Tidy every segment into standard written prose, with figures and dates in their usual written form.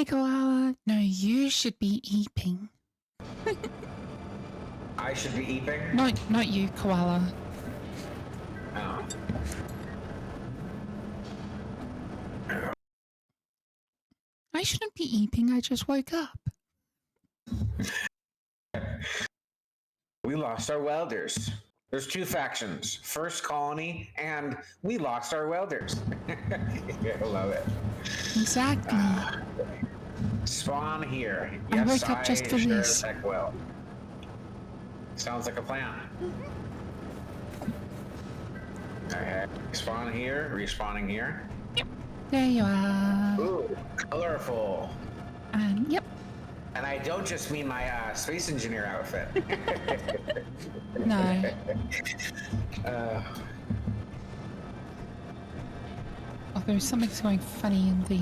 Koala. No, you should be eeping. I should be eeping? No, not you, Koala. Oh. I shouldn't be eeping, I just woke up. We lost our welders. There's two factions, First Colony and we lost our welders. I love it. Exactly. Spawn here. I Yes, woke up just for sure this. as heck will. Sounds like a plan. Okay. Spawn here, respawning here. Yep. There you are. Ooh, colorful. Yep. And I don't just mean my space engineer outfit. No. Although something's going funny in the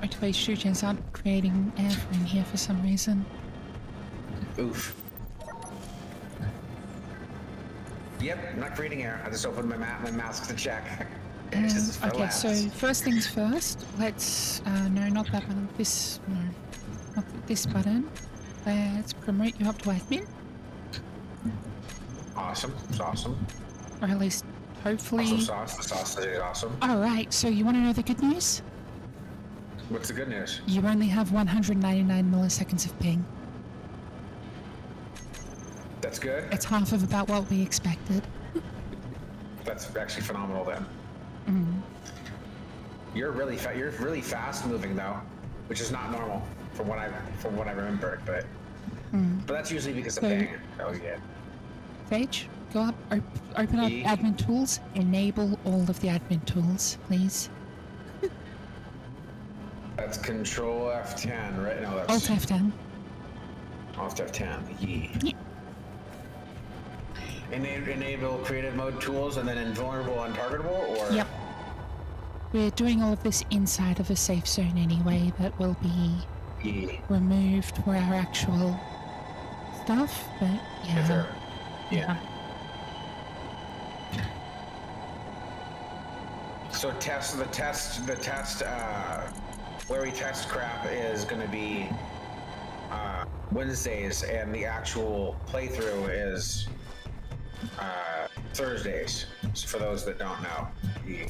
motorway shooters aren't creating air from here for some reason. Oof. Yep, I'm not creating air. I just opened my mask to check. Okay, so first things first, let's, no, not that button, this, no, not this button. Let's promote you up to admin. Awesome, it's awesome. Or at least, hopefully... Awesome sauce, the sausage is awesome. Alright, so you want to know the good news? What's the good news? You only have 199 milliseconds of ping. That's good? It's half of about what we expected. That's actually phenomenal then. Mm. You're really fast moving though, which is not normal from what I remember, but that's usually because of ping. Oh yeah. Sage, go up, open up admin tools, enable all of the admin tools, please. That's Control F10, right? No, that's Alt F10. Alt F10. Yeah. Enable creative mode tools and then invulnerable, untargetable, or? Yep. We're doing all of this inside of a safe zone anyway that will be removed for our actual stuff, but yeah. Yeah. So the test, where we test crap is going to be Wednesdays, and the actual playthrough is Thursdays, for those that don't know.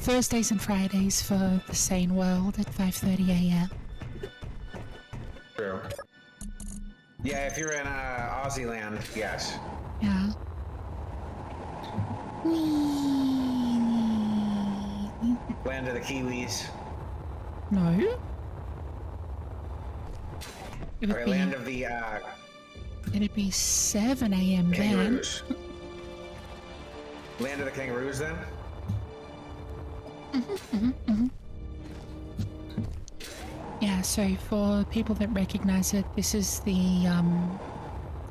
Thursdays and Fridays for the Sane World at 5:30 a.m. True. Yeah, if you're in Aussie land, yes. Yeah. Land of the Kiwis. No. It would Okay, be, land of the it'd be 7 a.m. then. kangaroos. Land of the kangaroos then? Yeah, so for people that recognize it, this is the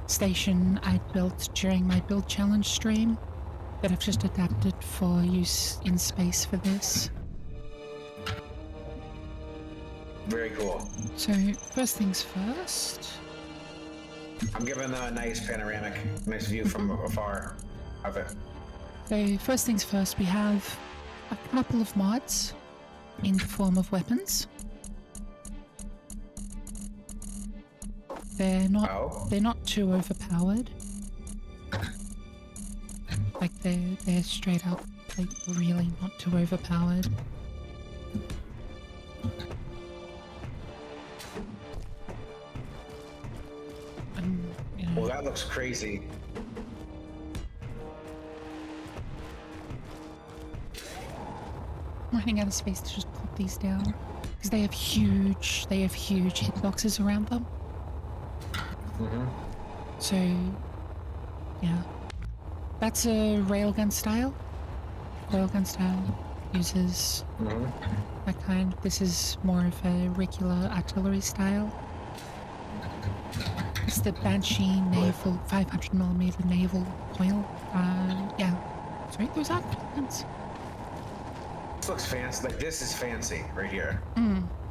station I built during my build challenge stream that I've just adapted for use in space for this. Very cool. So first things first. I'm giving them a nice panoramic, nice view from afar of it. So first things first, we have a couple of mods in the form of weapons. They're not too overpowered. Like they're straight up like really not too overpowered. You know, Well, that looks crazy. I'm running out of space to just pop these down because they have huge hitboxes around them. So, yeah, that's a railgun style. Railgun style uses that kind. This is more of a regular artillery style. It's the Banshee naval 500mm naval coil. Yeah. Sorry, those aren't guns. This looks fancy. Like, this is fancy right here.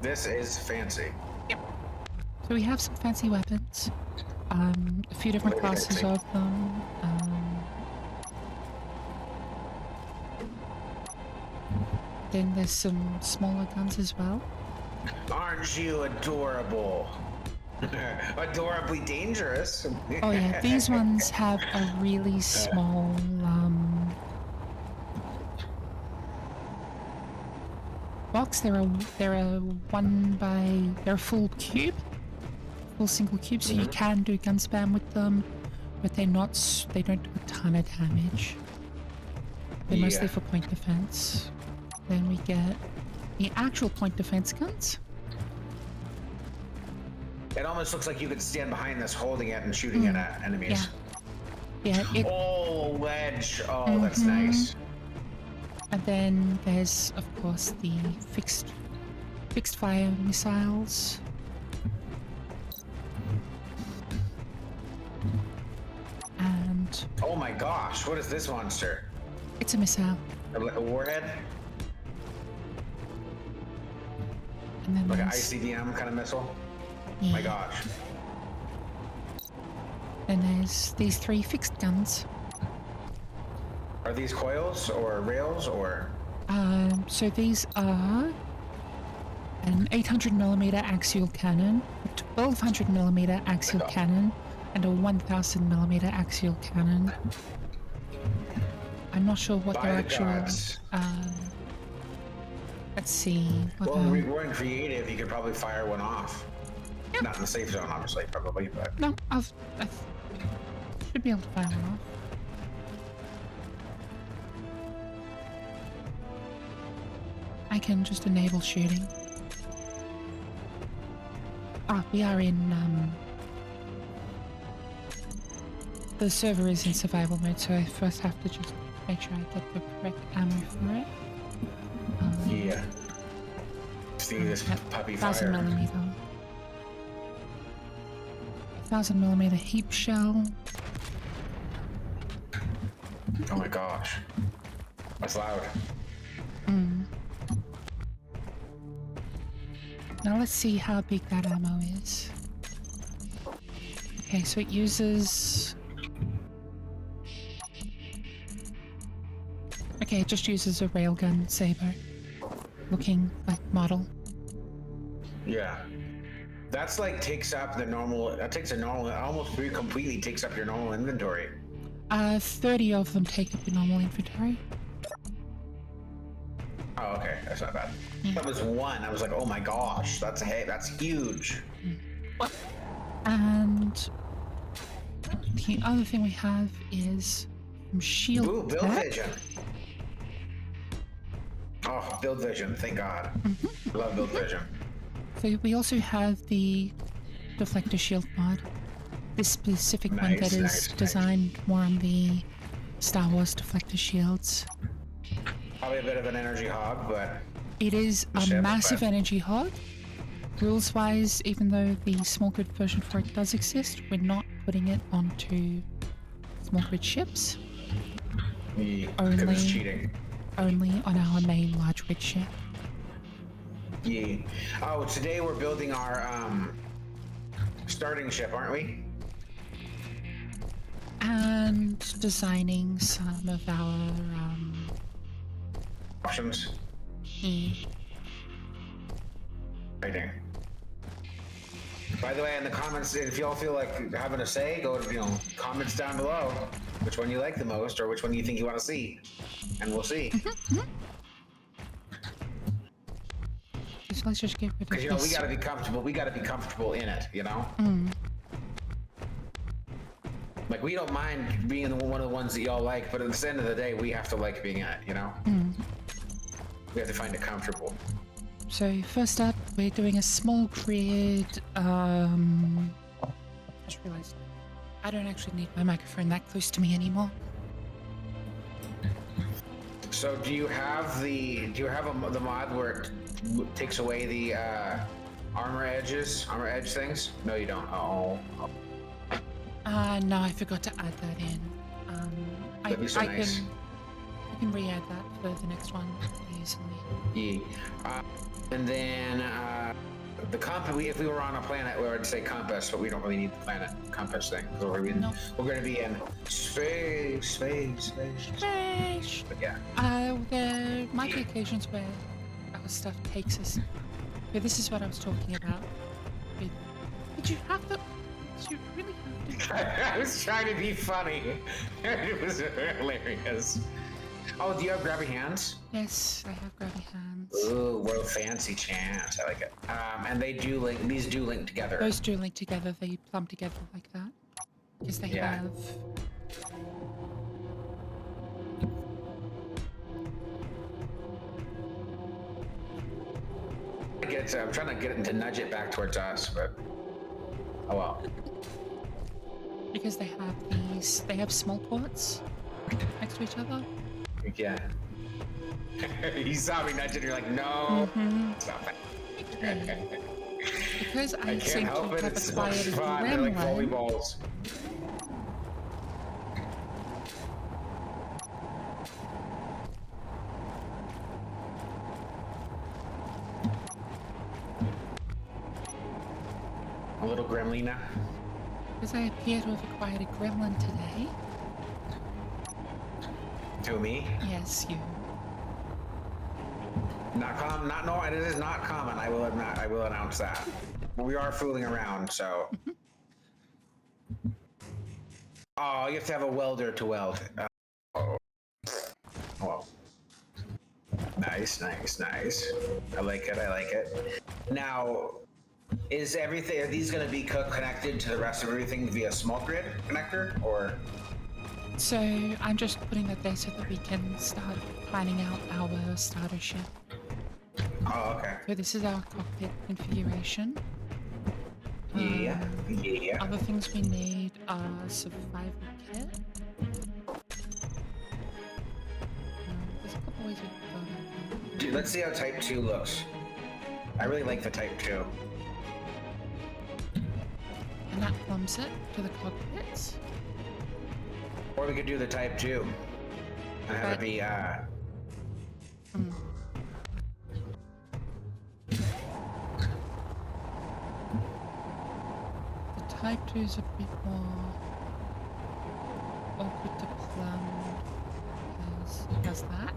This is fancy. Yep. So we have some fancy weapons. A few different classes of them. Then there's some smaller guns as well. Aren't you adorable? Adorably dangerous. Oh yeah, these ones have a really small box. They're a full cube, full single cube, so you can do gun spam with them, but they don't do a ton of damage. They're mostly for point defense. Then we get the actual point defense guns. It almost looks like you could stand behind this, holding it and shooting it at enemies. Yeah. Oh, wedge. Oh, that's nice. And then there's, of course, the fixed fire missiles. And oh my gosh, what is this monster? it's a missile. Like a warhead? And then Like an there's, ICBM kind of missile? yeah. My gosh. Then there's these 3 fixed guns. Are these coils or rails or? So these are an 800mm axial cannon, a 1200mm axial cannon, and a 1000mm axial cannon. I'm not sure what By their the actual. gods. Let's see. What, Well, we're in creative. You could probably fire one off. Yeah. Not in the safe zone, obviously, probably, but. no, I should be able to fire one off. I can just enable shooting. Ah, we are in, the server is in survival mode, so I first have to just make sure I get the correct ammo for it. Yeah. See this puppy 1000mm. 1000mm heap shell. Oh my gosh. That's loud. Now let's see how big that ammo is. Okay, so it uses... Okay, it just uses a railgun saber looking like model. Yeah. That's like takes up the normal, that takes a normal, almost completely takes up your normal inventory. 30 of them take up your normal inventory. Oh, okay. That's not bad. Yeah. That was one. I was like, oh my gosh, that's huge. And the other thing we have is from shield. Ooh, build tech. vision. Oh, build vision. Thank God. Love build vision. So we also have the deflector shield mod. This specific one that is designed more on the Star Wars deflector shields. Probably a bit of an energy hog, but It is a massive energy hog. Rules-wise, even though the small grid version for it does exist, we're not putting it onto small grid ships. because it's cheating. Only on our main large grid ship. Yeah. Oh, today we're building our starting ship, aren't we? And designing some of our Options. Writing. By the way, in the comments, if y'all feel like having a say, go to comments down below which one you like the most or which one you think you want to see, and we'll see. So let's just get rid of Because this. we gotta be comfortable. We gotta be comfortable in it. Like we don't mind being one of the ones that y'all like, but at the end of the day, we have to like being in it. We have to find it comfortable. So first up, we're doing a small grid. Just realized I don't actually need my microphone that close to me anymore. So do you have the mod where it takes away the armor edge things? No, you don't. Oh. No, I forgot to add that in. That'd be so nice. I can re-add that for the next one easily. Yeah. And then the compass. If we were on a planet, we would say compass, but we don't really need the planet compass thing. We're going to be in space. But yeah. there might be occasions where our stuff takes us. But this is what I was talking about. Did you have to? Did you really have to? I was trying to be funny. It was hilarious. Oh, do you have grabby hands? Yes, I have grabby hands. Ooh, what a fancy chant. I like it. And they do link. These do link together. Those do link together. They plumb together like that because they have. I'm trying to get it to nudge it back towards us, but oh well. Because they have these. They have small ports next to each other. Yeah. You saw me nudge it. You're like, no. Stop that. Because I can't seem to help it. have It's so acquired much a fun. They're like gremlin. volleyballs. A little gremlina. Because I appear to have acquired a gremlin today. To me? Yes, you. Not common. Not no. It is not common. I will not. I will announce that. We are fooling around, so. Oh, you have to have a welder to weld. Oh. Well. Nice, nice, nice. I like it. I like it. Now, is everything? Are these going to be connected to the rest of everything via small grid connector, or? So I'm just putting that there so that we can start planning out our starter ship. Oh, okay. So this is our cockpit configuration. Yeah. Yeah. Other things we need are survival kit. There's a couple ways we can go about that. Dude, let's see how Type 2 looks. I really like the Type 2. And that plumbs it to the cockpits. Or we could do the Type 2. And have it be, The Type 2 is a bit more awkward to plumb because it does that.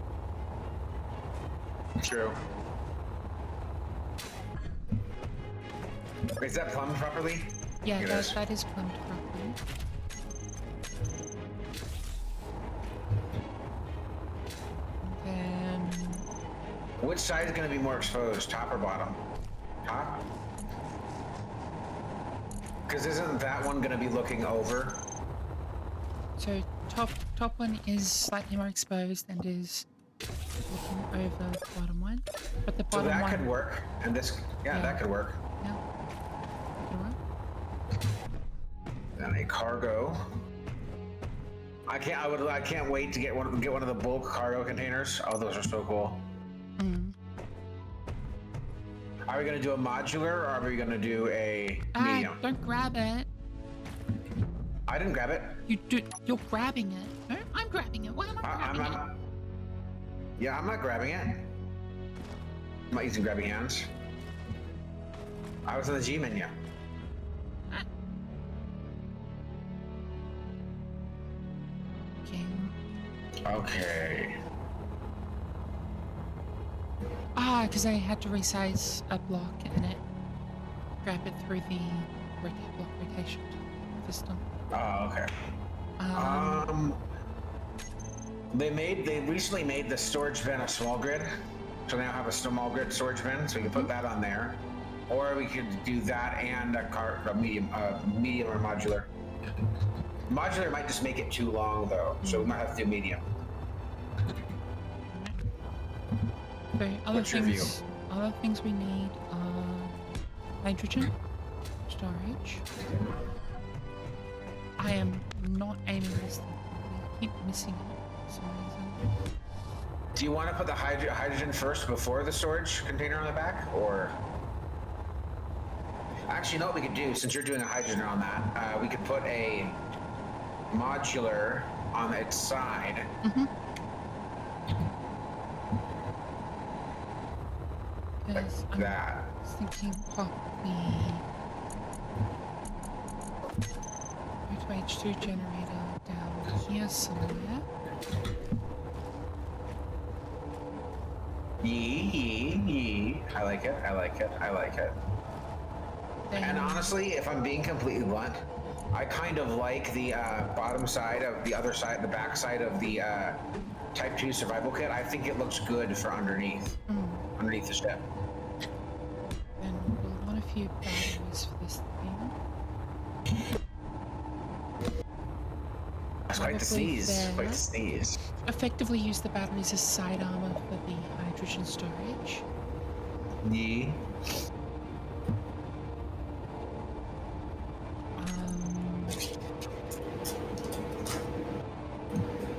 True. Is that plumbed properly? Yeah, It is. that is plumbed properly. Then Which side is going to be more exposed, top or bottom? Top? Because isn't that one going to be looking over? so top one is slightly more exposed and is looking over the bottom one. But the So bottom that one could work. And this, yeah, that could work. Yeah. Could work. Then a cargo. I can't wait to get one of the bulk cargo containers. Oh, those are so cool. Are we gonna do a modular or are we gonna do a medium? Don't grab it. I didn't grab it. You're grabbing it. No, I'm grabbing it. Why am I grabbing it? Yeah, I'm not grabbing it. I'm not using grabby hands. I was in the G menu. Okay. Because I had to resize a block and it grabbed it through the block rotation system. Oh, okay. They recently made the storage bin a small grid, so now have a small grid storage bin, so we can put that on there, or we could do that and a medium or modular. Modular might just make it too long though, so we might have to do medium. So What's your view? Other things we need are nitrogen storage. I am not aiming this thing. I keep missing it for some reason. Do you want to put the hydrogen first before the storage container on the back, or? Actually, you know what we could do, since you're doing a hydrogen on that, we could put a modular on its side. Like that. I was thinking probably H2 generator down here somewhere. Yee. I like it. I like it. I like it. Then, And honestly, if I'm being completely blunt, I kind of like the bottom side of the other side, the back side of the Type 2 survival kit. I think it looks good for underneath the ship. then we'll want a few batteries for this thing. It's quite the Probably sneeze. there. Quite the sneeze. Effectively use the batteries as side armor for the hydrogen storage. Yee.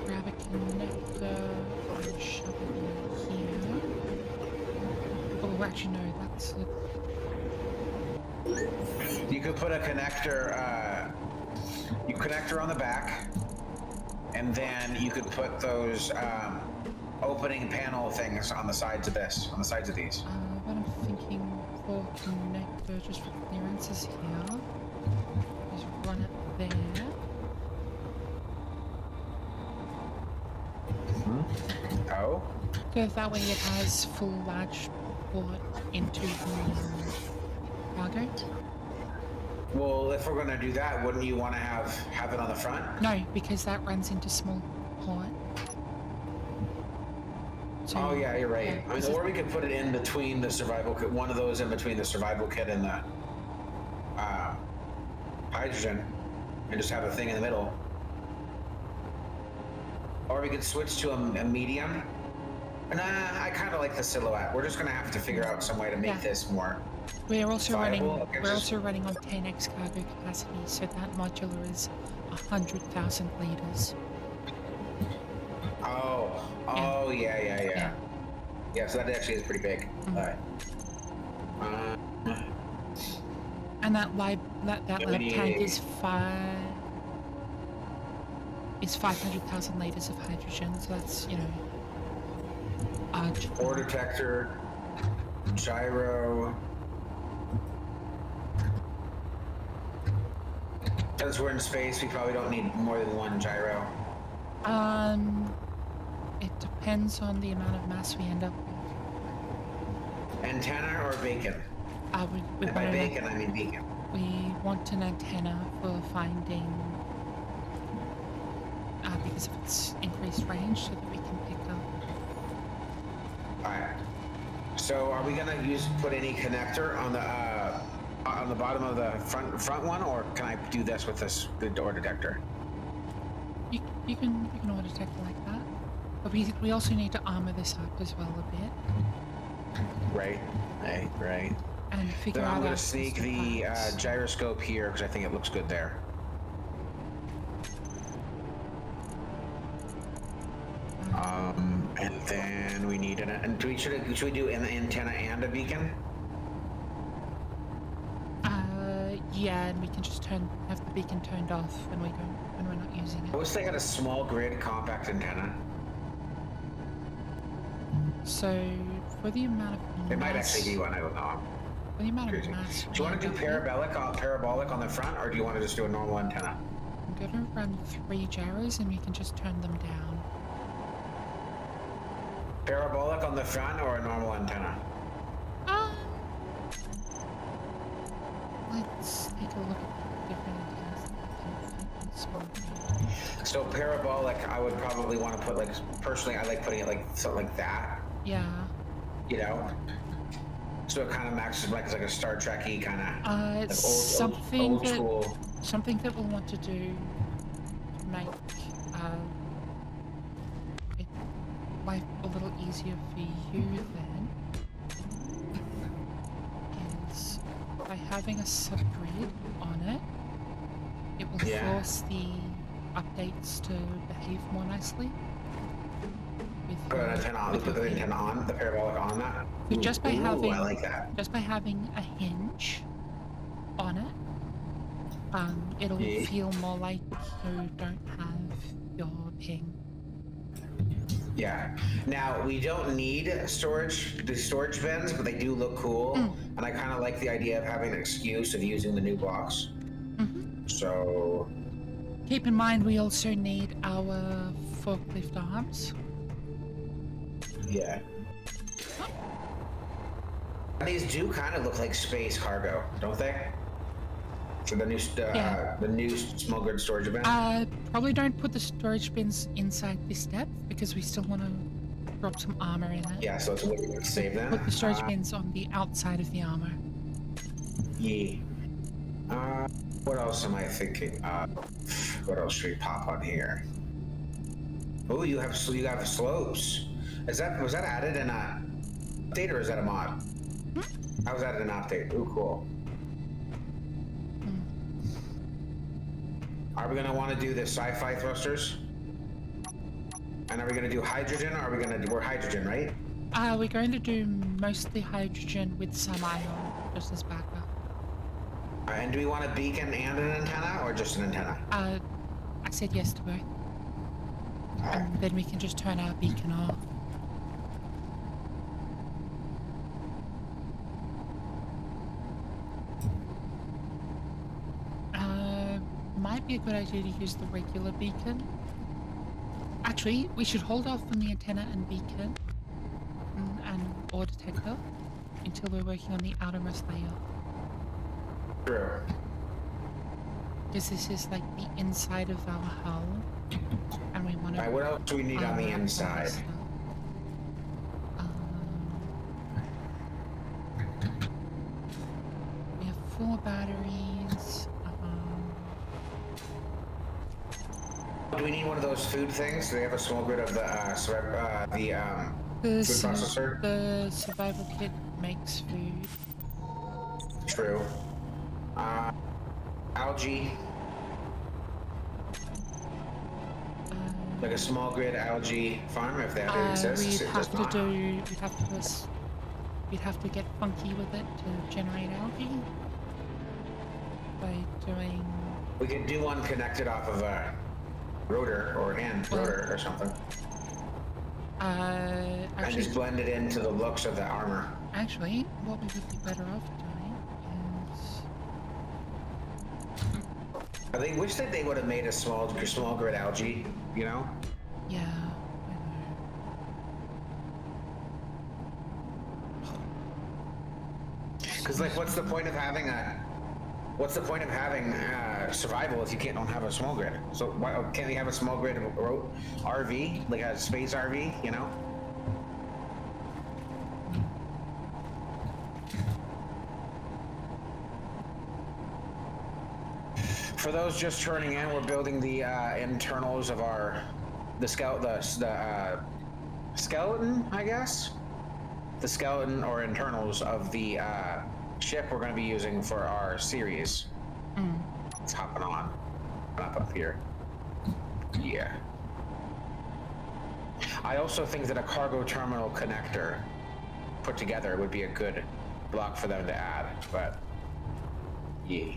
Grab a connector and shove it in here. Oh, actually no, that's it. You could put a connector, connector on the back, and then you could put those opening panel things on the sides of this, on the sides of these. What I'm thinking for connector, just for clearances here, is run it there. Oh? So that way it has full large port into the cargo. Well, if we're gonna do that, wouldn't you want to have it on the front? No, because that runs into small port. So, Oh yeah, you're right. yeah, I mean, or we could put it in between the survival kit, one of those in between the survival kit and the hydrogen, and just have a thing in the middle. Or we could switch to a medium. Nah, I kind of like the silhouette. We're just gonna have to figure out some way to make this more. We're also viable. we're also running on 10x cargo capacity, so that modular is 100,000 liters. Oh, yeah. Yeah, so that actually is pretty big. Alright. And that lab tank is 500,000 liters of hydrogen, so that's, you know, Ore detector, gyro. Since we're in space, we probably don't need more than one gyro. It depends on the amount of mass we end up with. Antenna or beacon? We And by bacon, I mean beacon. We want an antenna for finding, because of its increased range, so that we can pick up. Alright. So are we gonna put any connector on the bottom of the front one, or can I do this with the door detector? You can order detector like that, but we also need to armor this up as well a bit. Right. And figure Then out. I'm gonna sneak the gyroscope here because I think it looks good there. And then we need should we do an antenna and a beacon? Yeah, and we can just have the beacon turned off when we're not using I it. wish they had a small grid compact antenna. So for the amount of It might mass, actually be one, I don't know. for the amount of Crazy. mass, Do you want to do parabolic on the front, or do you want to just do a normal antenna? I'm gonna run 3 gyros and we can just turn them down. Parabolic on the front or a normal antenna? Let's take a look at the different antennas that we can fit. So parabolic, I would probably want to put personally, I like putting it like something like that. Yeah. You know. So it kind of matches like a Star Trek-y kind of Something old school. Something that we'll want to do to make it life a little easier for you then is by having a subgrid on it, it will force the updates to behave more nicely. Put an antenna on. Put the antenna on. The parabolic on that. So just by having, I like that. Just by having a hinge on it, it'll feel more like you don't have your ping. Yeah. Now we don't need the storage bins, but they do look cool, and I kind of like the idea of having an excuse of using the new box. So. Keep in mind, we also need our forklift arms. Yeah. And these do kind of look like space cargo, don't they? For the new Yeah. the new small grid storage event. Probably don't put the storage bins inside this depth because we still want to drop some armor in it. Yeah, so it's a little bit save then. Put the storage bins on the outside of the armor. Yeah. What else am I thinking? What else should we pop on here? Oh, you have slopes. Was that added in a update or is that a mod? How was that an update? Ooh, cool. Are we gonna want to do the sci-fi thrusters? And are we gonna do hydrogen? Or are we gonna do? We're hydrogen, right? We're going to do mostly hydrogen with some ion, just as backup. And do we want a beacon and an antenna, or just an antenna? I said yes to both. And then we can just turn our beacon off. Might be a good idea to use the regular beacon. Actually, we should hold off on the antenna and beacon and ore detector until we're working on the outermost layer. True. Because this is like the inside of our hull, and we want to. Alright, what else do we need on the inside? We have 4 batteries. Do we need one of those food things? Do they have a small grid of the food processor? The survival kit makes food. True. Algae. Like a small grid algae farm, if that exists. We'd have to get funky with it to generate algae by doing. We could do one connected off of a rotor or rotor or something. Actually, and just blend it into the looks of the armor. Actually, what we would be better off doing is. I wish that they would have made a small grid algae, you know? Yeah, I know. Because like, what's the point of having survival if you don't have a small grid? So why can't we have a small grid RV, like a space RV, you know? For those just turning in, we're building the internals of the skeleton, I guess? The skeleton or internals of the ship we're going to be using for our series. It's hopping on. Up here. Yeah. I also think that a cargo terminal connector put together would be a good block for them to add, but yeah.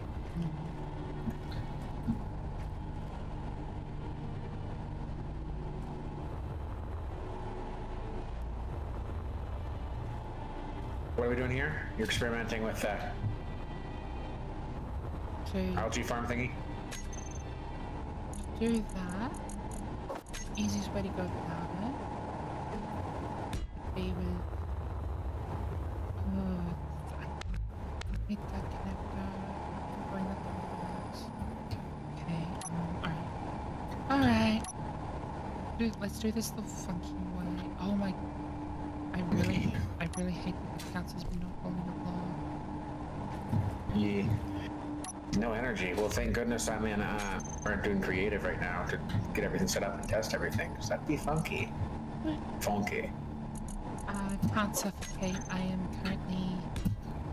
What are we doing here? You're experimenting with that algae farm thingy? To do that, easiest way to go about it would be with I need that connector. Bring that okay, alright. Let's do this the funky way. Oh my, I really hate that the counts has been not holding the Yeah. No energy. Well, thank goodness I'm in, we're doing creative right now to get everything set up and test everything, because that'd be funky. Funky. Can't suffocate. I am currently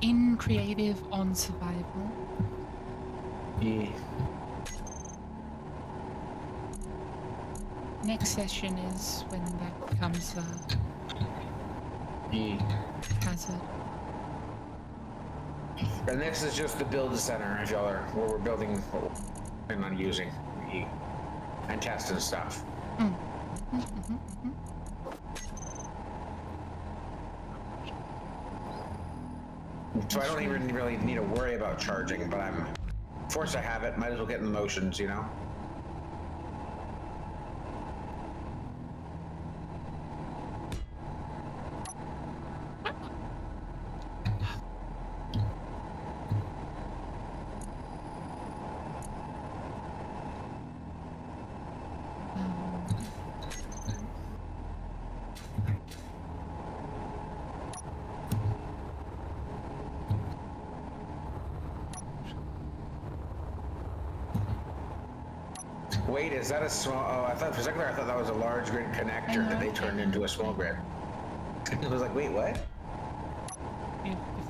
in creative on survival. Yeah. Next session is when that becomes hazard. And this is just the build center, if y'all are where we're building what we're planning on using and testing stuff. So I don't even really need to worry about charging, but I'm forced to have it. Might as well get in the motions, you know. Wait, is that a small? Oh, I thought for a second there, I thought that was a large grid connector that they turned into a small grid. I was like, wait, what? If I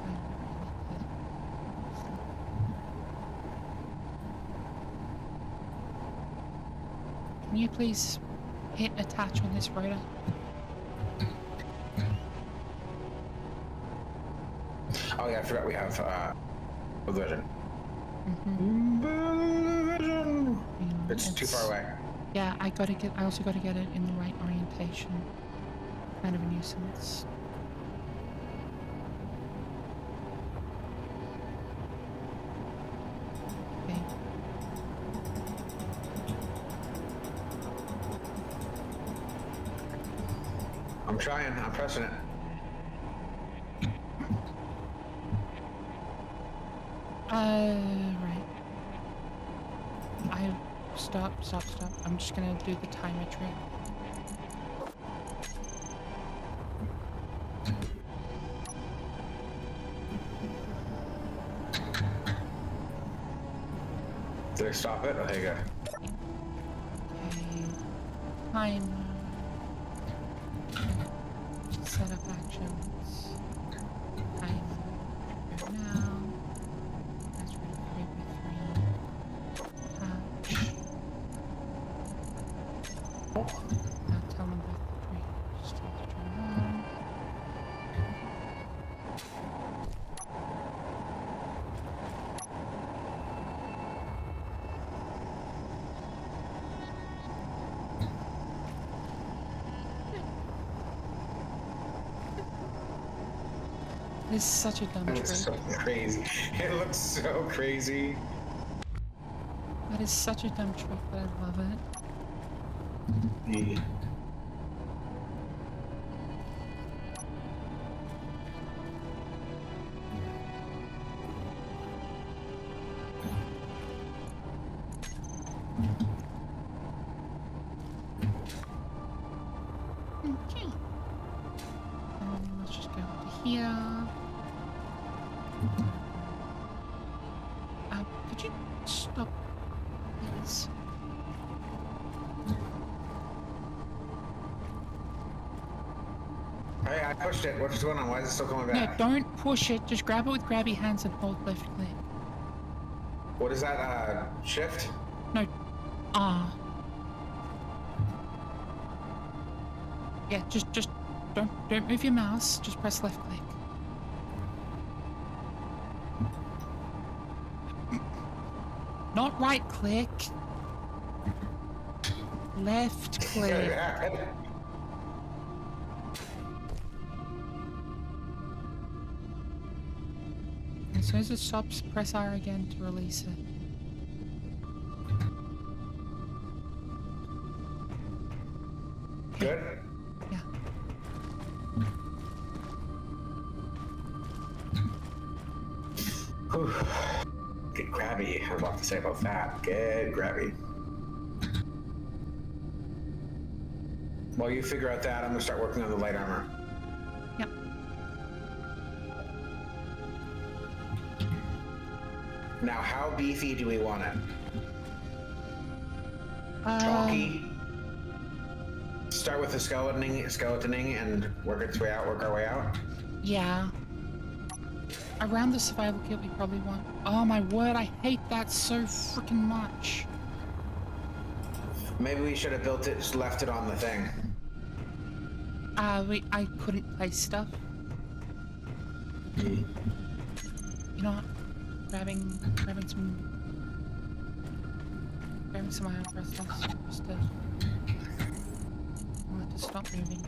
Can you please hit attach on this rotor? Oh yeah, I forgot we have vision. It's too far away. Yeah, I also gotta get it in the right orientation. Kind of a nuisance. Okay. I'm trying. I'm pressing it. Right. Stop. I'm just gonna do the timer trick. Did I stop it? Okay, good. Okay. Timer. Set up actions. Timer. Trigger now. That's ready 3x3. Touch. Now tell them both the three. Just tell them to turn on. This is such a dumb trick. It's so crazy. It looks so crazy. That is such a dumb trick, but I love it. Yeah. Okay. Let's just go to here. Could you stop, please? Hey, I pushed it. What's going on? Why is it still coming No, back? don't push it. Just grab it with grabby hands and hold left click. What is that? Shift? No, R. Yeah, just don't move your mouse. Just press left click. Not right click. Left click. Yeah. As soon as it stops, press R again to release it. Good? Yeah. Whew. Get grabby. I have a lot to say about that. Get grabby. While you figure out that, I'm gonna start working on the light armor. Yep. Now, how beefy do we want it? Chalky? Start with the skeletoning and work our way out? Yeah. Around the survival kit we probably want. Oh my word, I hate that so freaking much. Maybe we should have built it, just left it on the thing. I couldn't place stuff. You know what? Grabbing some iron crystals just to want it to stop moving.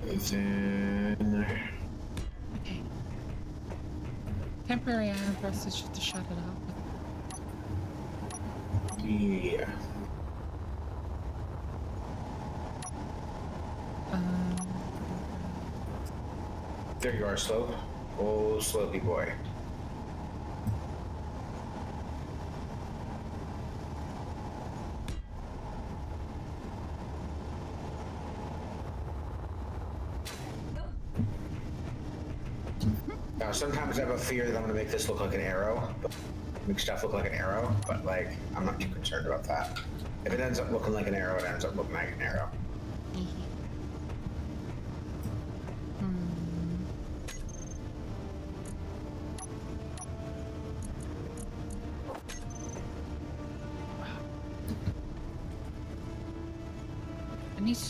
It's in... Okay. Temporary iron thrust is just to shut it up. Yeah. There you are, Slope. Oh, Slopey boy. Now, sometimes I have a fear that I'm going to make this look like an arrow, make stuff look like an arrow, but like, I'm not too concerned about that. If it ends up looking like an arrow, it ends up looking like an arrow.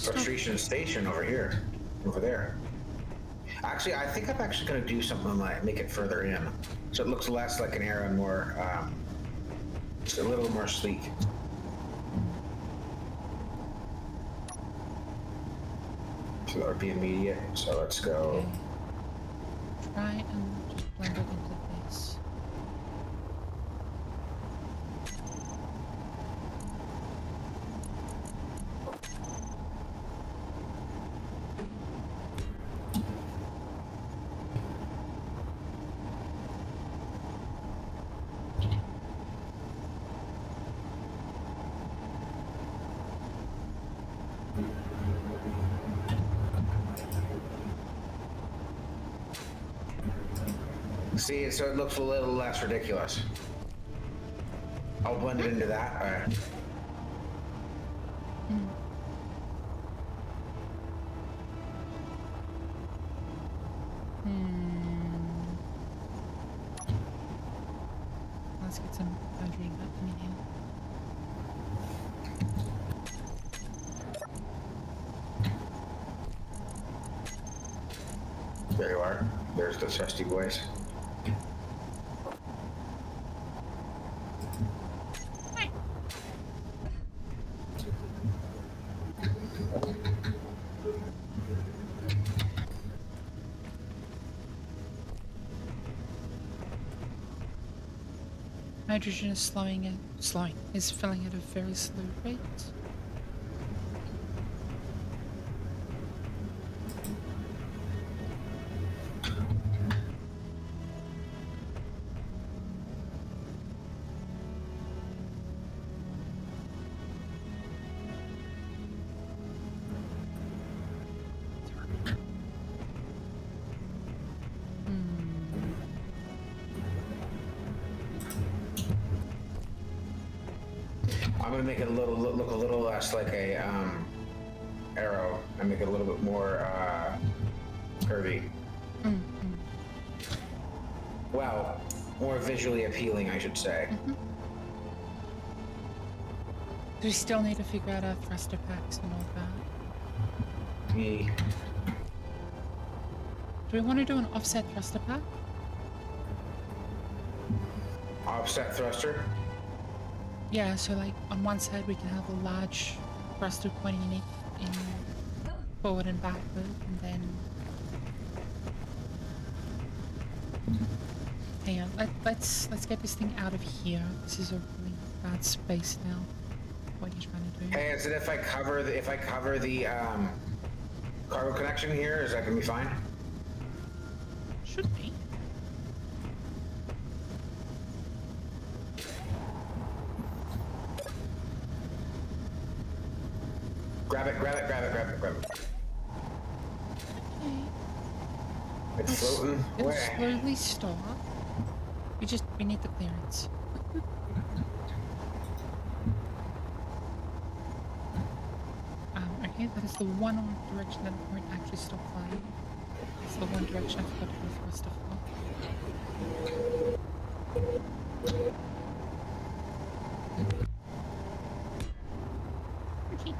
Frustration station over here, over there. Actually, I think I'm actually going to do something like make it further in, so it looks less like an arrow and more, just a little more sleek. So that would be immediate. So let's go. Okay. Try and just blend it into this. See, so it looks a little less ridiculous. I'll blend it into that. All right. Let's get some hydrating up in here. There you are. There's the trusty boys. Hydrogen is is filling at a very slow rate. I'm gonna make it look a little less like a arrow and make it a little bit more curvy. Well, more visually appealing, I should say. Do we still need to figure out our thruster packs and all that? Me. Do we want to do an offset thruster pack? Offset thruster? Yeah, so like on one side we can have a large thruster pointing in forward and backward, and then hang on, let's get this thing out of here. This is a really bad space now. What are you trying to do? Hey, is it if I cover the cargo connection here? Is that gonna be fine? Should be. Grab it. Okay. It's floating It'll away. slowly stop. We need the clearance. Okay, that is the one direction that it won't actually stop flying. It's the one direction I forgot to go for us to fly. Okay.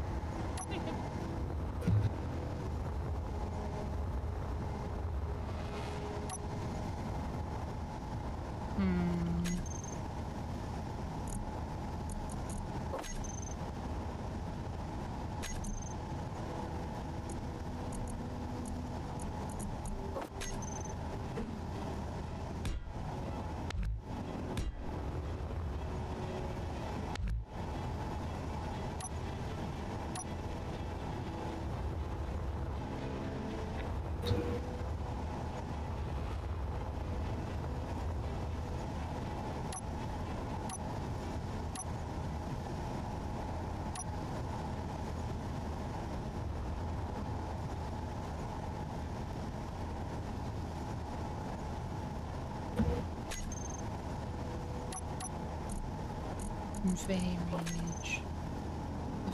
conveyage.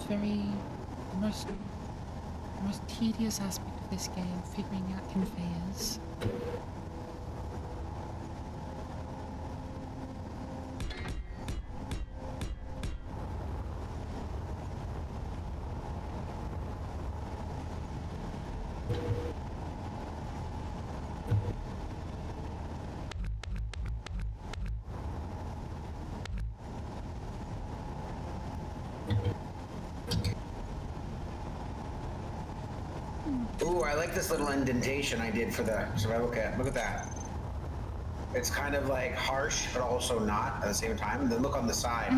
The most most tedious aspect of this game, figuring out conveyors. Ooh, I like this little indentation I did for the survival kit. Look at that. It's kind of like harsh, but also not at the same time. And then look on the side.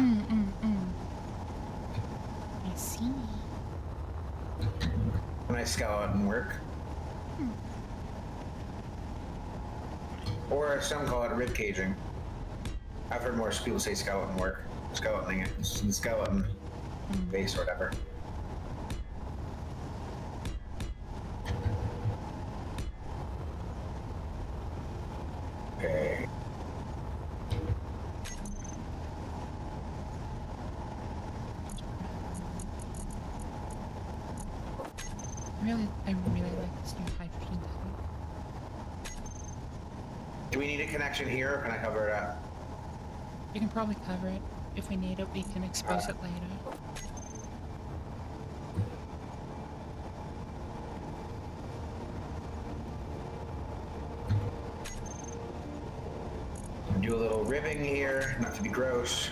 I see. Nice skeleton work. Or some call it rib caging. I've heard more people say skeleton work. Skeleton base or whatever. Okay. I really like this new hydrogen tank. Do we need a connection here, or can I cover it up? You can probably cover it. If we need it, we can expose it later. Do a little ribbing here, not to be gross.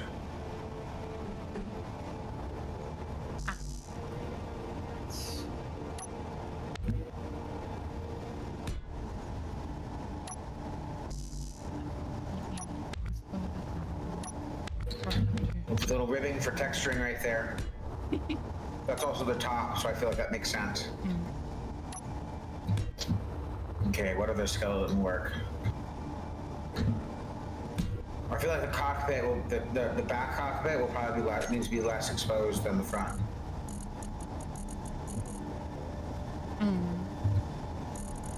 A little ribbing for texturing right there. That's also the top, so I feel like that makes sense. Okay, what other skeleton work? I feel like the cockpit will, the back cockpit will probably be less, needs to be less exposed than the front.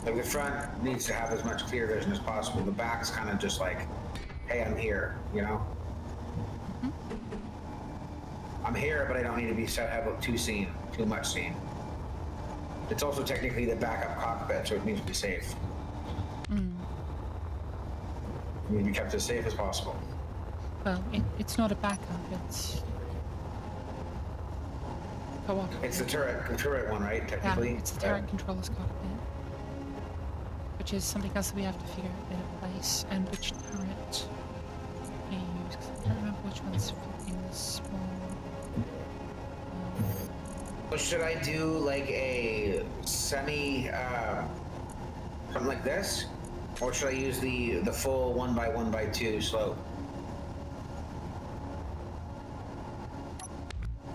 Like the front needs to have as much clear vision as possible. The back's kind of just like, hey, I'm here, you know? I'm here, but I don't need to be have too much seen. It's also technically the backup cockpit, so it needs to be safe. It needs to be kept as safe as possible. Well, it's not a backup, it's cooperative. It's the turret one, right? Technically. Yeah, it's the turret controller's cockpit, which is something else that we have to figure out in place, and which turret we use, because I don't remember which one's fitting this small. Should I do like a semi, something like this? Or should I use the full 1x1x2 slope?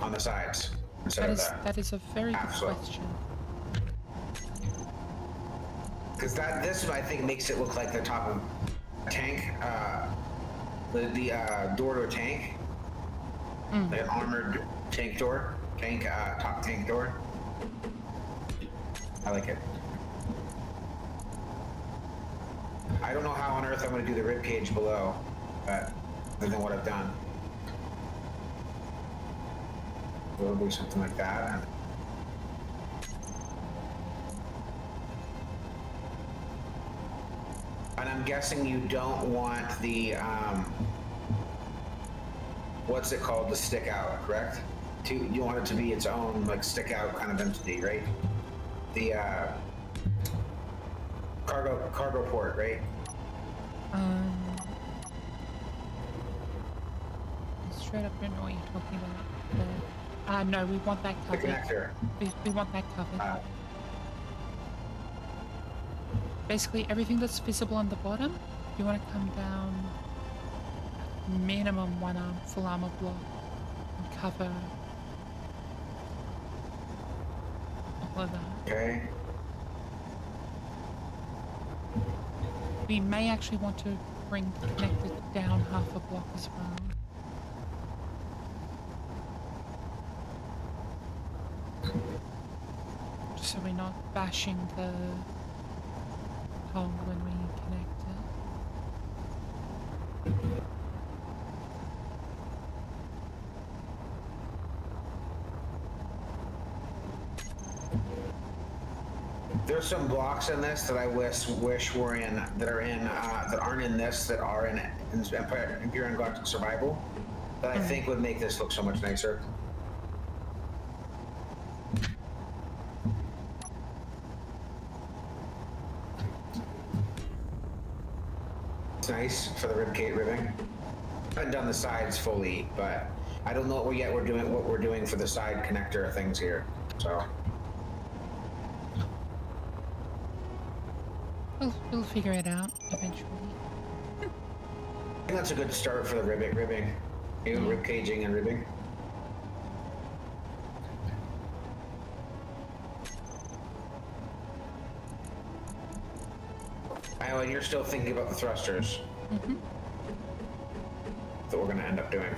On the sides, instead of that. That is a very good slope. question. Because this I think makes it look like the top of a tank, the door to a tank. Like an armored tank door. Top tank door. I like it. I don't know how on earth I'm going to do the rib cage below, but other than what I've done. We'll do something like that. And I'm guessing you don't want the, what's it called, the stick out, correct? You want it to be its own, like, stick out kind of entity, right? The, cargo port, right? Straight up, I don't know what you're talking about. No, we want that covered. The connector. We want that covered. Basically, everything that's visible on the bottom, you want to come down minimum 1 arm, full armor block, and cover all of that. Okay. We may actually want to bring the connector down half a block as well. Just so we're not bashing the hole when we connect it. There's some blocks in this that I wish were in that aren't in this that are in Imperial Galactic Survival that I think would make this look so much nicer. It's nice for the ribcage ribbing. I haven't done the sides fully, but I don't know what we're doing for the side connector things here. So We'll figure it out eventually. I think that's a good start for the ribbing. Even rib caging and ribbing. Oh, and you're still thinking about the thrusters that we're going to end up doing.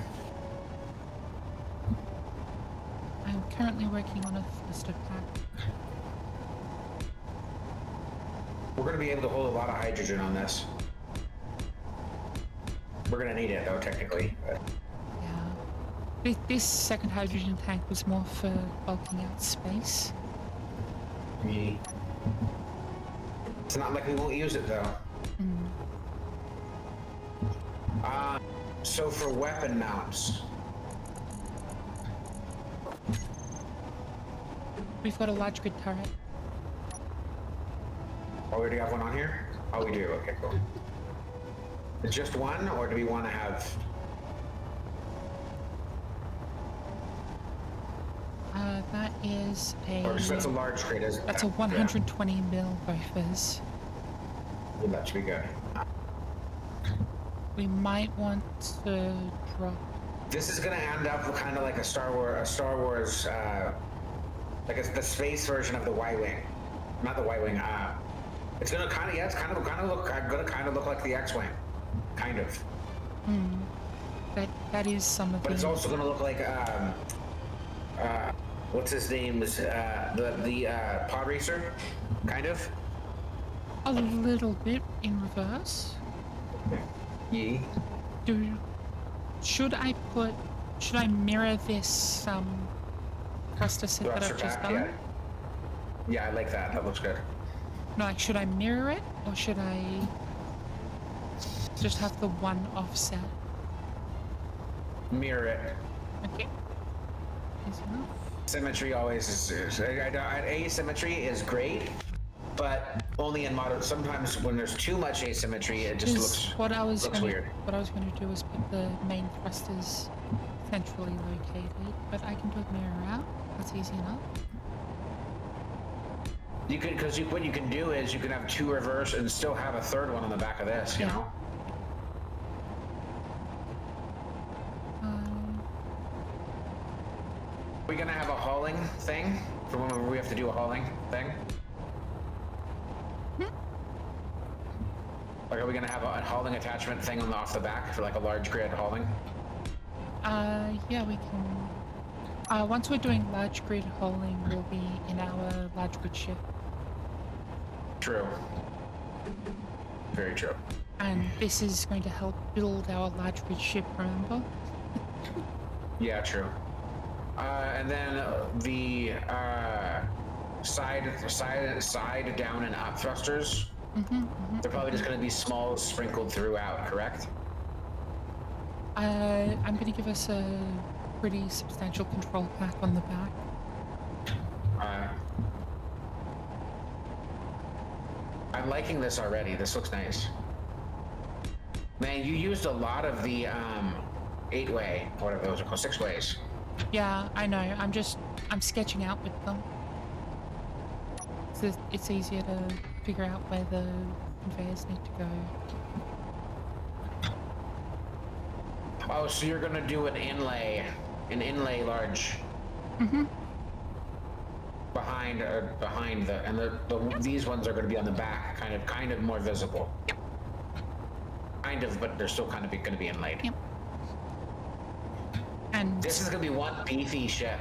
I'm currently working on a thruster pack. We're going to be able to hold a lot of hydrogen on this. We're going to need it, though, technically. But... yeah. This second hydrogen tank was more for bulking out space. Yeah. It's not like we won't use it, though. So for weapon mounts... We've got a large grid turret. Oh, we already have one on here? Oh, we do. Okay, cool. Just one, or do we want to have... That is a... Or that's a large crate, isn't it? That's a 120 mil Bofors. Well, that should be good. We might want to drop... This is going to end up kind of like a Star Wars, like the space version of the Y-Wing. Not the Y-Wing, it's going to kind of, yeah, it's going to look like the X-Wing. Kind of. That is some of But it's also going to look like, what's his name? The pod racer? Kind of? A little bit in reverse. Yeah. Should I mirror this thruster set that I've just done? Yeah, I like that. That looks good. No, like, should I mirror it or should I just have the one offset? Mirror it. Okay. Easy enough. Symmetry always is asymmetry is great, but only in modern. Sometimes when there's too much asymmetry, it just looks weird. What I was going to do is put the main thrusters centrally located, but I can do it mirror out. That's easy enough. You could, because what you can do is you can have two reverse and still have a third one on the back of this. You know. Are we gonna have a hauling thing for when we have to do a hauling thing? Like, are we gonna have a hauling attachment thing off the back for like a large grid hauling? Yeah, we can. Once we're doing large grid hauling, we'll be in our large grid ship. True. Very true. And this is going to help build our large grid ship, remember? Yeah, true. And then the side down and up thrusters. They're probably just going to be small, sprinkled throughout, correct? I'm going to give us a pretty substantial control pack on the back. I'm liking this already. This looks nice. Man, you used a lot of the 8-way, or whatever those are called, 6-ways. Yeah, I know. I'm sketching out with them. So it's easier to figure out where the conveyors need to go. Oh, so you're gonna do an inlay large. Behind these ones are gonna be on the back, kind of more visible. Yep. Kind of, but they're still kind of gonna be inlaid. Yep. And this is gonna be one beefy ship.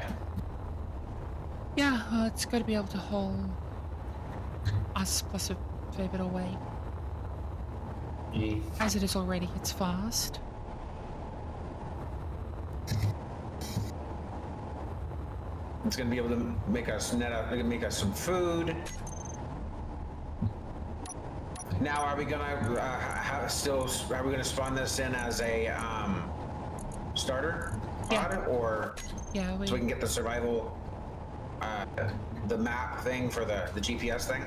Yeah, it's got to be able to hold us plus a fair bit of weight. Yeah. As it is already, it's fast. It's gonna be able to make us make us some food. Now, are we gonna are we gonna spawn this in as a starter Yeah. pod, or Yeah, so we can get the survival, the map thing for the GPS thing?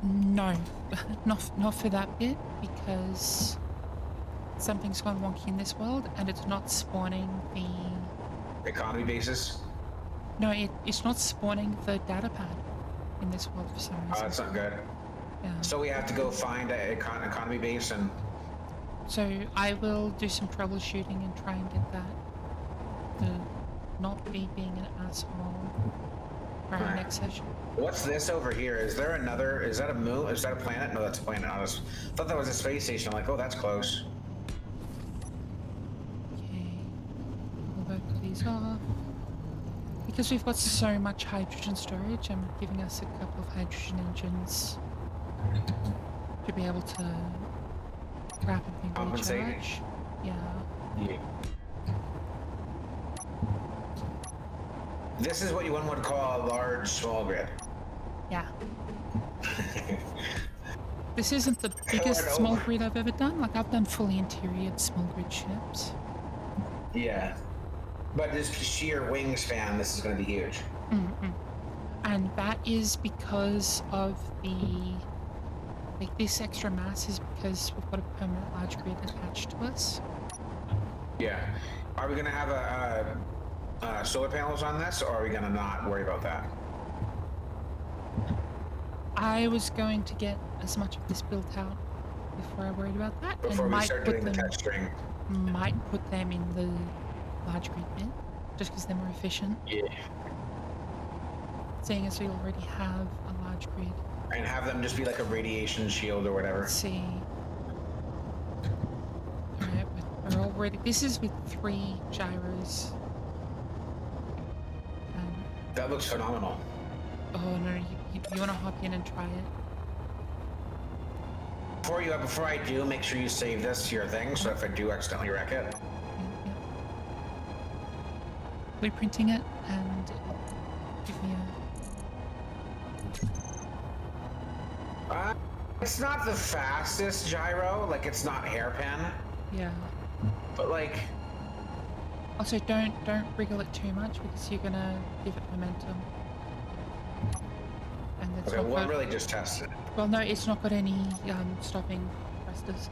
No, not for that bit, because something's gone wonky in this world, and it's not spawning the. Economy basis. No, it's not spawning the data pad in this world for some Oh, reason. that's not good. Yeah. So we have to go find an economy base and. So I will do some troubleshooting and try and get that. Not me being an asshole for our next session. What's this over here? Is there another? Is that a moon? Is that a planet? No, that's a planet. I thought that was a space station. I'm like, oh, that's close. Okay. We'll work these off. Because we've got so much hydrogen storage, I'm giving us a couple of hydrogen engines to be able to rapidly Compensate. recharge. Yeah. This is what one would call a large small grid. Yeah. This isn't the biggest small grid I've ever done. Like, I've done fully interior small grid ships. Yeah. But this sheer wingspan, this is going to be huge. And that is because of the... Like, this extra mass is because we've got a permanent large grid attached to us. Yeah. Are we going to have solar panels on this, or are we going to not worry about that? I was going to get as much of this built out before I worried about that. Before and we might start put doing the them, touch string. Might put them in the large grid bit, just because they're more efficient. Yeah. Seeing as we already have a large grid. And have them just be like a radiation shield or whatever. Let's see. Alright, we're already... This is with 3 gyros. That looks phenomenal. Oh no, you want to hop in and try it? Before I do, make sure you save this to your thing, so if I do accidentally wreck it. Yeah. Blueprinting it and give me a... It's not the fastest gyro, like it's not hairpin, Yeah. but like... Also, don't wriggle it too much because you're gonna give it momentum. And it's Okay, not well, I'm got, really just testing it. well, no, it's not got any stopping thrusters.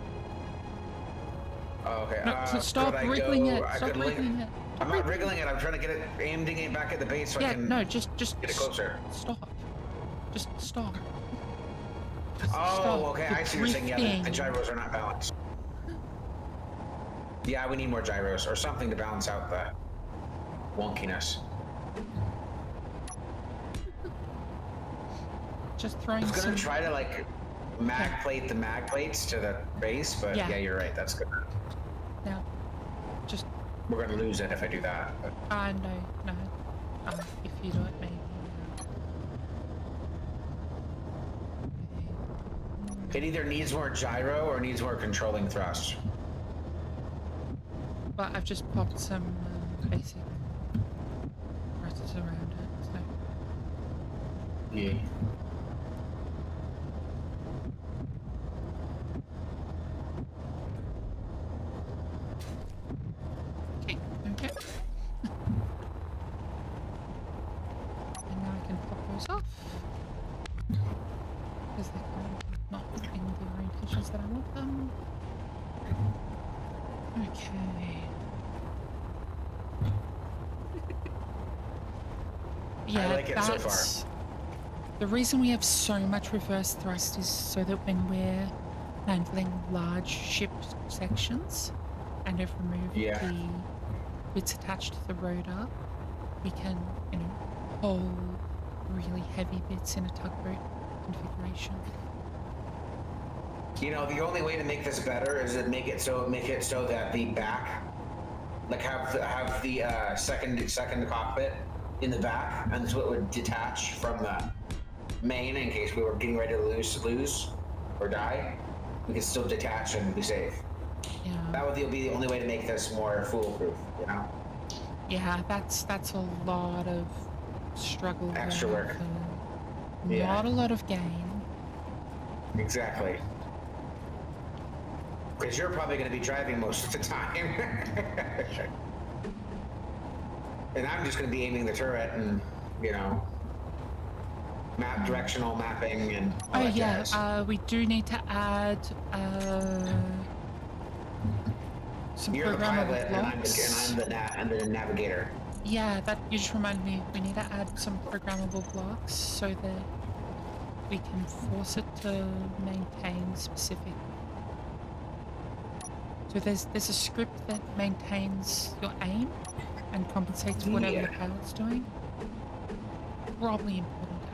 Oh, okay. No, so stop wriggling it. Stop wriggling it. I'm not wriggling it. I'm trying to get it aimed back at the base so I can. No, just get it closer. Stop. Just stop. Oh, Stop. okay. You're I see what you're saying. Yeah, the drifting. gyros are not balanced. Yeah, we need more gyros or something to balance out the wonkiness. Just I throwing was gonna some... try to like mag plate the mag plates to the base, but Yeah. yeah, you're right. That's good. Now, just... We're gonna lose it if I do that. But... no. If you do it, maybe. It either needs more gyro or needs more controlling thrust. But I've just popped some basic thrusters around it, so... Yeah. Okay. And now I can pop those off. Because they're kind of not in the orientations that I want them. Okay. Yeah, I like it so far. The reason we have so much reverse thrust is so that when we're handling large ship sections and have removed the bits attached to the rotor, we can, hold really heavy bits in a tugboat configuration. The only way to make this better is to make it so that the back, like have the second cockpit in the back, and so it would detach from the main in case we were getting ready to lose or die. We could still detach and be safe. Yeah. That would be the only way to make this more foolproof. Yeah, that's a lot of struggle. Extra work. Not a lot of gain. Exactly. Because you're probably going to be driving most of the time. And I'm just going to be aiming the turret and, you know, directional mapping and all Oh that yeah, jazz. we do need to add some You're the programmable pilot, and blocks. I'm the navigator. Yeah, that you just reminded me. We need to add some programmable blocks so that we can force it to maintain specific. So there's a script that maintains your aim and compensates for whatever Yeah. your pilot's doing. Probably important to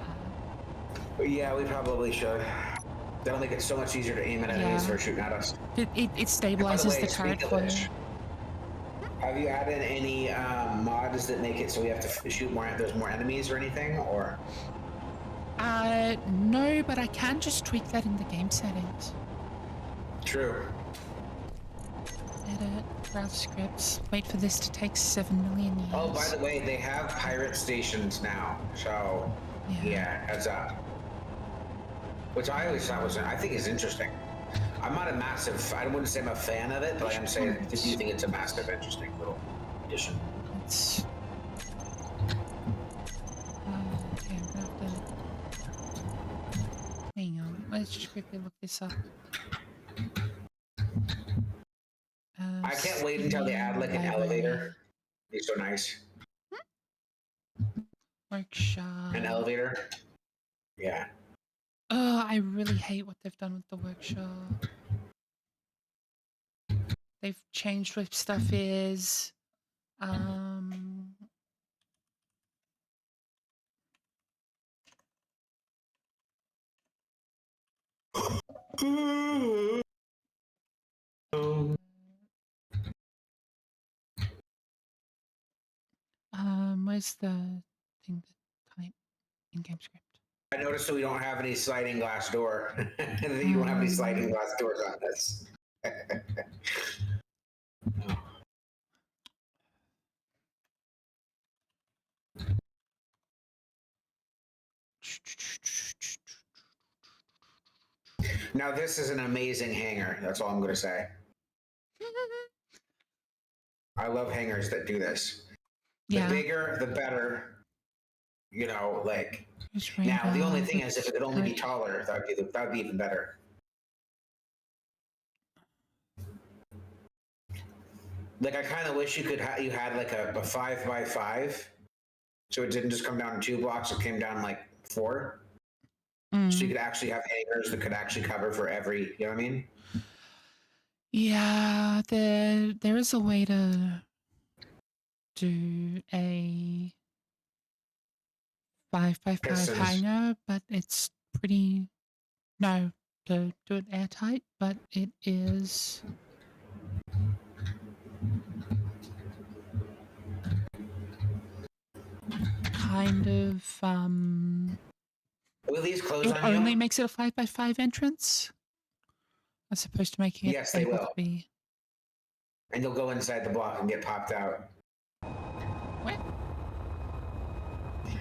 add. Yeah, we probably should. That'll make it so much easier to aim at enemies Yeah. for shooting at us. It And by the stabilizes way, the turret speak of for you. which, have you added any mods that make it so we have to shoot more? There's more enemies or anything, or? No, but I can just tweak that in the game settings. True. Edit, browse scripts. Wait for this to take 7 million years. Oh, by the way, they have pirate stations now, so yeah, heads up. Which I always thought was, I think is interesting. I'm not a massive, I wouldn't say I'm a fan of it, but I am saying I do think it's a massive, interesting little addition. It's... okay, I'm gonna have to... Hang on, let's just quickly look this up. I can't wait until they add like an elevator. It's so nice. Workshop. An elevator? Yeah. Oh, I really hate what they've done with the workshop. They've changed what stuff is. Where's the thing that type in-game script? I noticed that we don't have any sliding glass door. You don't have any sliding glass doors on this. Now this is an amazing hangar. That's all I'm going to say. I love hangars that do this. The bigger, the better. You know, like. Now the only thing is, if it could only be taller, that would be even better. Like, I kind of wish you could you had like a 5x5, so it didn't just come down 2 blocks; it came down like 4. So you could actually have hangars that could actually cover for every. You know what I mean? Yeah, there is a way to do a 5x5 hangar, but it's pretty to do it airtight, but it is kind of Will these close it on you? only makes it a 5x5 entrance as opposed to making it Yes, they able will. to be. And you'll go inside the block and get popped out. What?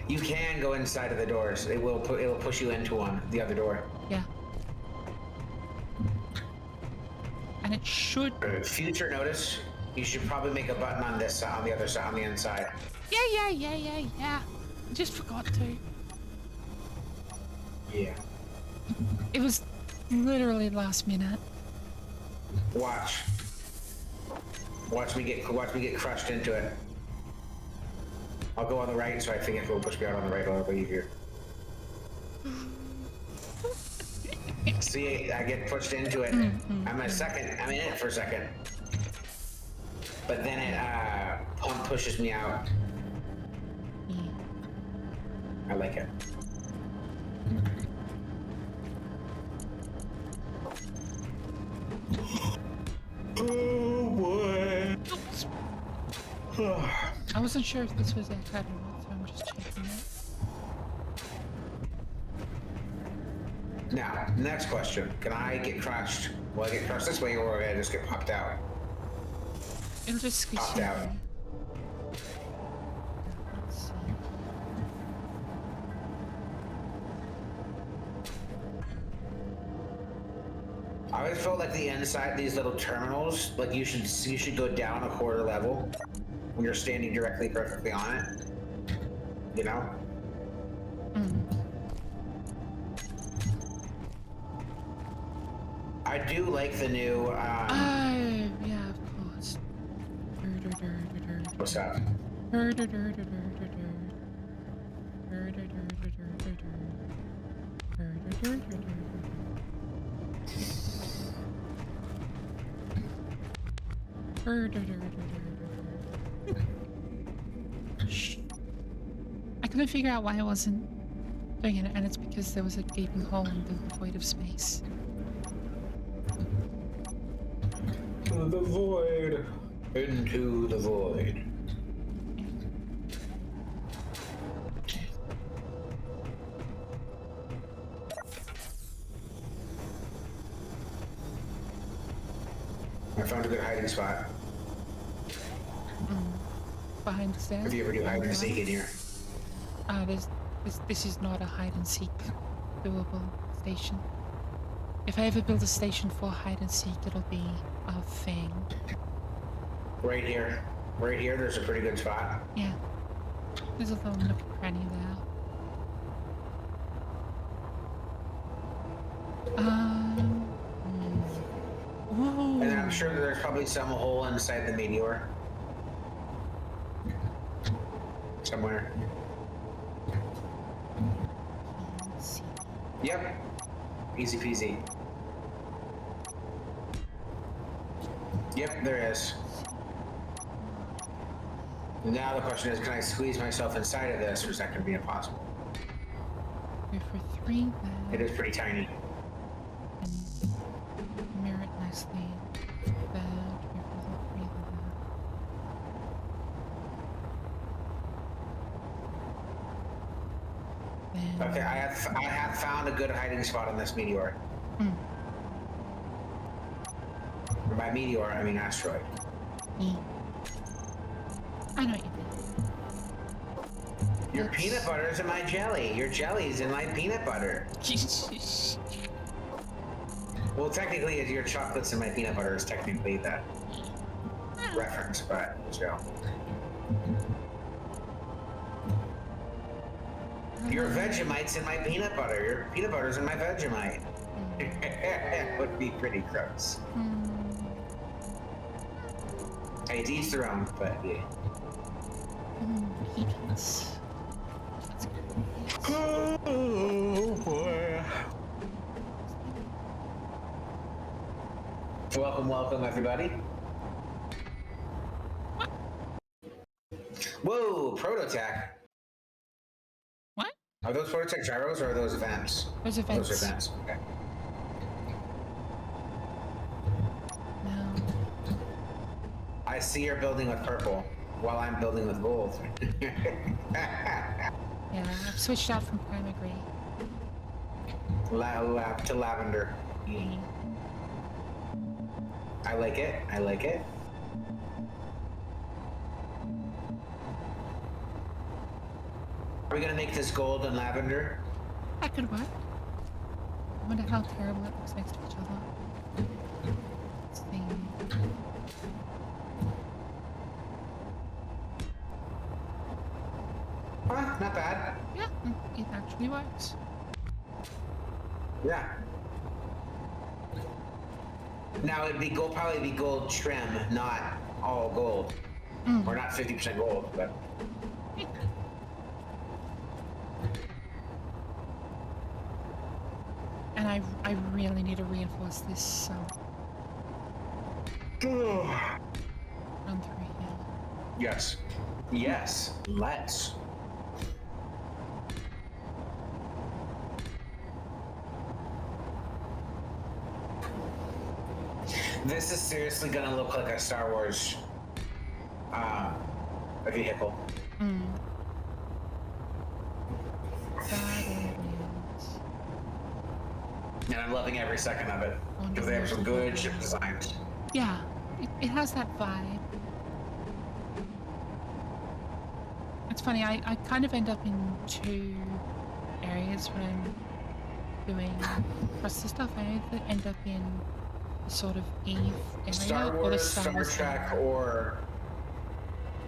You can go inside of the doors. It'll push you into the other door. Yeah. And it should. Future notice. You should probably make a button on this on the other side, on the inside. Yeah. I just forgot to. Yeah. It was literally last minute. Watch me get crushed into it. I'll go on the right, so I think it will push me out on the right a little bit easier. See, I get pushed into it. I'm in it for a second. But then it pushes me out. I like it. Oh boy. I wasn't sure if this was airtight or not, so I'm just checking it. Now, next question. Can I get crushed? Will I get crushed this way, or will I just get popped out? It'll just squeeze Popped you out. through. Let's see. I always felt like the inside these little terminals, like you should go down a quarter level when you're standing directly perfectly on it. You know? Mm. I do like the new. Oh, yeah, of course. What's up? I couldn't figure out why I wasn't doing it, and it's because there was a gaping hole in the void of space. The void. Into the void. I found a good hiding spot. Behind the stairs. If you ever do hide and seek in here. This is not a hide and seek doable station. If I ever build a station for hide and seek, it'll be a thing. Right here. Right here, there's a pretty good spot. Yeah. There's a little nook and cranny there. Ooh. And then I'm sure that there's probably some hole inside the meteor. Somewhere. Let's see. Yep. Easy peasy. Yep, there is. Now the question is, can I squeeze myself inside of this, or is that going to be impossible? Go for 3 there. It is pretty tiny. And mirror it nicely. There. Go for the 3 there. Then. Okay, I have found a good hiding spot on this meteor. Mm. Or by meteor, I mean asteroid. I know what you mean. Your peanut butter is in my jelly. Your jelly's in my peanut butter. Well, technically, your chocolates and my peanut butter is technically the reference, but still. Your Vegemite's in my peanut butter. Your peanut butter's in my Vegemite. It would be pretty gross. Hey, to each their own, but yeah. Peanuts. Oh boy. Welcome, everybody. Whoa, Prototech. What? Are those Prototech gyros or are those vents? Those are vents. Those are vents. Okay. No. I see you're building with purple while I'm building with gold. Yeah, I've switched out from primer gray. To lavender. I like it. I like it. Are we gonna make this gold and lavender? That could work. I wonder how terrible it looks next to each other. Let's see. Not bad. Yeah, it actually works. Yeah. Now it'd be gold, probably be gold trim, not all gold, or not 50% gold, but. And I really need to reinforce this run through here. Yes. Yes. Let's. This is seriously gonna look like a Star Wars a vehicle. That it is. And I'm loving every second of it. Because they have some good ship designs. Yeah, it has that vibe. It's funny, I kind of end up in 2 areas when I'm doing cross the stuff, I either end up in the sort of Eve area Star or the Wars, Star Star Wars Trek, area.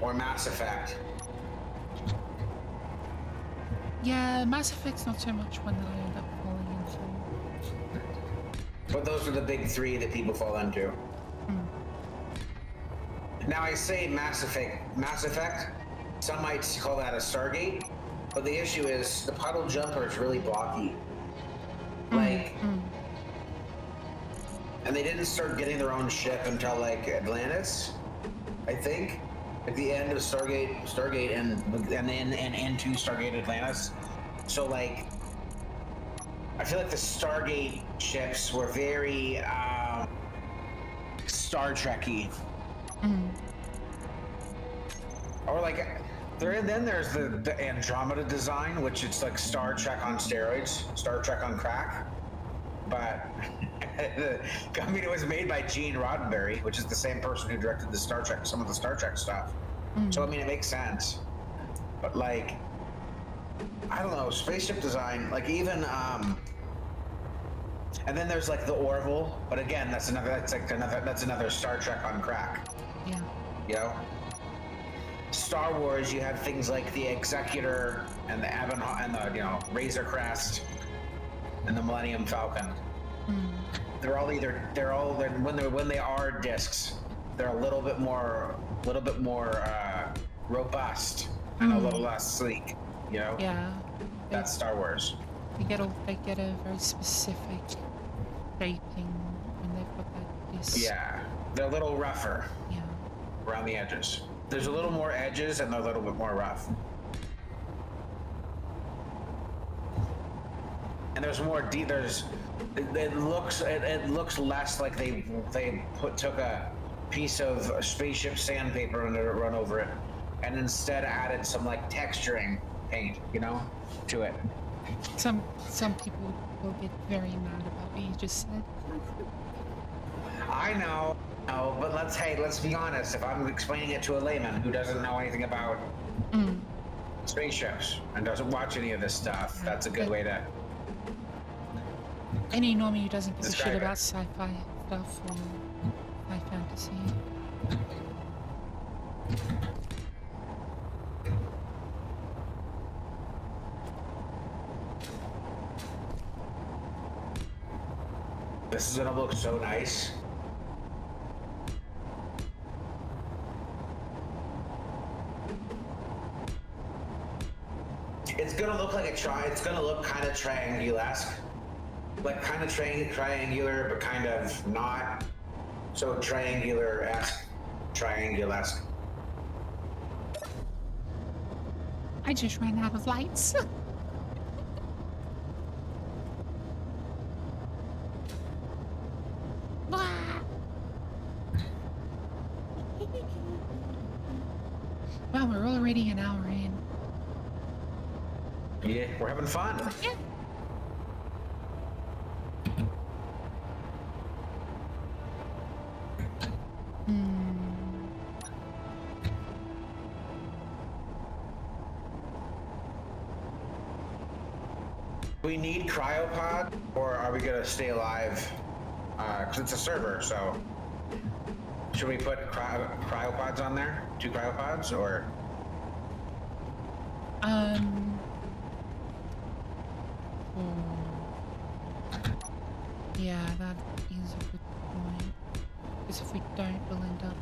or Mass Effect. Yeah, Mass Effect's not so much one that I end up falling into. But those are the big three that people fall into. Hmm. Now I say Mass Effect. Some might call that a Stargate, but the issue is the puddle jumper is really blocky. Like, and they didn't start getting their own ship until like Atlantis, I think, at the end of Stargate, and into Stargate Atlantis. So like, I feel like the Stargate ships were very Star Trek-y. Or like, then there's the Andromeda design, which it's like Star Trek on steroids, Star Trek on crack. But I mean, it was made by Gene Roddenberry, which is the same person who directed some of the Star Trek stuff. So I mean, it makes sense. But like, I don't know, spaceship design, like even and then there's like the Orville, but again, that's another Star Trek on crack. Yeah. You know? Star Wars, you have things like the Executor and the and the Razor Crest and the Millennium Falcon. They're all when they are discs, they're a little bit more robust and a little less sleek. You know? Yeah. That's Star Wars. They get a very specific shaping when they've got that disc. Yeah, they're a little rougher. Yeah. Around the edges. There's a little more edges and they're a little bit more rough. And there's more it looks less like they took a piece of spaceship sandpaper and let it run over it, and instead added some like texturing paint, to it. Some people will get very mad about what you just said. I know, but let's be honest. If I'm explaining it to a layman who doesn't know anything about spaceships and doesn't watch any of this stuff, that's a good way to. Any normie who doesn't give a shit it. about sci-fi stuff or high fantasy. This is gonna look so nice. It's gonna look like it's gonna look kind of triangular-esque. Like kind of triangular, but kind of not so triangular-esque. Triangular-esque. I just ran out of lights. Wow, we're already an hour in. Yeah, we're having fun. Yeah. Do we need cryopod, or are we gonna stay alive? Because it's a server, so should we put cryopods on there? 2 cryopods, or? Yeah, that is a good point. Because if we don't, we'll end up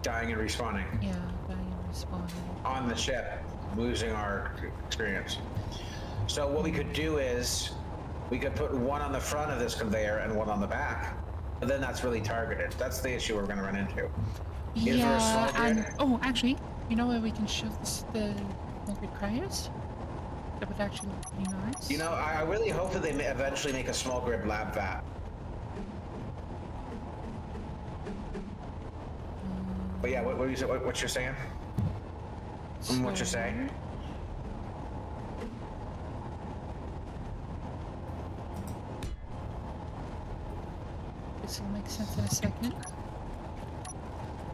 Dying and respawning. Yeah, dying and respawning. On the ship, losing our experience. So what we could do is, we could put one on the front of this conveyor and one on the back. But then that's really targeted. That's the issue we're going to run into. Is there a small grid? And actually, you know where we can shove the small grid cryos? That would actually look pretty nice. I really hope that they eventually make a small grid lab vat. But yeah, what you're saying? What you're saying? This will make sense in a second.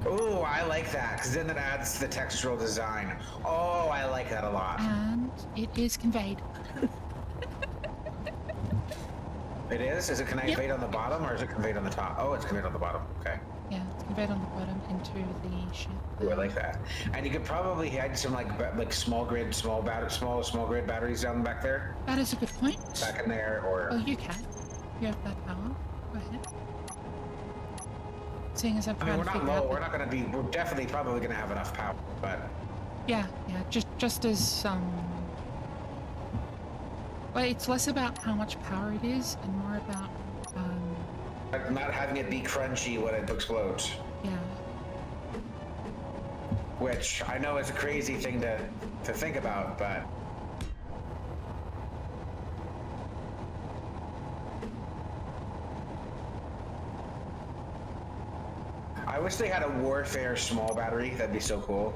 Oh, I like that, because then it adds to the textural design. Oh, I like that a lot. And it is conveyed. It is? Is it conveyed on the bottom or is it conveyed on the top? Oh, it's conveyed on the bottom. Okay. Yeah, it's conveyed on the bottom into the ship. Ooh, I like that. And you could probably add some like small grid batteries down back there, That is a good point. back in there, or Oh, you can. You have that power. Go ahead. Seeing as I'm I mean, trying we're to not figure low. out We're not going to be. We're definitely probably going to have enough power, but yeah, just as well, it's less about how much power it is and more about not having it be crunchy when it explodes. yeah. Which I know is a crazy thing to think about, but I wish they had a warfare small battery. That'd be so cool.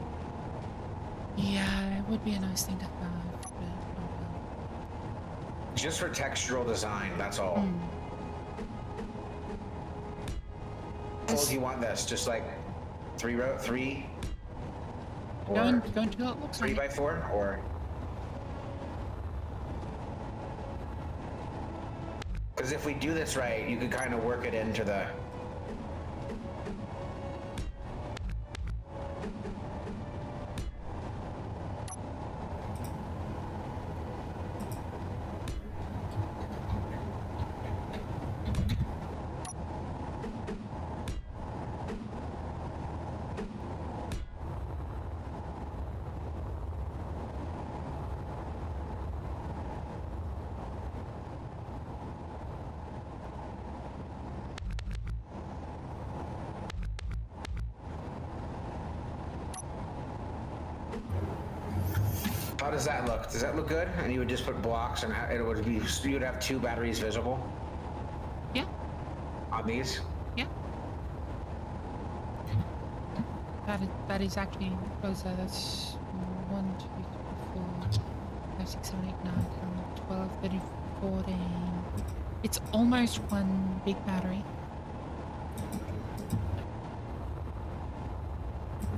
Yeah, it would be a nice thing to have, but oh well. Just for textural design, that's all. How old do you want this? Just like three? Or Going to it looks 3 like by 4 or? Because if we do this right, you could kind of work it into the. How does that look? Does that look good? And you would just put blocks, and it would be. You would have 2 batteries visible yeah, on these. yeah. That is actually because that's 1, 2, 3, 4, 5, 6, 7, 8, 9, 10, 12, 13, 14. It's almost one big battery.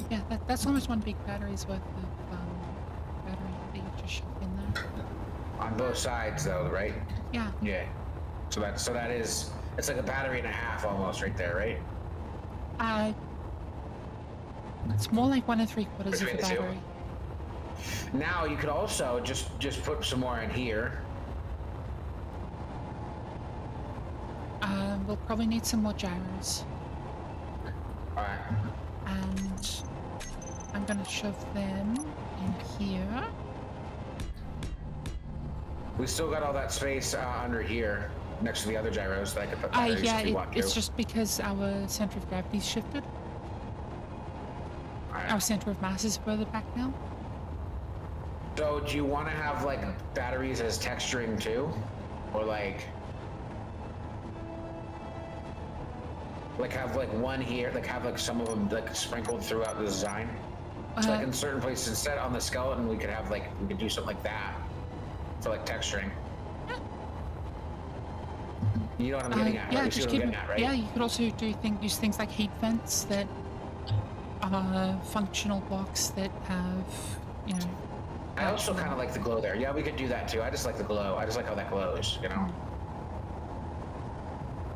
Yeah, that's almost one big battery's worth of battery that you just shove in there. On both sides, though, right? Yeah. Yeah. So that is. It's like a battery and a half almost right there, right? It's more like 1 3/4 of Between a the two. battery. Now you could also just put some more in here. We'll probably need some more gyros, All right. and I'm gonna shove them in here. We still got all that space under here next to the other gyros that I could put batteries Yeah, if you want to. it's just because our center of gravity's shifted. All right. Our center of mass is further back now. So do you want to have like batteries as texturing too, or like have like one here, like have like some of them like sprinkled throughout the design? So like in certain places, instead on the skeleton, we could have like we could do something like that for like texturing. You know what I'm getting at? Yeah, Right? You see just what I'm keep getting it. at, right? Yeah, you could also use things like heat vents that are functional blocks that have, you know. I also kind of like the glow there. Yeah, we could do that too. I just like the glow. I just like how that glows, you know?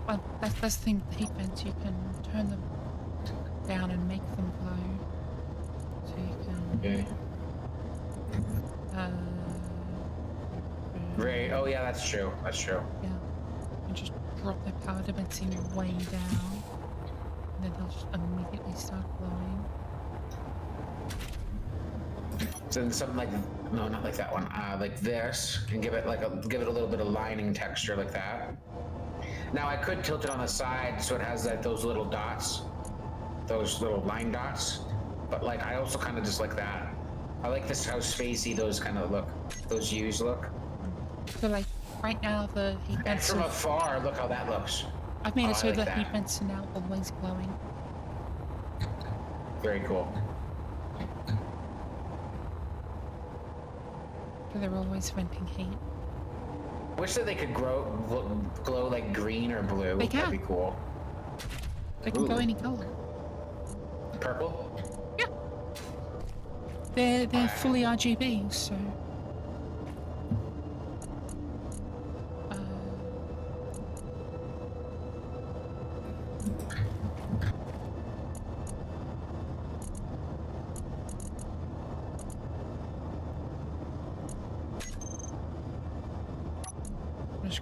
Well, that's the thing with the heat vents. You can turn them down and make them glow. So you can. Okay. Uh, Right. Oh yeah, that's true. That's true. Yeah. And just drop their power density way down, and then they'll just immediately start glowing. So then something like no, not like that one. Like this, and give it a little bit of lining texture like that. Now I could tilt it on the side so it has like those little dots, those little line dots. But like I also kind of just like that. I like this how spacey those kind of look. Those U's look. So like right now the heat And vents. from afar, look how that looks. I've made Oh, it so I like the that. heat vents are now always glowing. Very cool. So they're always venting heat. Wish that they could glow like green or blue. They can. That'd be cool. They can go Ooh. any color. Purple. Yeah. They're fully RGB, so.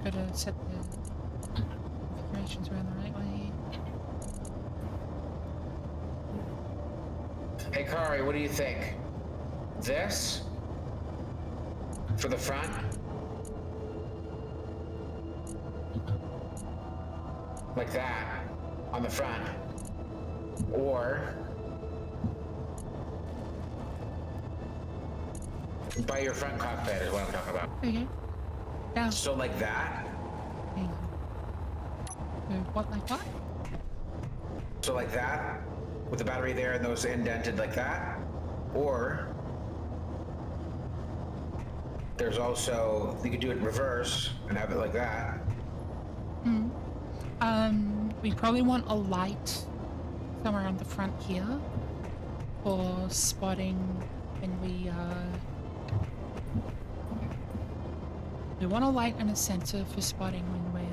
just gotta set the configurations around the right way. Hey, Kari, what do you think? This? For the front? Like that, on the front. Or by your front cockpit is what I'm talking about. Okay. Now, So like that? hang on. So what, like what? So like that? With the battery there and those indented like that? Or there's also, you could do it in reverse and have it like that. We probably want a light somewhere on the front here for spotting when we want a light and a sensor for spotting when we're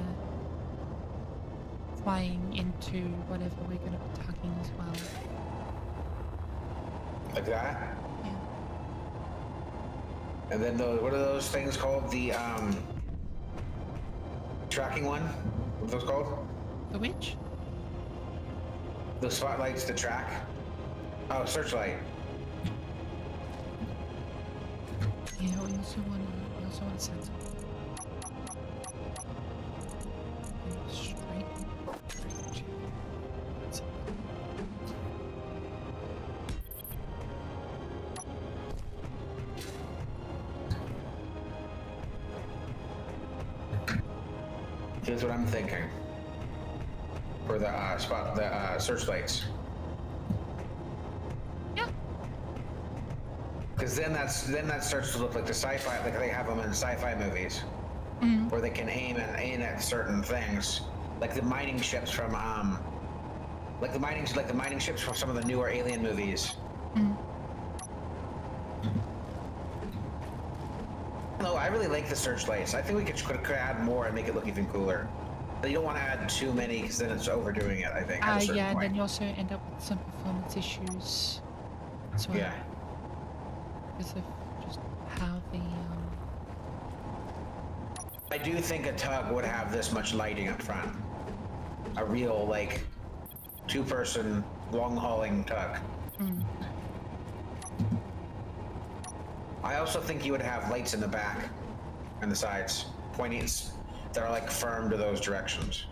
flying into whatever we're going to be tugging as well. Like that? Yeah. And then what are those things called? The tracking one? What are those called? The which? The spotlights to track? Oh, searchlight. Yeah, we also want a sensor. Straight. Here's what I'm thinking. For the searchlights. Yeah. Because then that starts to look like the sci-fi, like they have them in sci-fi movies, where they can aim at certain things, like the mining ships from like the mining ships from some of the newer Alien movies. No, I really like the searchlights. I think we could add more and make it look even cooler. But you don't want to add too many because then it's overdoing it, I think. At a certain Yeah, and point. then you also end up with some performance issues as well. Yeah. Because of just how the I do think a tug would have this much lighting up front. A real, like, two-person, long-hauling tug. I also think you would have lights in the back and the sides, pointing that are, like, firm to those directions.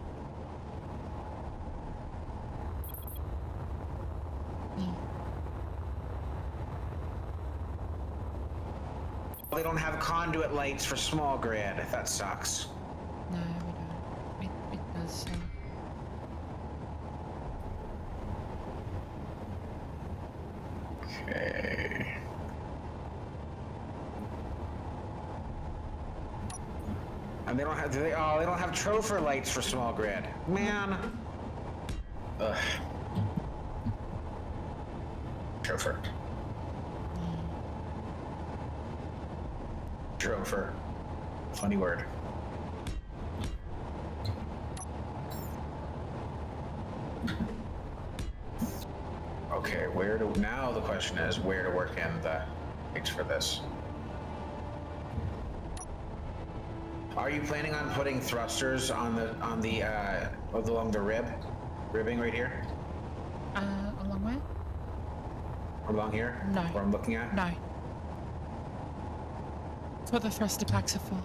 They don't have conduit lights for small grid. That sucks. no, we don't. It does. Okay. And they don't have. They don't have Trofer lights for small grid. Man. Ugh. Trofer. Trofer. Funny word. Okay, now the question is where to work in the lights for this. Are you planning on putting thrusters on the along the ribbing right here? Along where? Along here? No. Where I'm looking at? No. That's what the thruster packs are for.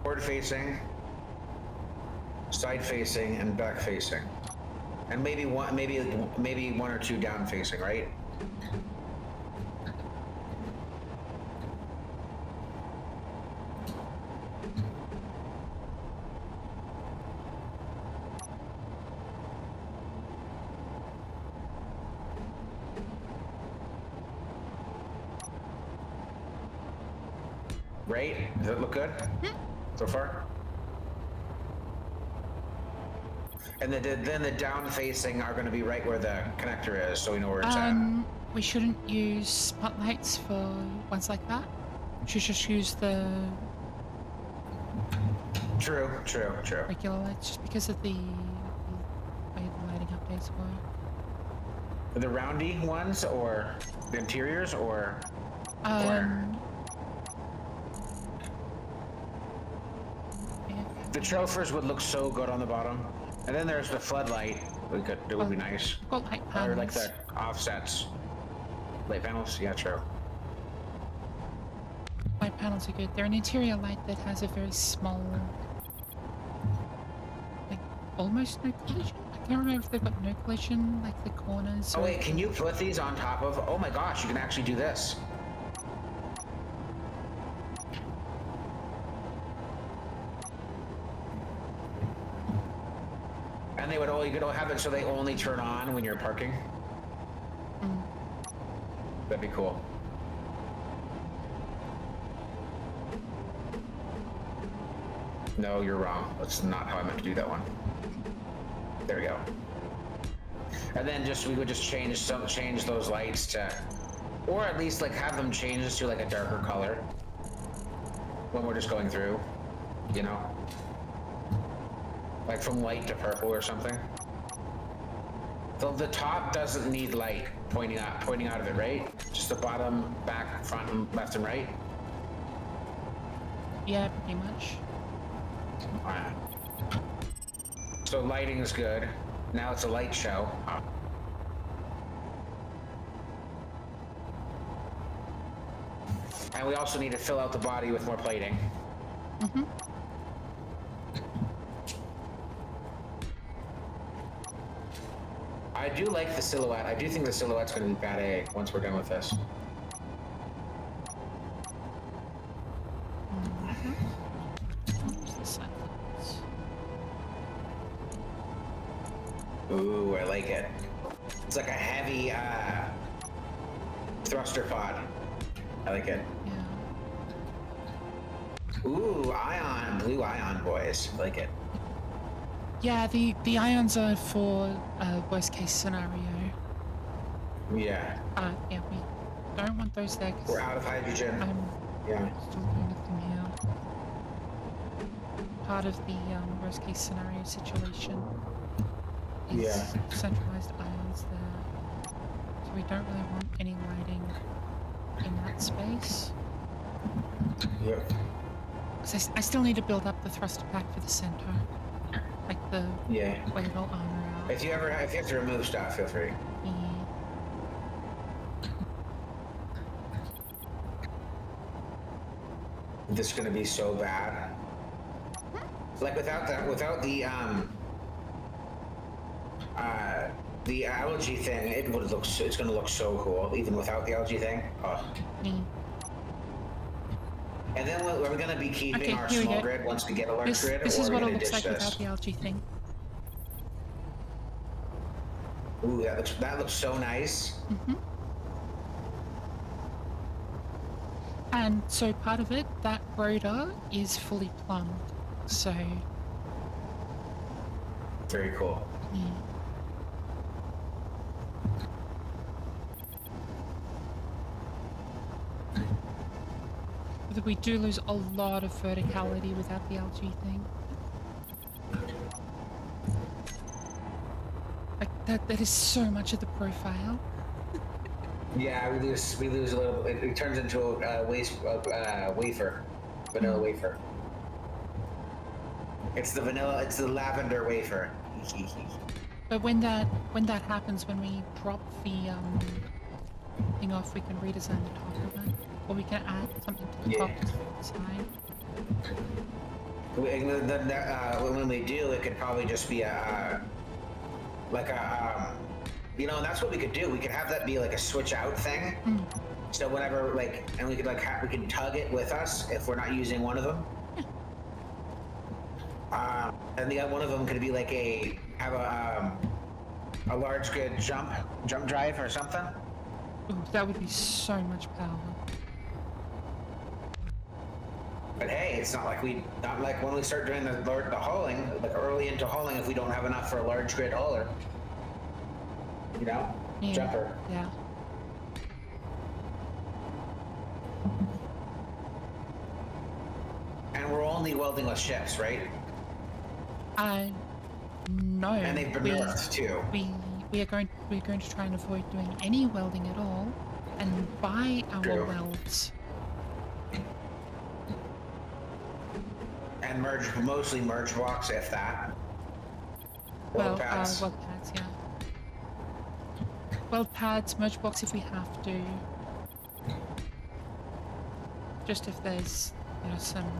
Forward facing, side facing, and back facing, and maybe one or two down facing, right? Right? Does it look good so far? And then the down facing are going to be right where the connector is, so we know where it's at. We shouldn't use spotlights for ones like that. We should just use the True. regular lights, just because of the way the lighting updates work. The roundy ones, or the interiors, or Yeah, the chauffeurs would look so good on the bottom. And then there's the floodlight. That would be nice. got light Or like panels. the offsets. Light panels? Yeah, true. Light panels are good. They're an interior light that has a very small, like almost no collision. I can't remember if they've got no collision, like the corners. Oh or- wait, can you put these on top of? Oh my gosh, you can actually do this. And they would only, you could have it so they only turn on when you're parking. Mm. That'd be cool. No, you're wrong. That's not how I meant to do that one. There we go. And then we would just change those lights to, or at least like have them change to like a darker color when we're just going through, you know, like from white to purple or something. The top doesn't need light pointing out of it, right? Just the bottom, back, front, and left and right. Yeah, pretty much. Alright. So lighting is good. Now it's a light show. And we also need to fill out the body with more plating. Mm-hmm. I do like the silhouette. I do think the silhouette's going to be bad A once we're done with this. Where's the side lights? Ooh, I like it. It's like a heavy thruster pod. I like it. Yeah. Ooh, ion, blue ion boys. I like it. Yeah, the ions are for worst case scenario. Yeah. Yeah, we don't want those there because We're out of hydrogen. I'm Yeah. still doing the thing here. Part of the worst case scenario situation is Yeah. centralized ions there. So we don't really want any lighting in that space. Yep. Because I still need to build up the thruster pack for the center. Like the Yeah. way it'll armor out. If you have to remove stuff, feel free. Yeah. This is gonna be so bad. Like without the algae thing, it would look. It's gonna look so cool, even without the algae thing. Oh. Mm. And then we're gonna be keeping Okay, our here we small go. grid once we get a large grid, This or is we're what it gonna looks ditch like this. without the algae thing. Ooh, that looks so nice. Mm-hmm. And so part of it, that rotor is fully plumbed. So, Very cool. yeah. But we do lose a lot of verticality without the algae thing. Like that is so much of the profile. Yeah, we lose a little. It turns into a wafer, vanilla wafer. It's the vanilla. It's the lavender wafer. But when that happens, when we drop the thing off, we can redesign the top of it, or we can add something to the Yeah. top side. When we do, it could probably just be you know, and that's what we could do. We could have that be like a switch out thing. Mm. So whenever and we could we can tug it with us if we're not using one of them. And the one of them could be like have a large grid jump drive or something. Ooh, that would be so much power. But hey, it's not like when we start doing the hauling, like early into hauling, if we don't have enough for a large grid hauler, you know, Yeah. jumper. Yeah. And we're only welding with ships, right? No. And they've been nerfed too. we're going to try and avoid doing any welding at all, and buy our True. welds. And mostly merge blocks, if that. Weld pads. Weld pads, yeah. Weld pads, merge blocks if we have to. Just if there's, you know, some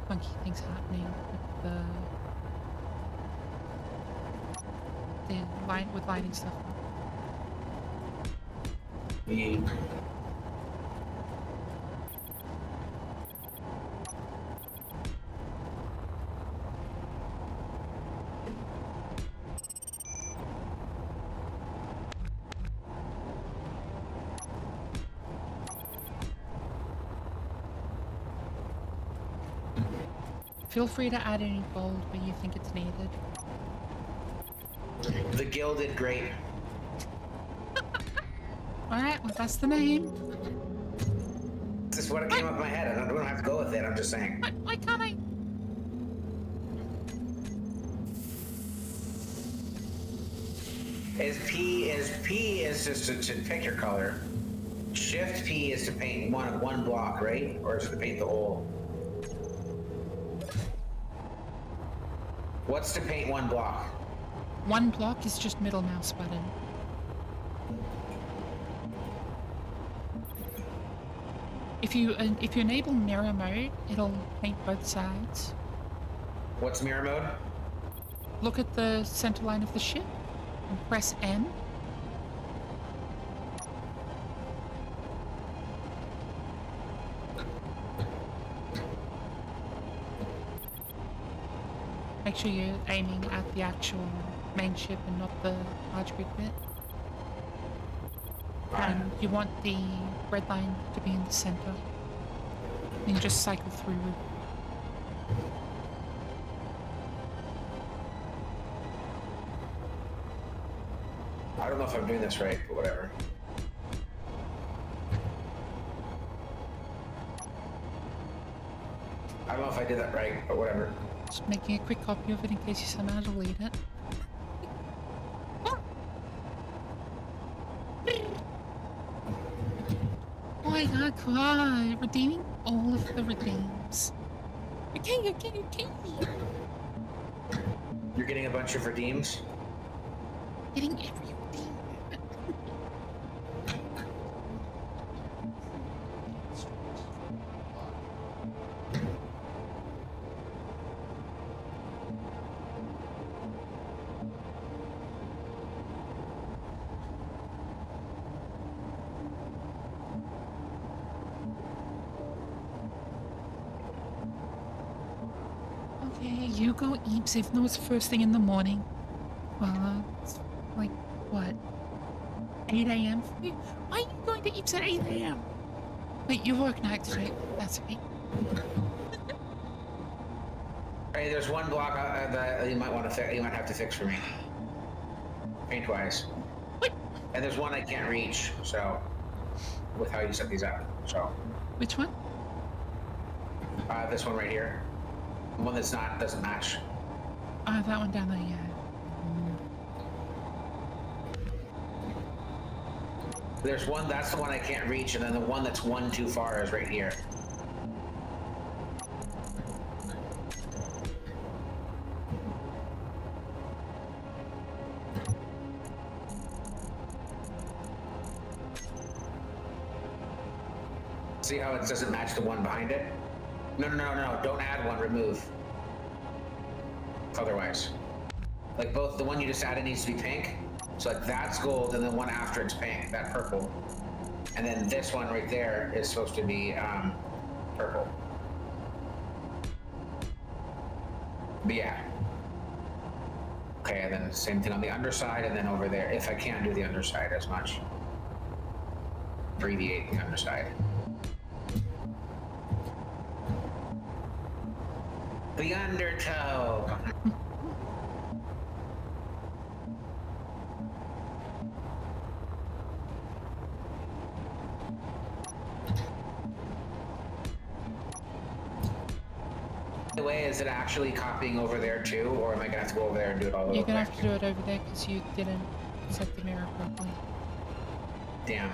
funky things happening with with lighting stuff. Yeah. Feel free to add any gold where you think it's needed. The Gilded Great. Alright, well that's the name. This is what came up in my head. I don't have to go with it. I'm just saying. Why can't I? P is just to pick your color. Shift P is to paint one block, right? Or is it to paint the whole? What's to paint one block? One block is just middle mouse button. If you enable mirror mode, it'll paint both sides. What's mirror mode? Look at the center line of the ship and press M. Make sure you're aiming at the actual main ship and not the large grid bit. And you want the red line to be in the center. Then just cycle through. I don't know if I'm doing this right, but whatever. I don't know if I did that right, but whatever. Just making a quick copy of it in case you somehow delete it. Oh my god, redeeming all of the redeems. Okay. You're getting a bunch of redeems? Getting every redeem. Okay, you go eat, even though it's first thing in the morning. It's like, what? 8 a.m. for you? Why are you going to eat at 8 a.m.? Wait, you work nights, right? That's okay. Hey, there's one block that you might want to you might have to fix for me. Paint-wise. What? And there's one I can't reach, so with how you set these up. So Which one? this one right here. The one that's doesn't match. Oh, that one down there, yeah. There's one, that's the one I can't reach, and then the one that's one too far is right here. See how it doesn't match the one behind it? No, don't add one, remove. Otherwise. Like both, the one you just added needs to be pink. So like that's gold, and the one after it's pink, that purple. And then this one right there is supposed to be purple. But yeah. Okay, and then same thing on the underside, and then over there, if I can't do the underside as much. Abbreviate the underside. The undertow. way, is it actually copying over there too, or am I gonna have to go over there and do it all over? You're gonna have to do it over there because you didn't set the mirror properly. Damn.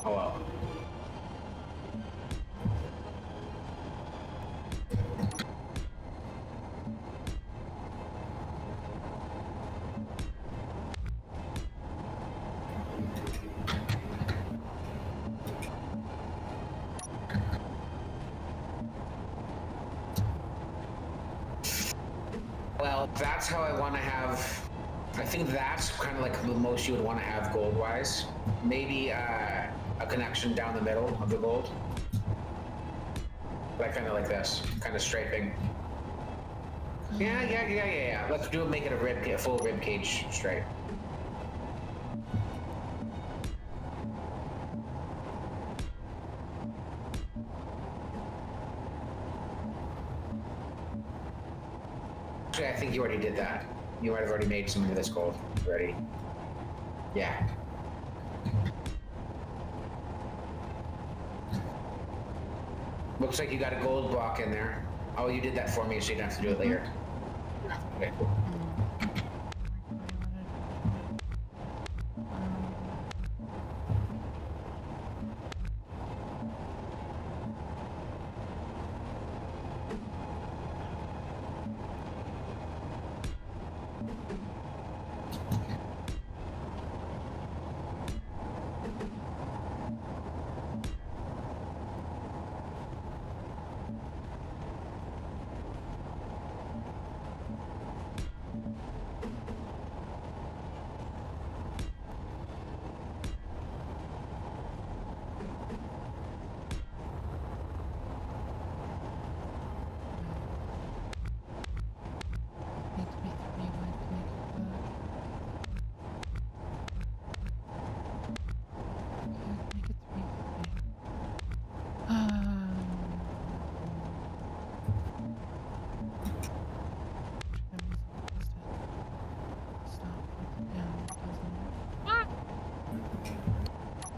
Oh well. Well, that's how I want to have. I think that's kind of like the most you would want to have gold-wise. Maybe a connection down the middle of the gold. Like kind of like this, kind of striping. Yeah. Let's do it. Make it a full rib cage stripe. Actually, I think you already did that. You might have already made some of this gold already. Yeah. Looks like you got a gold block in there. Oh, you did that for me, so you don't have to do it later. Okay, cool.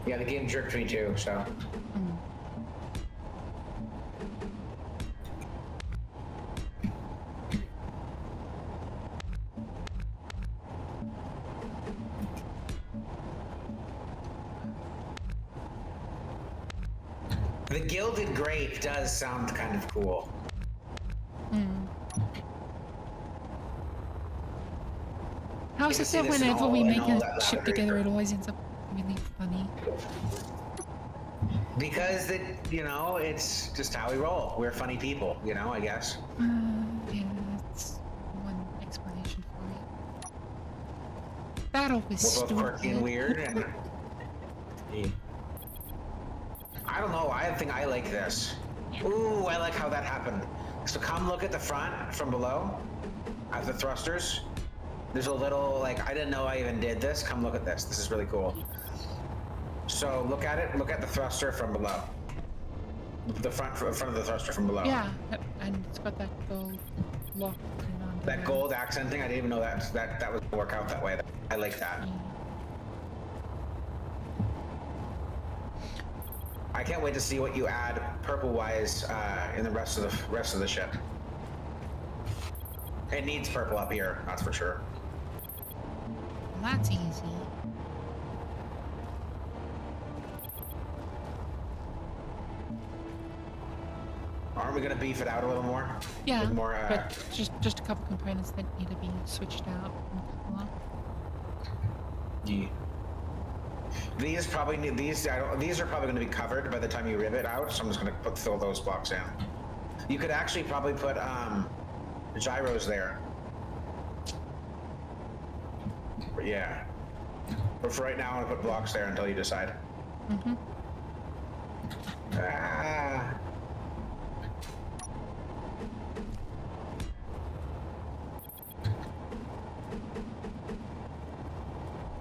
Yeah, the game jerked me too, so. The gilded grape does sound kind of cool. How is it that whenever we make a ship together, it always ends up really funny? Because it's just how we roll. We're funny people, I guess. Yeah, that's one explanation for it. That always We're both quirky and weird, and I don't know. I think I like this. Ooh, I like how that happened. So come look at the front from below, at the thrusters. There's a little I didn't know I even did this. Come look at this. This is really cool. So look at it. Look at the thruster from below. The front of the thruster from below. Yeah, and it's got that gold lock. That gold accenting. I didn't even know that would work out that way. I like that. I can't wait to see what you add purple-wise in the rest of the ship. It needs purple up here, that's for sure. Well, that's easy. Aren't we gonna beef it out a little more? Yeah, with more, but just a couple components that need to be switched out. Yeah. These are probably going to be covered by the time you rib it out, so I'm just going to fill those blocks in. You could actually probably put gyros there. But yeah. But for right now, I'm going to put blocks there until you decide. Mm-hmm. Ah.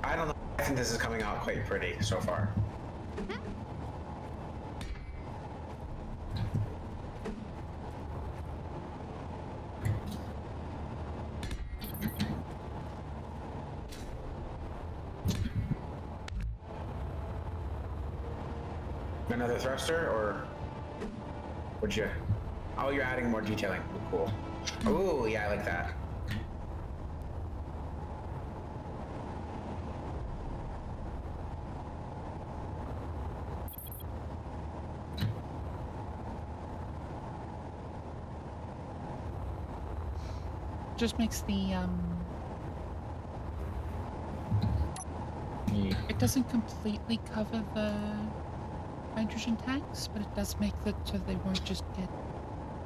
I don't know. I think this is coming out quite pretty so far. Another thruster, or would you? Oh, you're adding more detailing. Cool. Ooh, yeah, I like that. Just makes the it doesn't completely cover the hydrogen tanks, but it does make it so they won't just get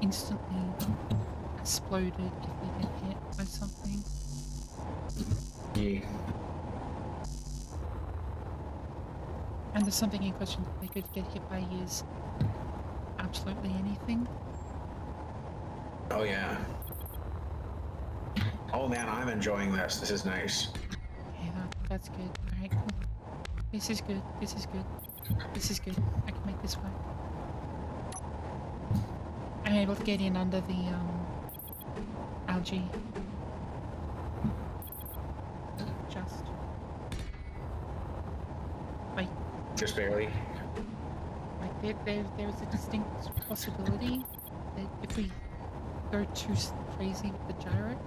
instantly exploded if they get hit by something. Yeah. And there's something in question that they could get hit by is absolutely anything. Oh yeah. Oh man, I'm enjoying this. This is nice. Yeah, that's good. Alright, cool. This is good. This is good. This is good. I can make this work. I'm able to get in under the algae. Just. Like, Just barely. there's a distinct possibility that if we go too crazy with the gyro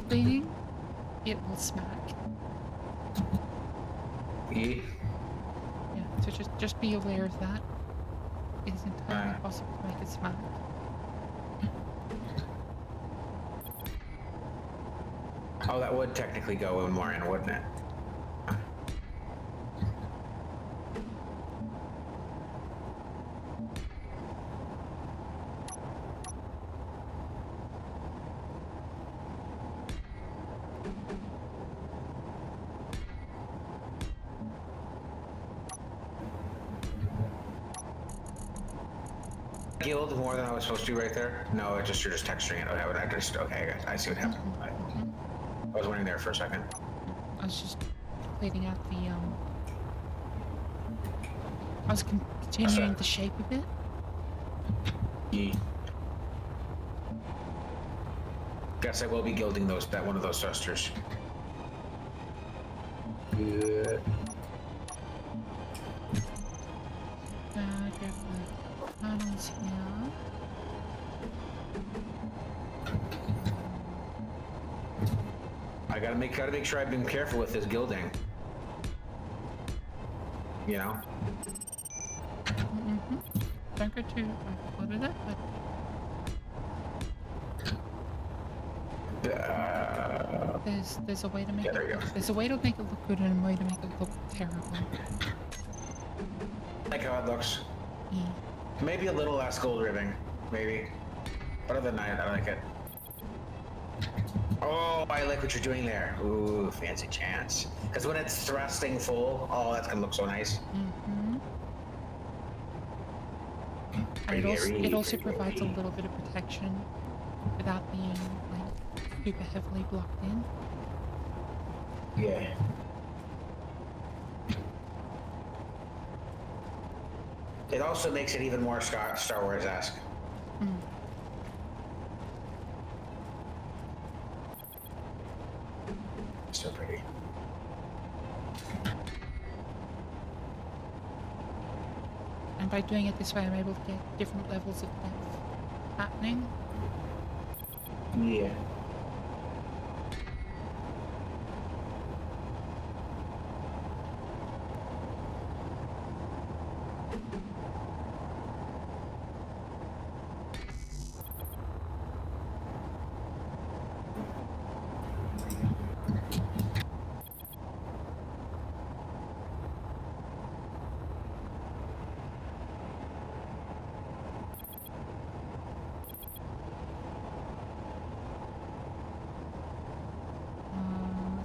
cleaning, it will smack. E. Yeah, so just be aware of that. It is entirely possible to make it smack. Oh, that would technically go in more in, wouldn't it? Guild more than I was supposed to right there? No, it just you're just texturing it. Okay, I see what happened. I was waiting there for a second. I was just cleaning out the I was continuing the shape a bit. Yeah. Guess I will be gilding that one of those thrusters. Good. Grab the panels here. I gotta make sure I've been careful with this gilding. You know? Don't go too overboard with it, but there's a way to make there you it. go. There's a way to make it look good and a way to make it look terrible. I like how it looks. Yeah. Maybe a little less gold ribbing, maybe. But other than that, I like it. Oh, I like what you're doing there. Ooh, fancy chance. Because when it's thrusting full, oh, that's gonna look so nice. And it also provides a little bit of protection without being like super heavily blocked in. Yeah. It also makes it even more Star Wars-esque. So pretty. And by doing it this way, I'm able to get different levels of depth happening. Yeah.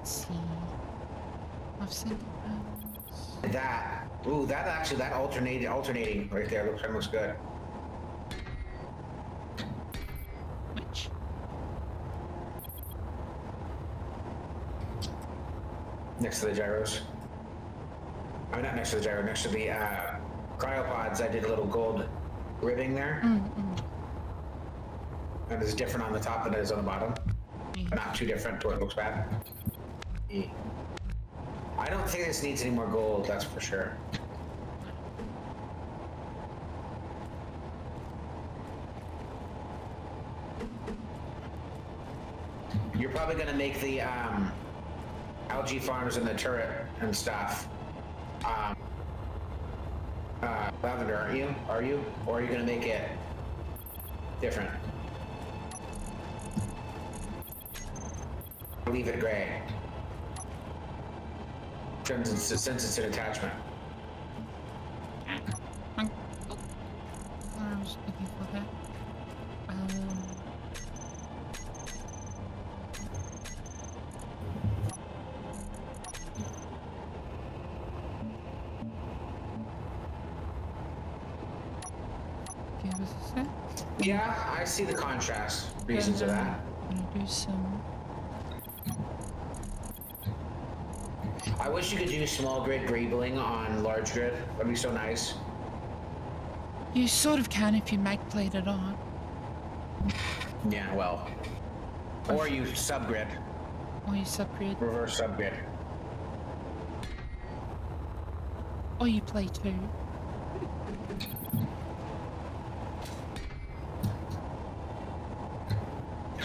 Let's see. Offset panels. That alternating right there looks good. Which? Next to the gyros. I mean, not next to the gyro, next to the cryopods. I did a little gold ribbing there. And it's different on the top than it is on the bottom. But not too different to where it looks bad. Yeah. I don't think this needs any more gold, that's for sure. You're probably gonna make the algae farms and the turret and stuff. Lavender, aren't you? Are you? Or are you gonna make it different? Leave it gray. Since it's an attachment. I was looking for that. Give us a sec. Yeah, I see the contrast reasons of that. I'm gonna do some. I wish you could do small grid greebling on large grid. That'd be so nice. You sort of can if you make plate it on. Yeah, well. Or you subgrid. Or you subgrid. Reverse subgrid. Or you play two.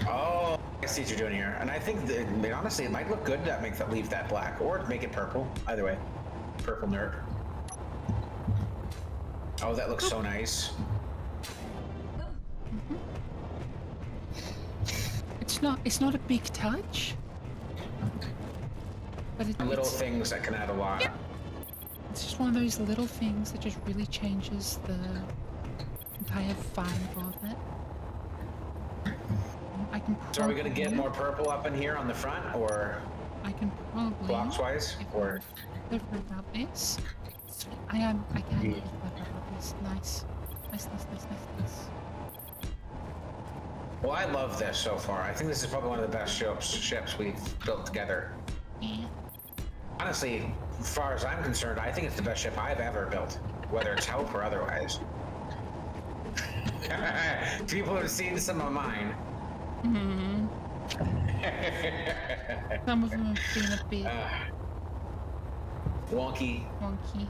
Oh, I see what you're doing here. And I think that, I mean, honestly, it might look good to make that leave that black. Or make it purple. Either way. Purple nerd. Oh, that looks so nice. It's not a big touch. But Little things that can add a lot. It's just one of those little things that just really changes the entire vibe of it. I can So are we gonna get more purple up in here on the front, or I can probably blocks wise, or clever about this. I can be clever about this. Nice. Nice. well, I love this so far. I think this is probably one of the best ships we've built together. Yeah. Honestly, as far as I'm concerned, I think it's the best ship I've ever built, whether it's help or otherwise. People have seen some of mine. Mm-hmm. Some of them have been a bit Wonky, wonky.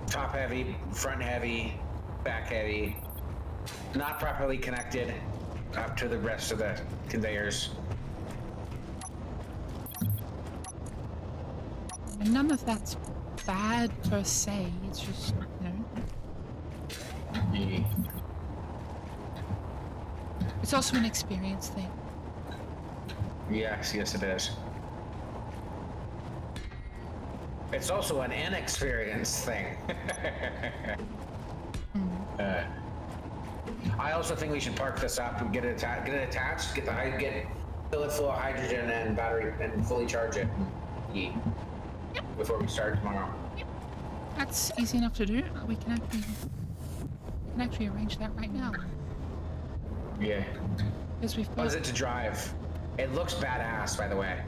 top heavy, front heavy, back heavy, not properly connected up to the rest of the conveyors. And none of that's bad per se. It's just, it's also an experience thing. Yes, it is. It's also an inexperience thing. I also think we should park this up and get it attached, fill it full of hydrogen and battery, and fully charge it. Before we start tomorrow. That's easy enough to do. We can actually arrange that right now. Yeah. Because we've got. What is it to drive? It looks badass, by the way.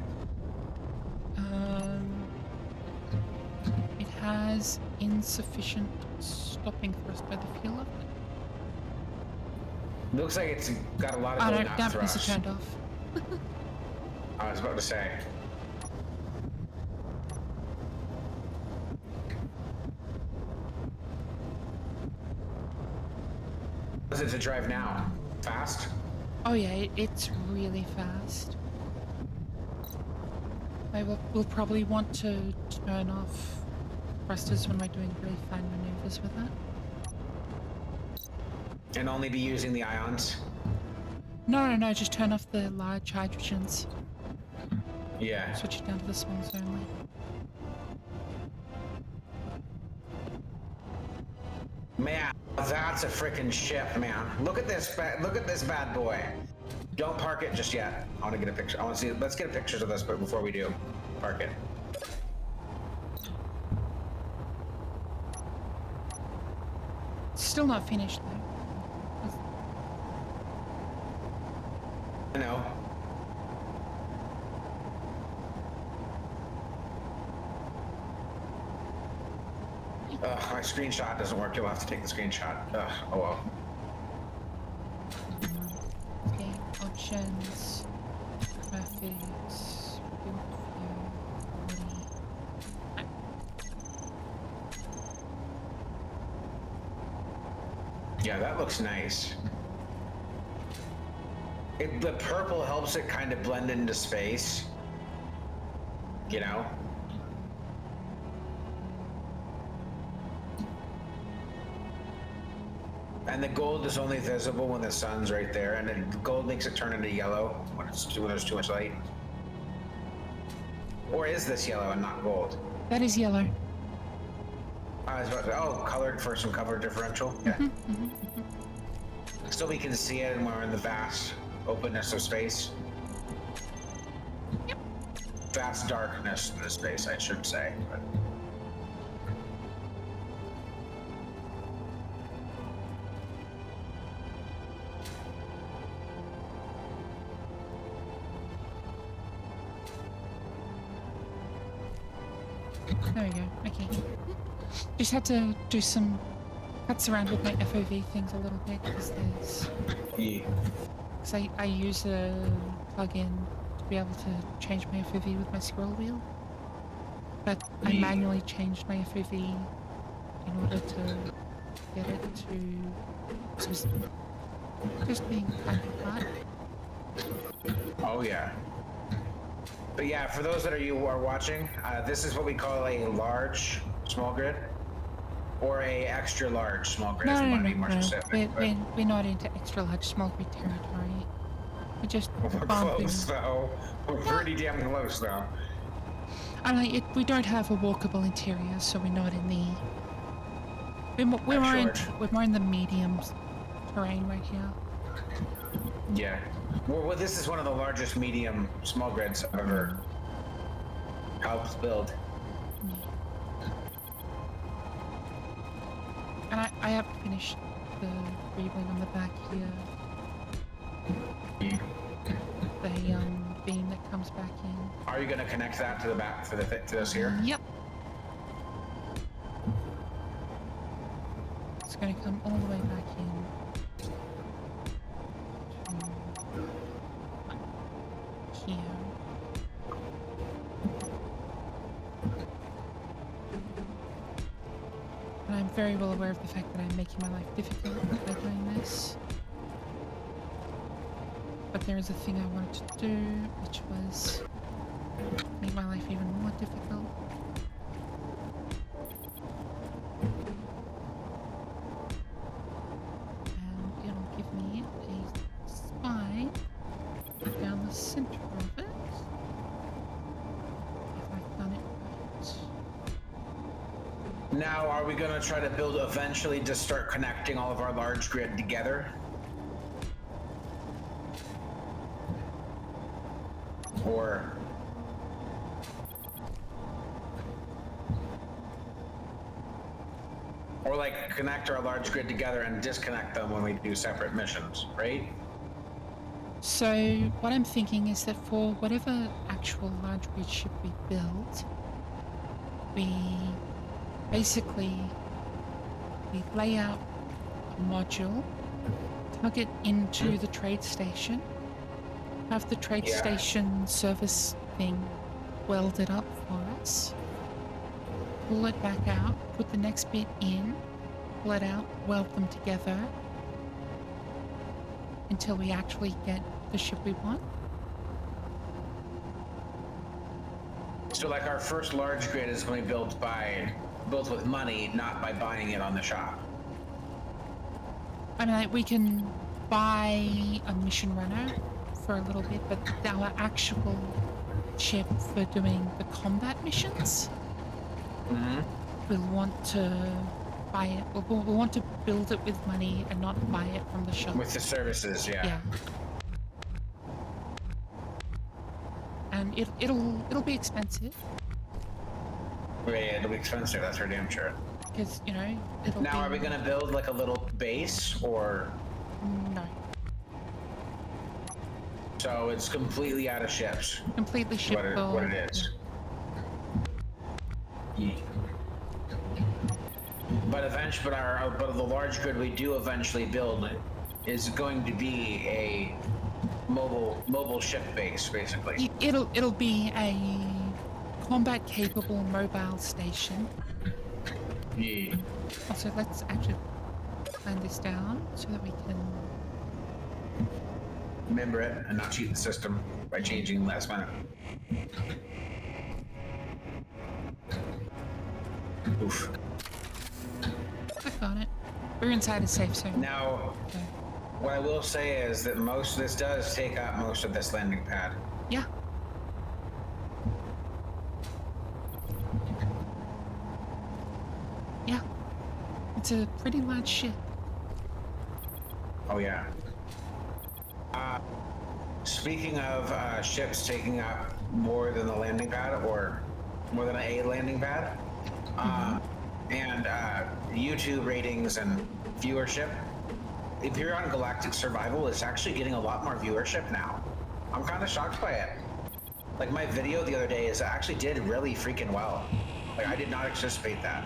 It has insufficient stopping thrust by the feel of it. Looks like it's got a lot of Oh no, going up dampness thrust. are turned off. I was about to say. What is it to drive now? Fast? Oh yeah, it's really fast. We'll probably want to turn off thrusters when we're doing really fine maneuvers with it. And only be using the ions? No, just turn off the large hydrogens. Yeah. Switch it down to the smalls only. Man, that's a freaking ship, man. Look at this bad boy. Don't park it just yet. I want to get a picture. I want to see. Let's get pictures of this, but before we do, park it. It's still not finished though. I know. My screenshot doesn't work. You'll have to take the screenshot. Oh well. Okay, options, graphics, build view, body. Yeah, that looks nice. The purple helps it kind of blend into space. You know? And the gold is only visible when the sun's right there, and then gold makes it turn into yellow when there's too much light. Or is this yellow and not gold? That is yellow. I was about to, oh, colored for some color differential. Yeah. So we can see it when we're in the vast openness of space. Yep. Vast darkness in the space, I should say. But... There we go. Okay. Just had to do some cuts around with my FOV things a little bit because there's. Yeah. Because I use a plugin to be able to change my FOV with my scroll wheel. But I manually changed my FOV in order to get it to just being kind of hard. Oh yeah. But yeah, for those that are watching, this is what we call a large small grid, or a extra large small grid. If you want to be more specific. We're not into extra large small grid territory. We're just we're close though. We're pretty damn close though. We don't have a walkable interior, so we're not in the. We're more in the medium terrain right here. Yeah. Well, this is one of the largest medium small grids I've ever helped build. And I have finished the rebuilding on the back here. The beam that comes back in. Are you going to connect that to the back to this here? Yep. It's going to come all the way back in. Here. And I'm very well aware of the fact that I'm making my life difficult by doing this. But there is a thing I wanted to do, which was make my life even more difficult. And it'll give me a spine down the center of it. If I've done it right. Now, are we going to try to build eventually to start connecting all of our large grid together? Or like connect our large grid together and disconnect them when we do separate missions, right? So what I'm thinking is that for whatever actual large grid ship we build, we basically lay out a module, plug it into the trade station, have the trade station service thing welded up for us, pull it back out, put the next bit in, pull it out, weld them together until we actually get the ship we want. So like our first large grid is going to be built with money, not by buying it on the shop. I mean, like, we can buy a mission runner for a little bit, but our actual ship for doing the combat missions, we'll want to buy it. We'll want to build it with money and not buy it from the shop. With the services, yeah. And it'll be expensive. Yeah, it'll be expensive. That's for damn sure. Because it'll. Now, are we gonna build like a little base or? No. So it's completely out of ships. Completely shipbuilt. What it is. Yeah. But eventually, but the large grid we do eventually build is going to be a mobile ship base, basically. It'll be a combat capable mobile station. Yeah. Also, let's actually plan this down so that we can remember it and not cheat the system by changing last minute. Oof. I got it. We're inside a safe zone. Now, So, what I will say is that most of this does take up most of this landing pad. yeah. Yeah. It's a pretty large ship. Oh yeah. Speaking of ships taking up more than the landing pad, or more than a landing pad, and YouTube ratings and viewership, Imperion Galactic Survival is actually getting a lot more viewership now. I'm kind of shocked by it. Like my video the other day is actually did really freaking well. Like I did not anticipate that.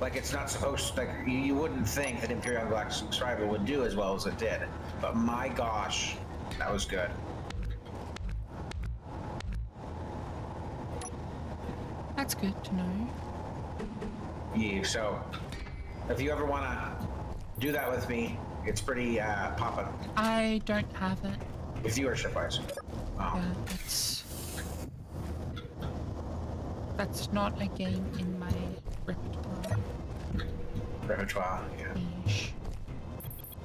Like it's not supposed to, like you wouldn't think that Imperion Galactic Survival would do as well as it did. But my gosh, that was good. That's good to know. Yeah, so if you ever want to do that with me, it's pretty poppin'. I don't have it. Viewership wise. Yeah, that's not a game in my repertoire. Repertoire, yeah. Niche.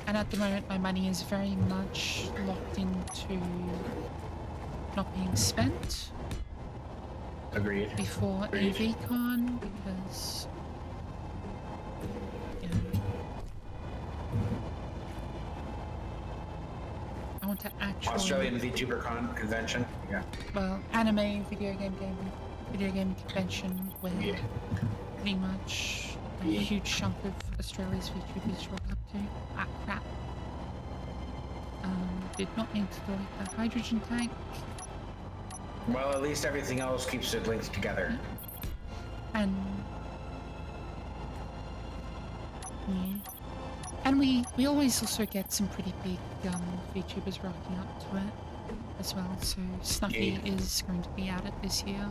And at the moment, my money is very much locked into not being spent Agreed. before Agreed. AVCon because, you know, I want to actually Australian VTuber convention. Yeah. well, anime video game convention where Yeah. pretty much a Yeah. huge chunk of Australia's VTubers rock up to. Ah, crap. Did not need to delete that hydrogen tank. Well, at least everything else keeps it linked together. And yeah. And we always also get some pretty big VTubers rocking up to it as well. So Snuffy Yeah. is going to be at it this year.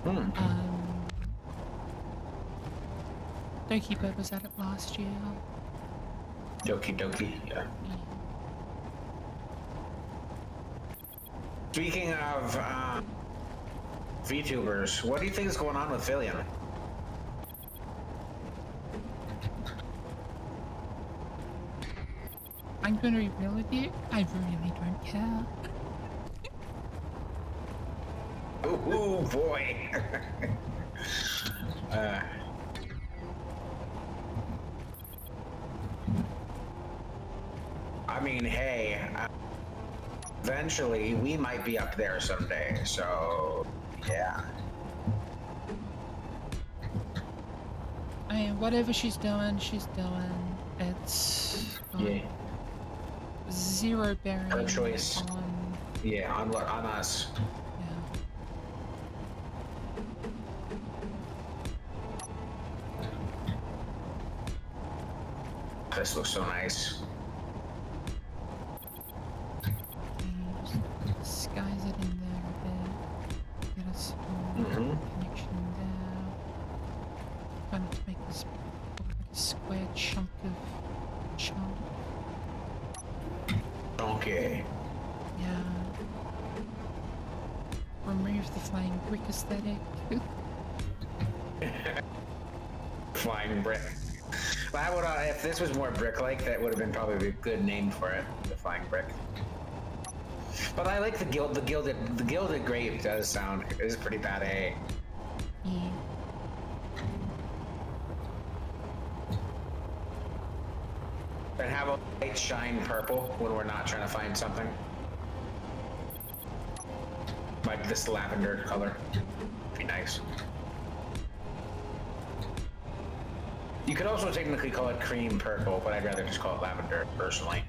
Hmm. Doki Bird was at it last year. Doki doki, yeah. Speaking of VTubers, what do you think is going on with Villian? I'm going to be real with you. I really don't care. Ooh, boy. I mean, hey, eventually we might be up there someday, so yeah. I mean, whatever she's doing, it's got Yeah. zero bearing Her choice. on. Yeah, on us. Yeah. This looks so nice. Disguise it in there a bit. Get a small connection there. Kind of to make this look like a square chunk of chunk. Okay. Yeah. Remove the flying brick aesthetic. Flying brick. That would, if this was more brick-like, that would have been probably a good name for it, the flying brick. But I like the gilded grape does sound, is pretty bad, eh? Yeah. And have a light shine purple when we're not trying to find something. Like this lavender color. Be nice. You could also technically call it cream purple, but I'd rather just call it lavender, personally.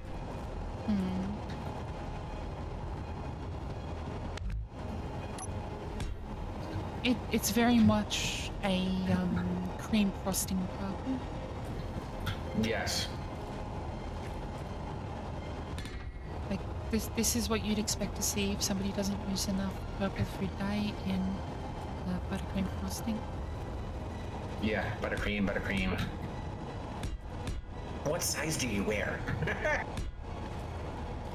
It's very much a cream frosting purple. Yes. Like this is what you'd expect to see if somebody doesn't use enough purple food dye in buttercream frosting. Yeah, buttercream. What size do you wear?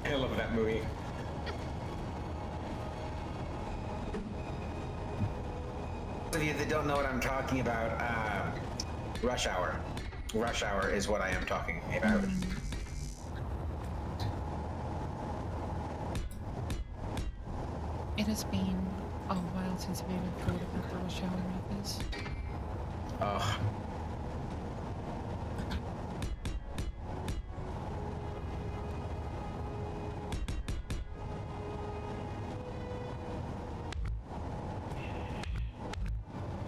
I love that movie. Those of you that don't know what I'm talking about, Rush Hour. Rush Hour is what I am talking about. It has been a while since I've even thought about the Rush Hour movies. Oh.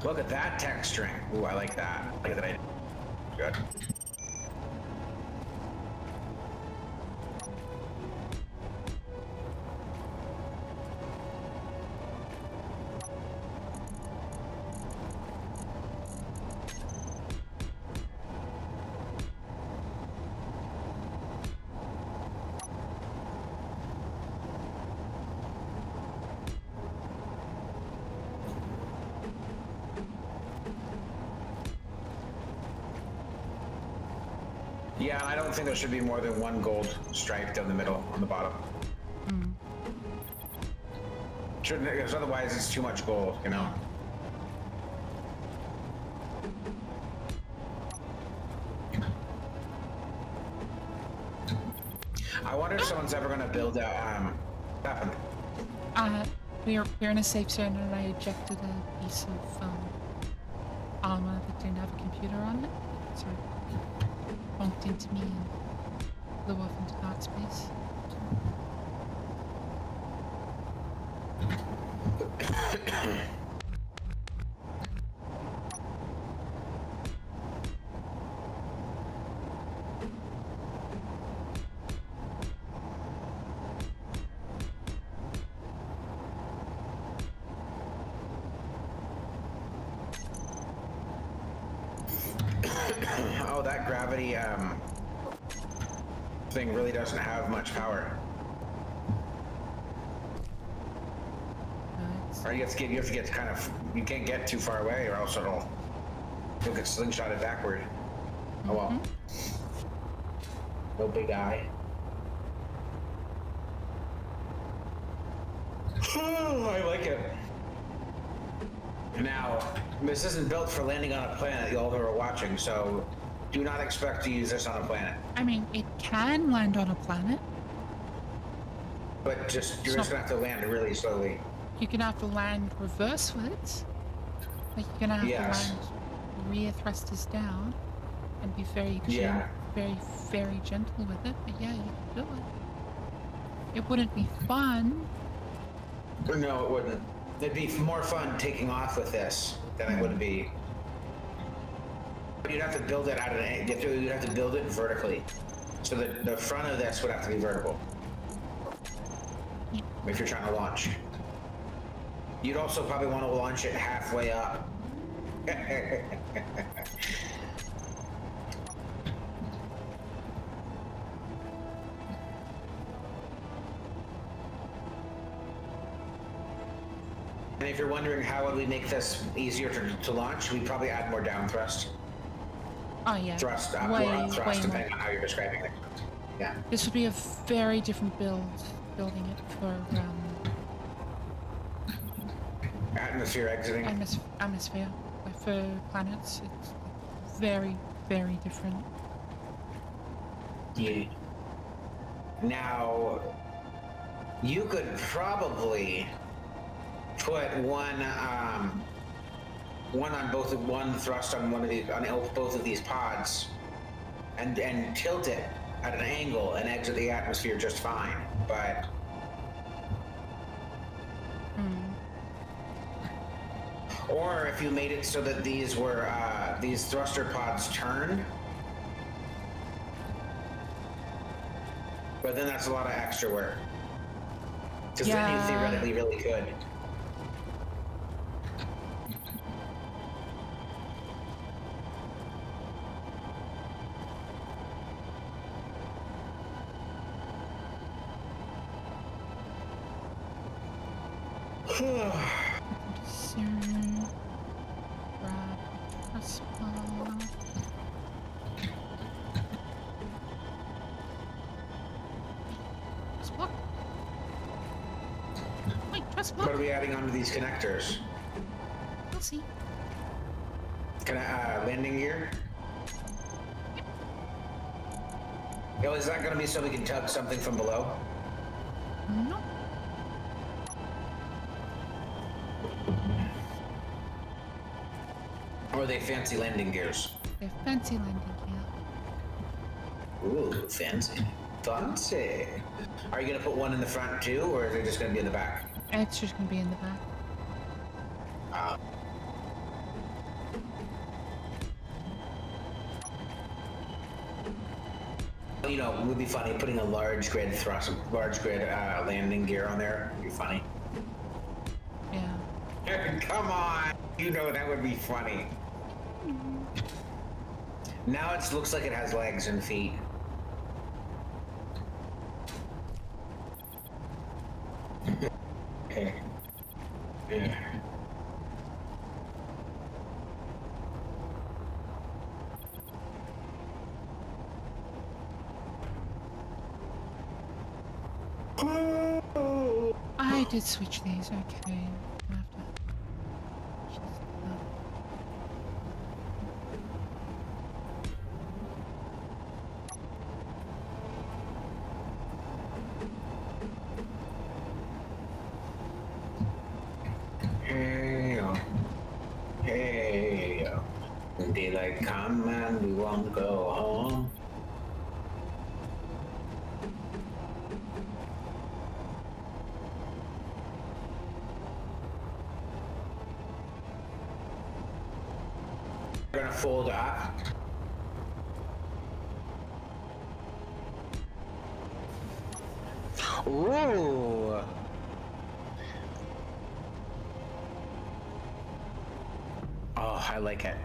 Look at that text string. Ooh, I like that. Look at that. Good. Yeah, I don't think there should be more than one gold stripe down the middle on the bottom. Shouldn't, because otherwise it's too much gold, you know? I wonder if someone's ever going to build a, what happened? We're in a safe zone and I ejected a piece of armor that didn't have a computer on it. So it bumped into me and flew off into dark space. Oh, that gravity thing really doesn't have much power. Or you have to get kind of, you can't get too far away or else you'll get slingshotted backward. Oh well. No big eye. I like it. Now, this isn't built for landing on a planet, y'all who are watching, so do not expect to use this on a planet. I mean, it can land on a planet. But you're just gonna have to land really slowly. You're gonna have to land reverse with it. Like you're gonna have to land rear thrusters down and be very very gentle with it. But yeah, you can do it. It wouldn't be fun. No, it wouldn't. It'd be more fun taking off with this than it would be. But you'd have to build it at an you'd have to build it vertically. So the front of this would have to be vertical. If you're trying to launch. You'd also probably want to launch it halfway up. And if you're wondering how would we make this easier to launch, we'd probably add more down thrust. Oh yeah. Thrust, way depending more. on how you're describing it. Yeah. This would be a very different building it for Atmosphere exiting. atmosphere. Like for planets, it's very, very different. Yeah. Now, you could probably put one thrust on both of these pods, and tilt it at an angle and exit the atmosphere just fine. But or if you made it so that these were these thruster pods turned, but then that's a lot of extra work. Because then you theoretically really could. What are we adding onto these connectors? We'll see. Landing gear? Yo, is that gonna be so we can tug something from below? No. Or are they fancy landing gears? They're fancy landing gear. Ooh, fancy. Fancy. Are you gonna put one in the front too, or is it just gonna be in the back? It's just gonna be in the back. You know, it would be funny putting a large grid landing gear on there. Would be funny. Yeah. Come on, you know that would be funny. Now it looks like it has legs and feet. Yeah. I did switch these, okay. I have to... Hey, yo. Hey, yo. Daylight come and we won't go home. We're gonna fold up. Ooh. Oh, I like it.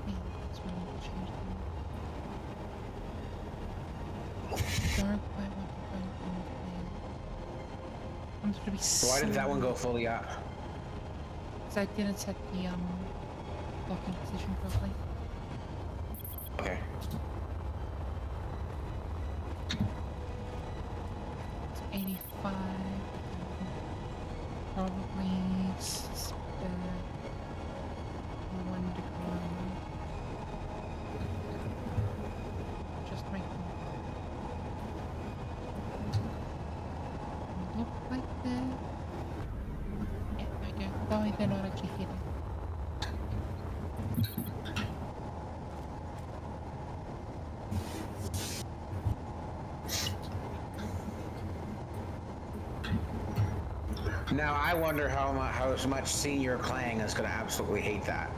That's what I changed them. Dark white one. I'm gonna be Why did that one go fully up? Because I didn't set the locking position properly. Okay. It's 85. Probably spare 1 degree. Just make them look like that. Yeah, there we go. That way they're not actually hidden. Now I wonder how much Senior Clang is going to absolutely hate that.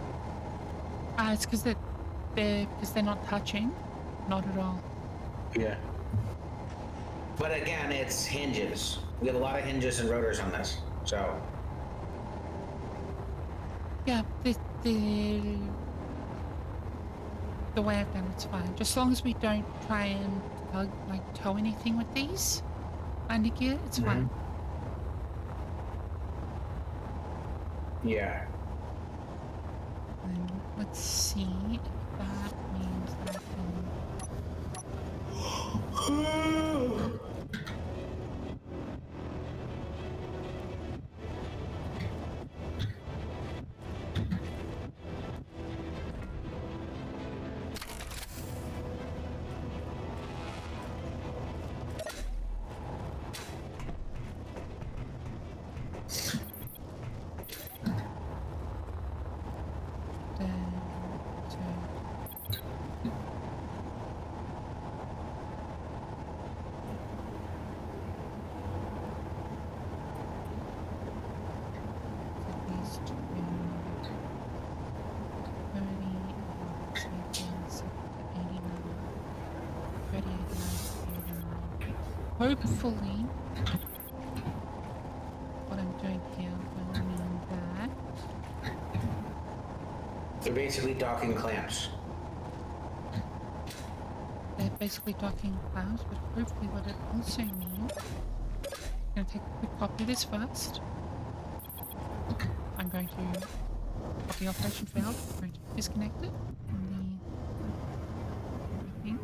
It's because they're not touching. Not at all. Yeah. But again, it's hinges. We have a lot of hinges and rotors on this, so. Yeah, the way I've done it's fine. Just as long as we don't try and tow anything with these landing gear, it's fine. Yeah. And let's see if that means that I can... Hopefully, what I'm doing here will mean that... They're basically docking clamps. They're basically docking clamps, but hopefully what it also means... I'm going to take a quick copy of this first. I'm going to The operation failed. Right. Disconnected from the thing.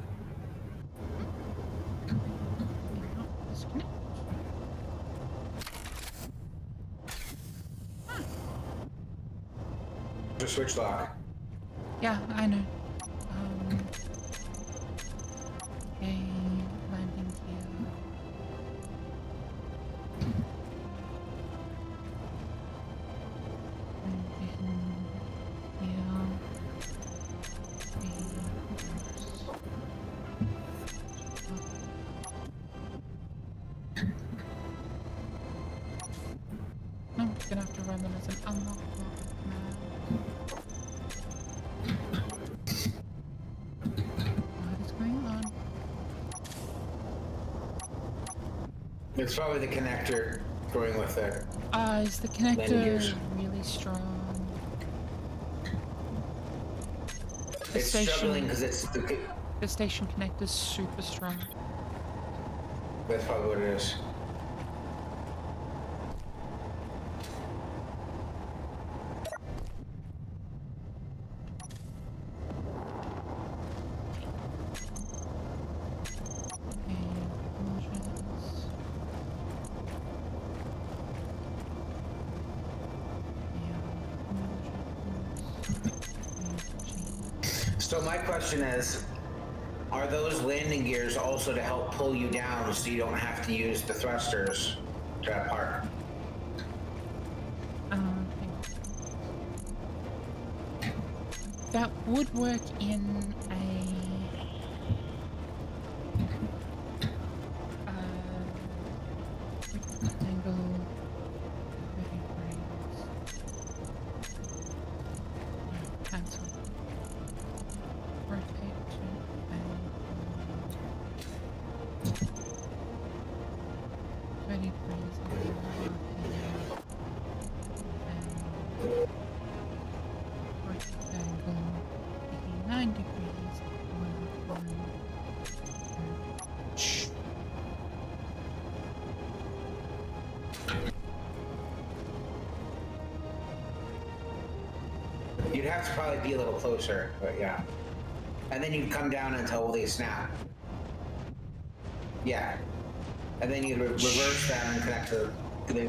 Now disconnect. The switch lock. Yeah, I know. Okay, landing gear. I'm gonna have to run them as an unlock block command. What is going on? It's probably the connector going with it. Is the Landing connector gears. really strong? The It's struggling because it's the station connector's super strong. that's probably what it is. So my question is, are those landing gears also to help pull you down so you don't have to use the thrusters to park? That would work in a rectangle 30 frames. No, cancel. Rotate to angle 30 frames and rotate angle 89 degrees. Shh. You'd have to probably be a little closer, but yeah. And then you'd come down until they snap. Yeah. And then you'd reverse that and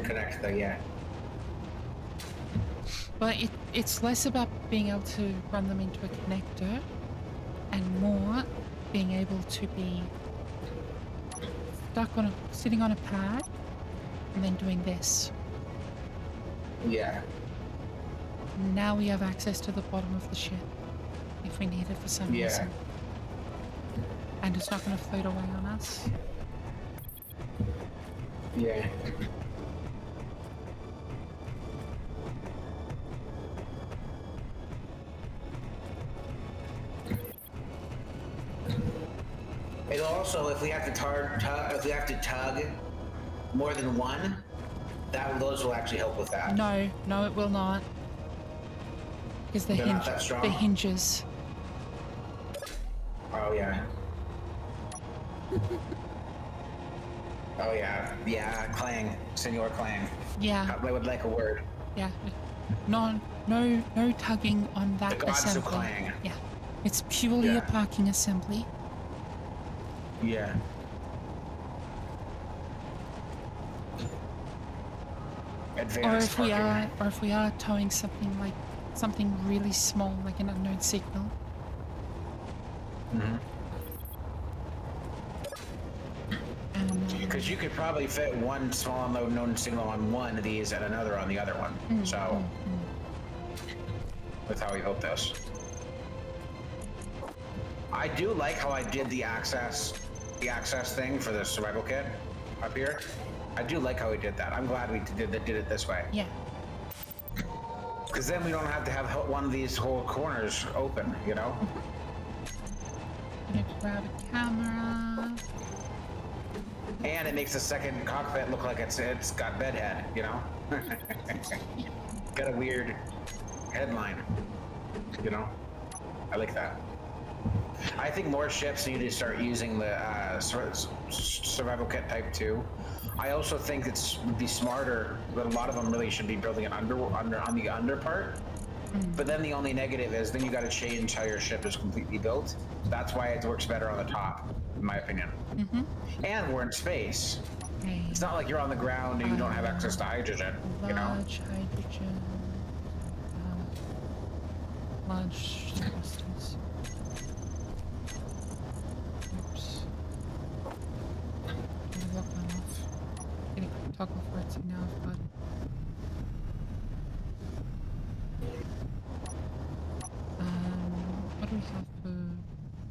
connect the yeah. But it's less about being able to run them into a connector and more being able to be stuck on sitting on a pad and then doing this. Yeah. Now we have access to the bottom of the ship if we need it for some reason. And it's not going to float away on us. Yeah. It'll also, if we have to tug more than one, those will actually help with that. No, it will not. Because They're not that strong? the hinges. Oh yeah. Oh yeah. Yeah, Clang. Senor Clang. Yeah, I would like a word. yeah. No tugging on that The gods of assembly. Clang. Yeah. It's purely a Yeah. parking assembly. Yeah. Advanced parking. Or if we are towing something really small, like an unknown signal. Mm-hmm. Because And you could probably fit one small unknown signal on one of these and another on the other one. So that's how we built this. I do like how I did the access thing for the survival kit up here. I do like how we did that. I'm glad we did it this way. yeah. Because then we don't have to have one of these whole corners open, you know? Gonna grab a camera. And it makes the second cockpit look like it's got bedhead, you know? Got a weird headline, you know? I like that. I think more ships need to start using the survival kit type 2. I also think would be smarter, but a lot of them really should be building an on the under part But then the only negative is then you got to change how your ship is completely built. That's why it works better on the top, in my opinion. And we're in space. Okay. It's not like you're on the ground and you don't have access to hydrogen, you know? Large hydrogen. Large substance. Oops. Let me lock that off. Get a quick toggle for it, so now I've got. What do we have for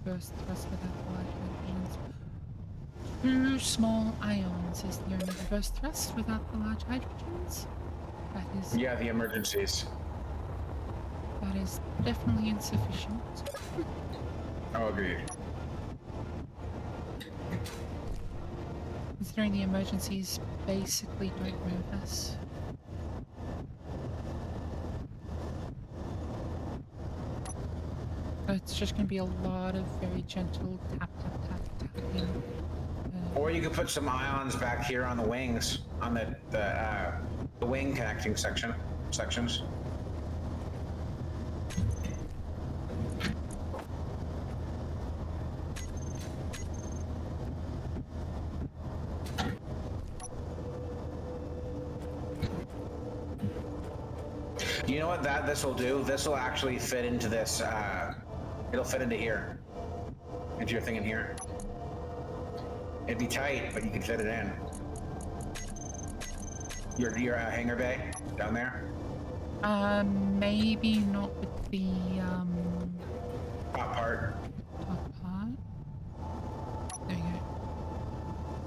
burst thrust without the large hydrogens? 2 small ions is the only burst thrust without the large hydrogens. That is. Yeah, the emergencies. That is definitely insufficient. Oh, agreed. Considering the emergencies basically don't move us. So it's just going to be a lot of very gentle tap, tap, tap, tapping. Or you could put some ions back here on the wings, on the wing connecting sections. You know what this will do? This will actually fit into this. It'll fit into here, into your thing in here. It'd be tight, but you can fit it in. Your hangar bay down there. Maybe not with the Top part. top part. There you go.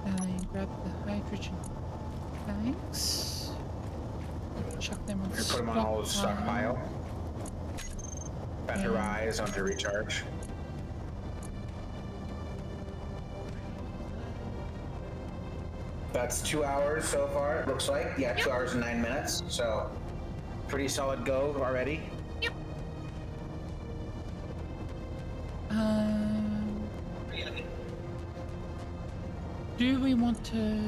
And grab the hydrogen tanks. Chuck them on You put them on all stockpile. Batterize onto recharge. That's 2 hours so far, it looks like. Yeah, 2 hours and 9 minutes. So, pretty solid go already. Yep. Do we want to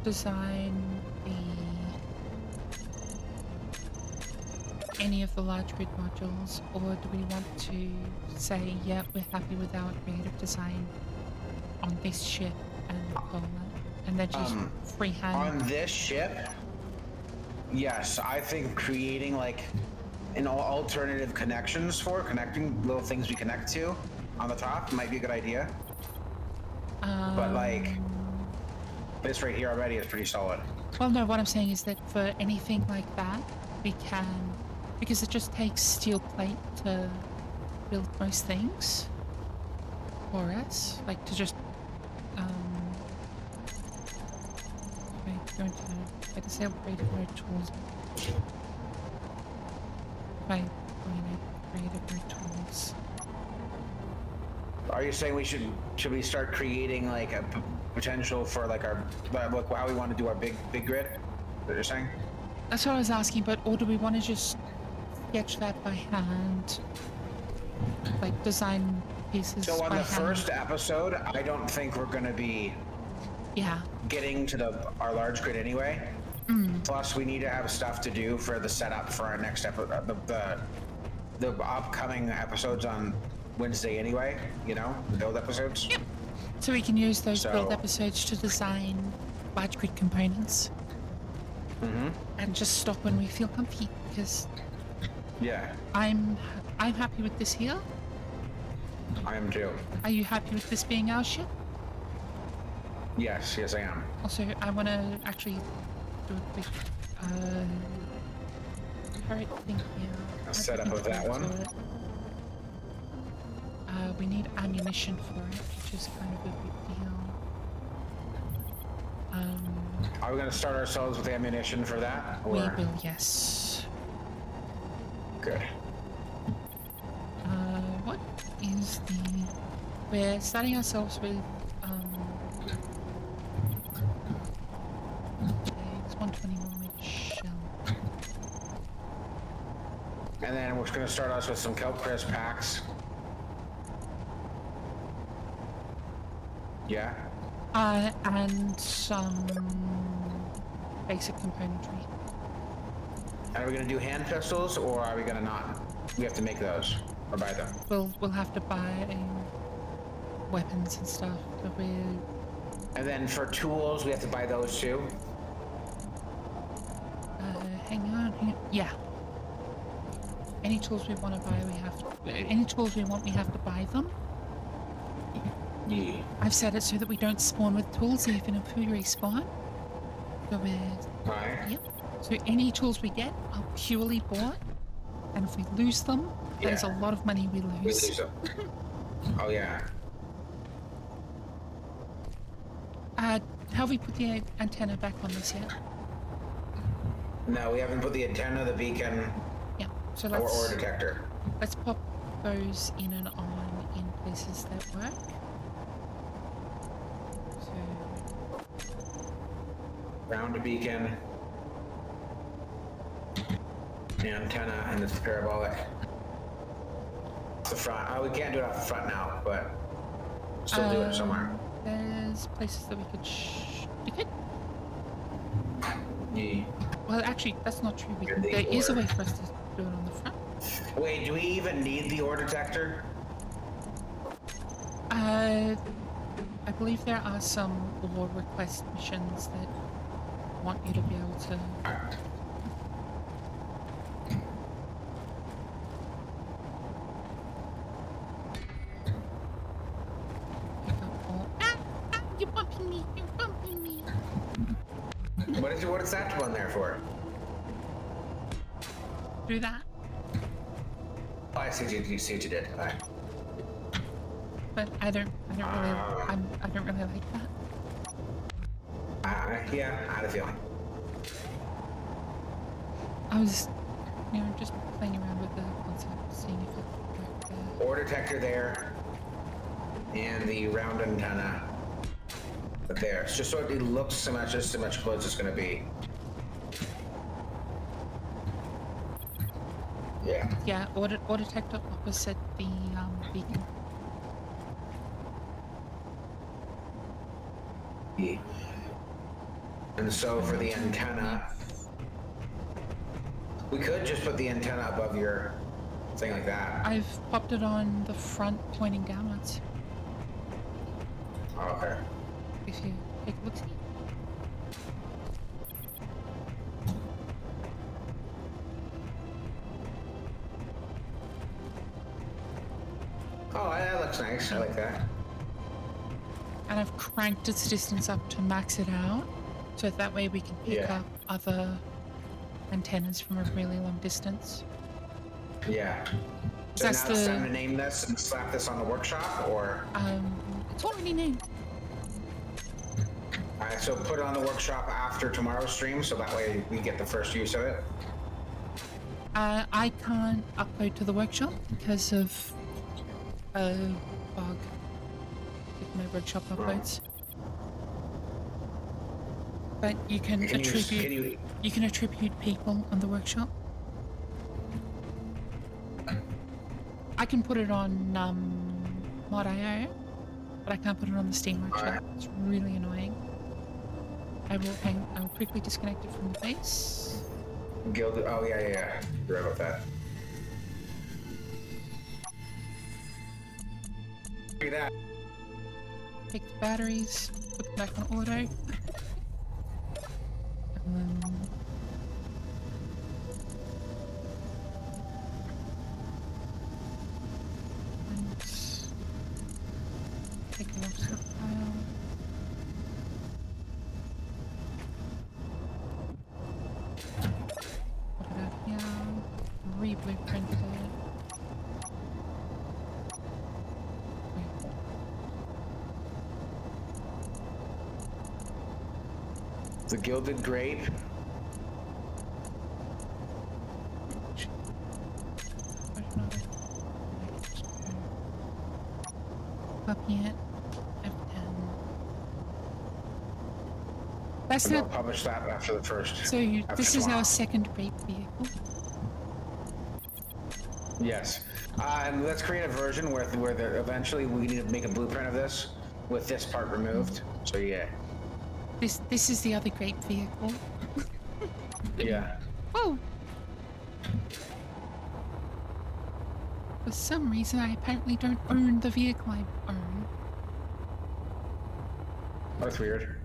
design any of the large grid modules, or do we want to say, yeah, we're happy with our creative design on this ship and call it, and then just freehand? On this ship, yes, I think creating like an alternative connections for connecting little things we connect to on the top might be a good idea. But like this right here already is pretty solid. Well, no, what I'm saying is that for anything like that, we can, because it just takes steel plate to build most things for us, like to just okay, go into I disable creative mode tools. Right, creative mode tools. Are you saying should we start creating like a potential for like our like how we want to do our big grid? What you're saying? That's what I was asking, but or do we want to just sketch that by hand, like design pieces? So on by the hand? first episode, I don't think we're gonna be getting to our large grid anyway. Plus, we need to have stuff to do for the setup for our next episode, the upcoming episodes on Wednesday anyway. You know, the build episodes. Yep. So we can use those So- build episodes to design large grid components. And just stop when we feel comfy, because Yeah, I'm happy with this here. I am too. Are you happy with this being our ship? Yes, I am. Also, I want to actually do a quick turret thing here. A setup of that one. We need ammunition for it, which is kind of a big deal. Are we gonna start ourselves with ammunition for that? Or? We will, yes. Good. What is the... We're starting ourselves with, it's 120mm shell. And then we're just gonna start us with some kelp crisp packs. Yeah. And some basic componentry. Are we gonna do hand pistols, or are we gonna not? We have to make those or buy them. We'll have to buy weapons and stuff. But we And then for tools, we have to buy those too. hang on. Yeah. Any tools we want to buy, we have to. Any tools we want, we have to buy them. Yeah. I've set it so that we don't spawn with tools even if we respawn. So we're. Right. Yep. So any tools we get are purely bought, and if we lose them, there's a Yeah. lot of money we We lose. lose them. Oh yeah. Have we put the antenna back on this yet? No, we haven't put the antenna, the beacon, Yeah. So or detector. let's pop those in and on in places that work. So Round beacon, antenna, and it's parabolic. The front. Oh, we can't do it off the front now, but still do it somewhere. there's places that we could stick it. Yeah. Well, actually, that's not true. And the There is a ore. way for us to do it on the front. Wait, do we even need the ore detector? I believe there are some ore request missions that want you to be able to. Pick up ore. You're bumping me! You're bumping me! What is that one there for? Do that. Oh, I see what you did. All right. But I don't really like that. Yeah, I had a feeling. I was, just playing around with the concept, seeing if it worked there. Ore detector there, and the round antenna. But there, it's just so it looks so much closer it's gonna be. Yeah. Yeah, ore detector opposite the beacon. And so for the antenna, we could just put the antenna above your thing like that. I've popped it on the front pointing downwards. Oh, okay. If you take a look see. Oh, that looks nice. I like that. And I've cranked its distance up to max it out, so that way we can pick Yeah. up other antennas from a really long distance. Yeah. So That's now it's the- time to name this and slap this on the workshop, or It's already named. alright. So put it on the workshop after tomorrow's stream, so that way we get the first use of it. I can't upload to the workshop because of a bug with my workshop uploads. But you can Can you- attribute can you- you can attribute people on the workshop. I can put it on mod.io, but I can't put it on the Steam workshop. Alright. It's really annoying. I will quickly disconnect it from the base. Gilded. Oh yeah. You're right about that. Look at that. Take the batteries, put them back on auto. And then take it off the file. Put it out here. Re-blueprint it. Wait. The gilded grape. Copy it. F10. That's And the. I'll publish that after the first. So after this is tomorrow. our second rape vehicle. Yes. And let's create a version where eventually we need to make a blueprint of this with this part removed. So yeah. This is the other grape vehicle. Yeah. Whoa! For some reason, I apparently don't own the vehicle I own. That's weird.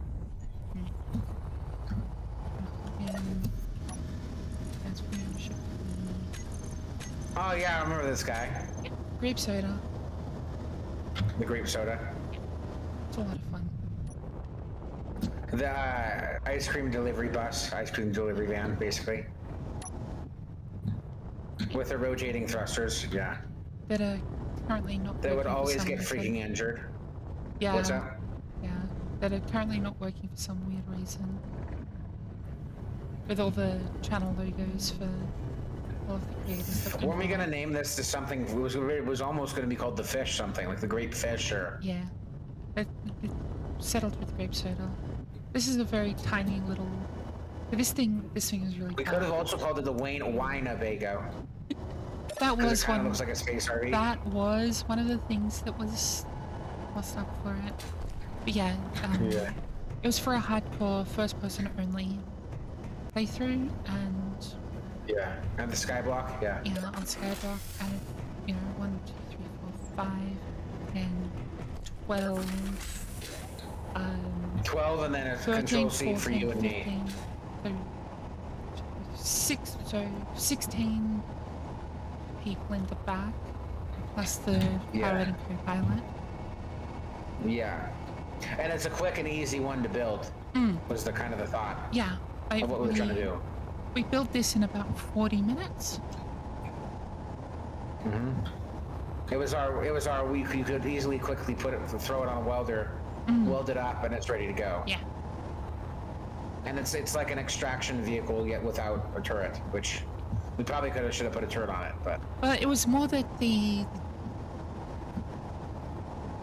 And that's ownership. Oh yeah, I remember this guy. Grape soda. The grape soda. It's a lot of fun. The ice cream delivery bus, ice cream delivery van, basically. With the rotating thrusters, yeah. That are currently not. They would working for always some get reason. freaking injured. Yeah. What's that? Yeah. That are currently not working for some weird reason. With all the channel logos for all of the creators. That Weren't we gonna name this to something? It was almost gonna be called the fish something, like the grape fish or. Yeah. It settled with grape soda. This is a very tiny little. This thing is really. We could have also called it the Wienerbago. That Because was it kind of one. looks like a space RV. That was one of the things that was what's up for it. But yeah, Yeah. it was for a hardcore first-person only playthrough, and Yeah. And the skyblock, yeah. yeah, on Skyblock, and 1, 2, 3, 4, 5, and 12. 12 and then a 13, control seat for 14, you and me. 15, so 16 people in the back, plus the Yeah. pilot and co-pilot. Yeah. And it's a quick and easy one to build, was the kind of the thought Yeah, of what we were trying to do. We built this in about 40 minutes. It was our we could easily quickly throw it on a welder, weld it up, and it's ready to go. Yeah. And it's like an extraction vehicle yet without a turret, which we probably should have put a turret on it, but But it was more that the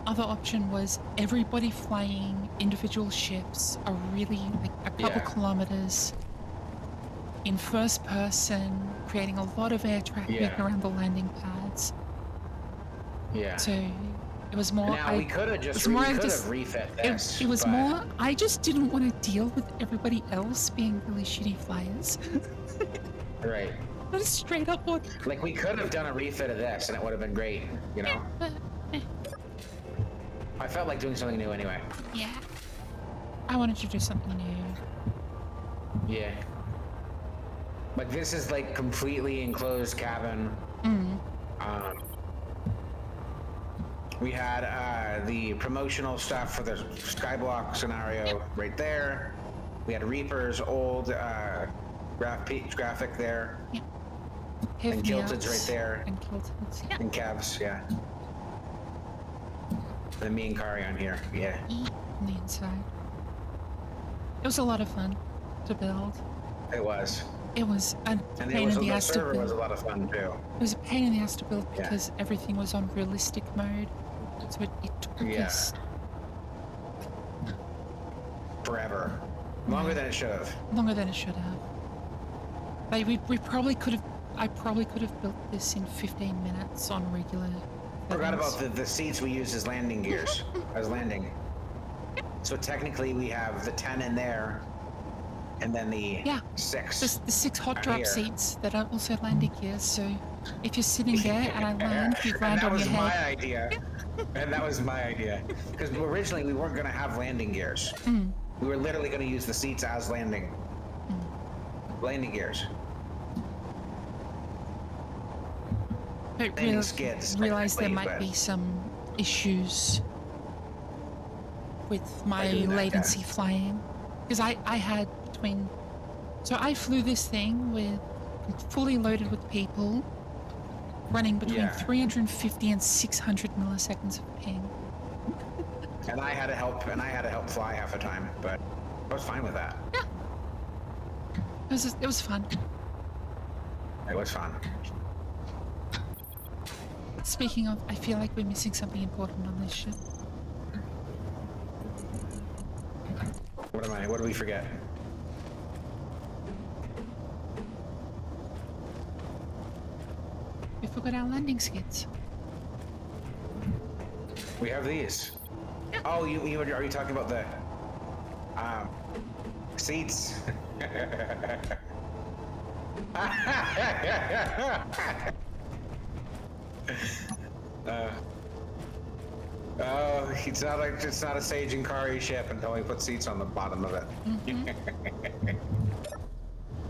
other option was everybody flying individual ships are really like a couple Yeah. kilometers in first person, creating a lot of air traffic Yeah. around the landing pads. yeah. So it was more. Now we could have just refit this. It was but- more. I just didn't want to deal with everybody else being really shitty flyers. right. That is straight up what. Like we could have done a refit of this, and it would have been great. You know. I felt like doing something new anyway. Yeah. I wanted to do something new. Yeah. Like this is like completely enclosed cabin. We had the promotional stuff for the Skyblock scenario right there. We had Reaper's old graphic there. Yeah. And Kilted's right there. And Kilted's, yeah. And Cavs, yeah. And me and Kari on here, yeah. On the inside. It was a lot of fun to build. It was. It was a And pain in the the ass to server build. was a lot of fun too. It was a pain in the ass to build Yeah. because everything was on realistic mode. So it took Yeah. us Forever. Longer than it should have. longer than it should have. Like we probably could have. I probably could have built this in 15 minutes on regular. Forgot settings. about the seats we used as landing gears, as landing. So technically we have the 10 in there, and then the Yeah. 6. The 6 hot drop here. seats that are also landing gears. So if you're sitting there and I land, you And land that on was your my head. idea. And that was my idea. Because originally we weren't going to have landing gears. We were literally going to use the seats as landing gears. But landing skids, realize there technically, might but- be some issues with my doing that, latency yeah. flying. Because I had between. So I flew this thing with fully loaded with people running between Yeah. 350 and 600 milliseconds of ping. And I had to help fly half the time, but I was fine with that. It was fun. It was fun. Speaking of, I feel like we're missing something important on this ship. What did we forget? We forgot our landing skids. We have these. Oh, are you talking about the seats? Oh, it's not a Sage and Kari ship until we put seats on the bottom of it.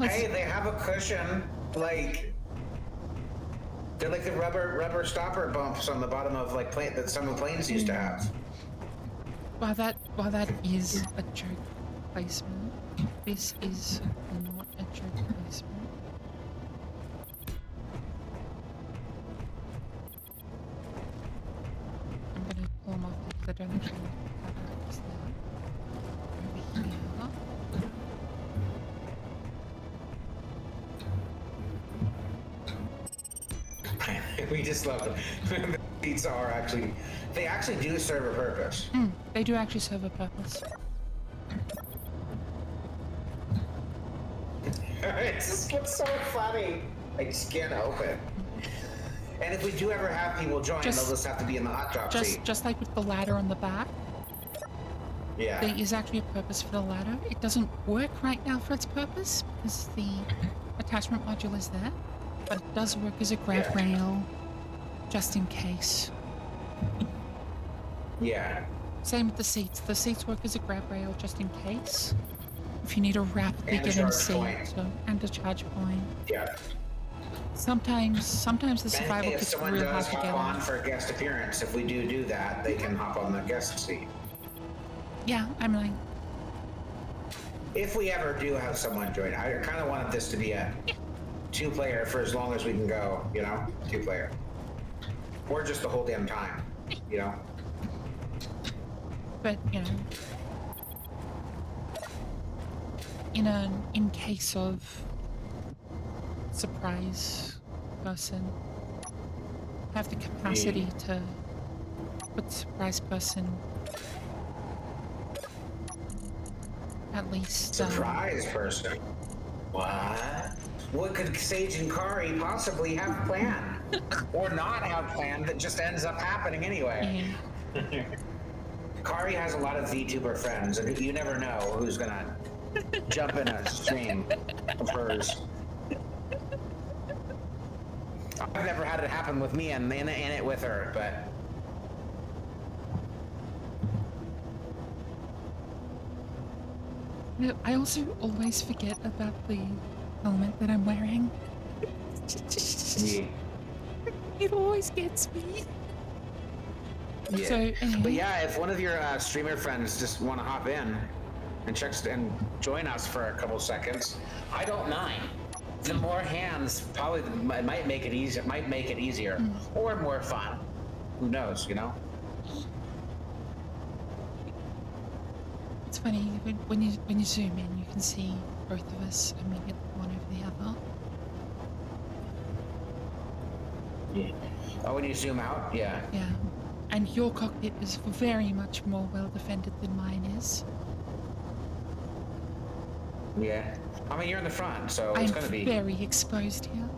Hey, they have a cushion, like they're like the rubber stopper bumps on the bottom of like that some of the planes used to have. While that is a joke placement, this is not a joke placement. I'm gonna pull them off because I don't actually know what that is there. Over here. We just love them. The seats they actually do serve a purpose. They do actually serve a purpose. It's just what's so funny. I just can't help it. And if we do ever have people join, they'll just have to be in the hot drop seat. Just like with the ladder on the back. Yeah. There is actually a purpose for the ladder. It doesn't work right now for its purpose because the attachment module is there, but it does work as a grab rail just in case. Yeah. Same with the seats. The seats work as a grab rail just in case. If you need a rapidly And a get in charge seat, point. and a charge point. Yeah. Sometimes the survival If gets someone real hard does to hop get on on. for a guest appearance, if we do that, they can hop on the guest seat. Yeah, I'm like, If we ever do have someone join, I kind of wanted this to be a 2-player for as long as we can go, 2-player. Or just the whole damn time, but in case of surprise person, have the capacity to put surprise person at least. Surprise person. What? What could Sage and Kari possibly have planned? Or not have planned that just ends up happening anyway? Yeah. Kari has a lot of VTuber friends, and you never know who's gonna jump in a stream of hers. I've never had it happen with me and in it with her, but I also always forget about the helmet that I'm wearing. yeah. It always gets me. Yeah. So anyway, But yeah, if one of your streamer friends just want to hop in and join us for a couple seconds, I don't mind. The more hands probably might make it easier. Might make it easier or more fun. Who knows? it's funny when you zoom in, you can see both of us immediately one over the other. Yeah. Oh, when you zoom out, yeah. Yeah, and your cockpit is very much more well defended than mine is. Yeah. I mean, you're in the front, so it's gonna be. I'm very exposed here.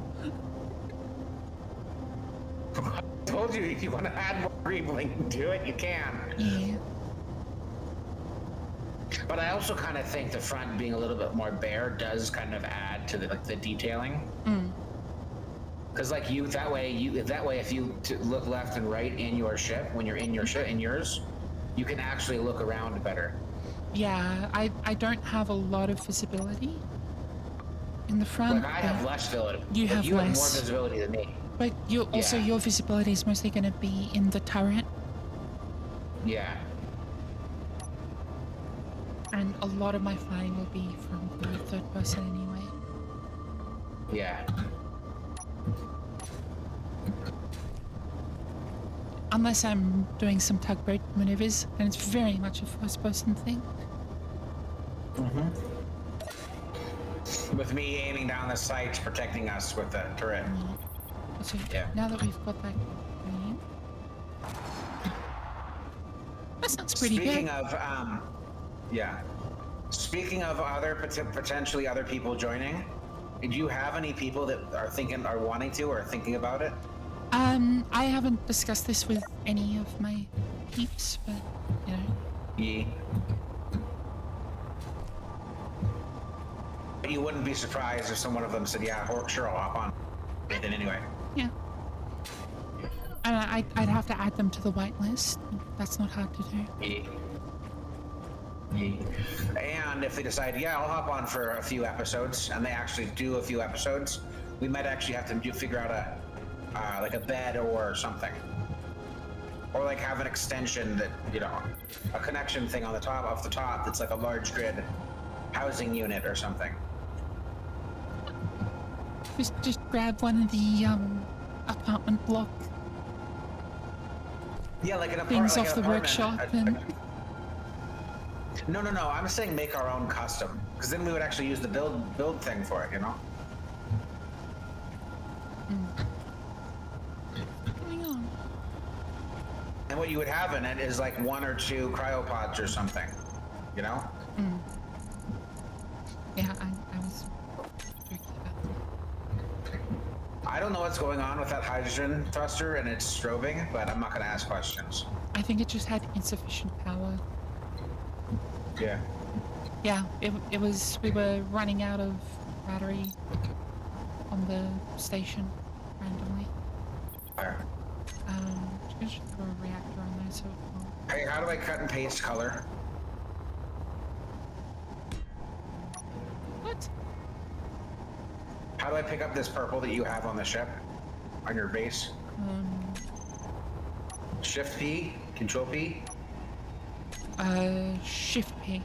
I told you, if you want to add more greebling to it, you can. Yeah. But I also kind of think the front being a little bit more bare does kind of add to the detailing. Because that way, if you look left and right in your ship, when you're in yours, you can actually look around better. Yeah, I don't have a lot of visibility in the front. Like I have less visibility. You have you less. have more visibility than me. But your visibility is mostly going to be in the turret, Yeah. and a lot of my flying will be from the third person anyway. Yeah. Unless I'm doing some tugboat maneuvers, and it's very much a first person thing. With me aiming down the sights, protecting us with the turret. So Yeah. now that we've got that going, that sounds pretty Speaking good. of, yeah. Speaking of potentially other people joining, do you have any people that are wanting to or thinking about it? I haven't discussed this with any of my peeps, but Yeah. But you wouldn't be surprised if some one of them said, "Yeah, sure, I'll hop on." Then anyway. Yeah. And I'd have to add them to the whitelist. That's not hard to do. And if they decide, yeah, I'll hop on for a few episodes, and they actually do a few episodes, we might actually have to figure out a like a bed or something, or like have an extension that a connection thing on the top, off the top, that's like a large grid housing unit or something. Just grab one of the apartment block Yeah, like an things like off an the apartment. workshop and. No. I'm saying make our own custom, because then we would actually use the build thing for it. What's going on? And what you would have in it is like 1 or 2 cryopods or something. Yeah, I was tricky about that. I don't know what's going on with that hydrogen thruster and its strobing, but I'm not going to ask questions. I think it just had insufficient power. Yeah. Yeah, it was. We were running out of battery on the station randomly. Fire. Just throw a reactor on there so it won't. Hey, how do I cut and paste color? What? How do I pick up this purple that you have on the ship? On your base? Shift P? Control P? Shift P.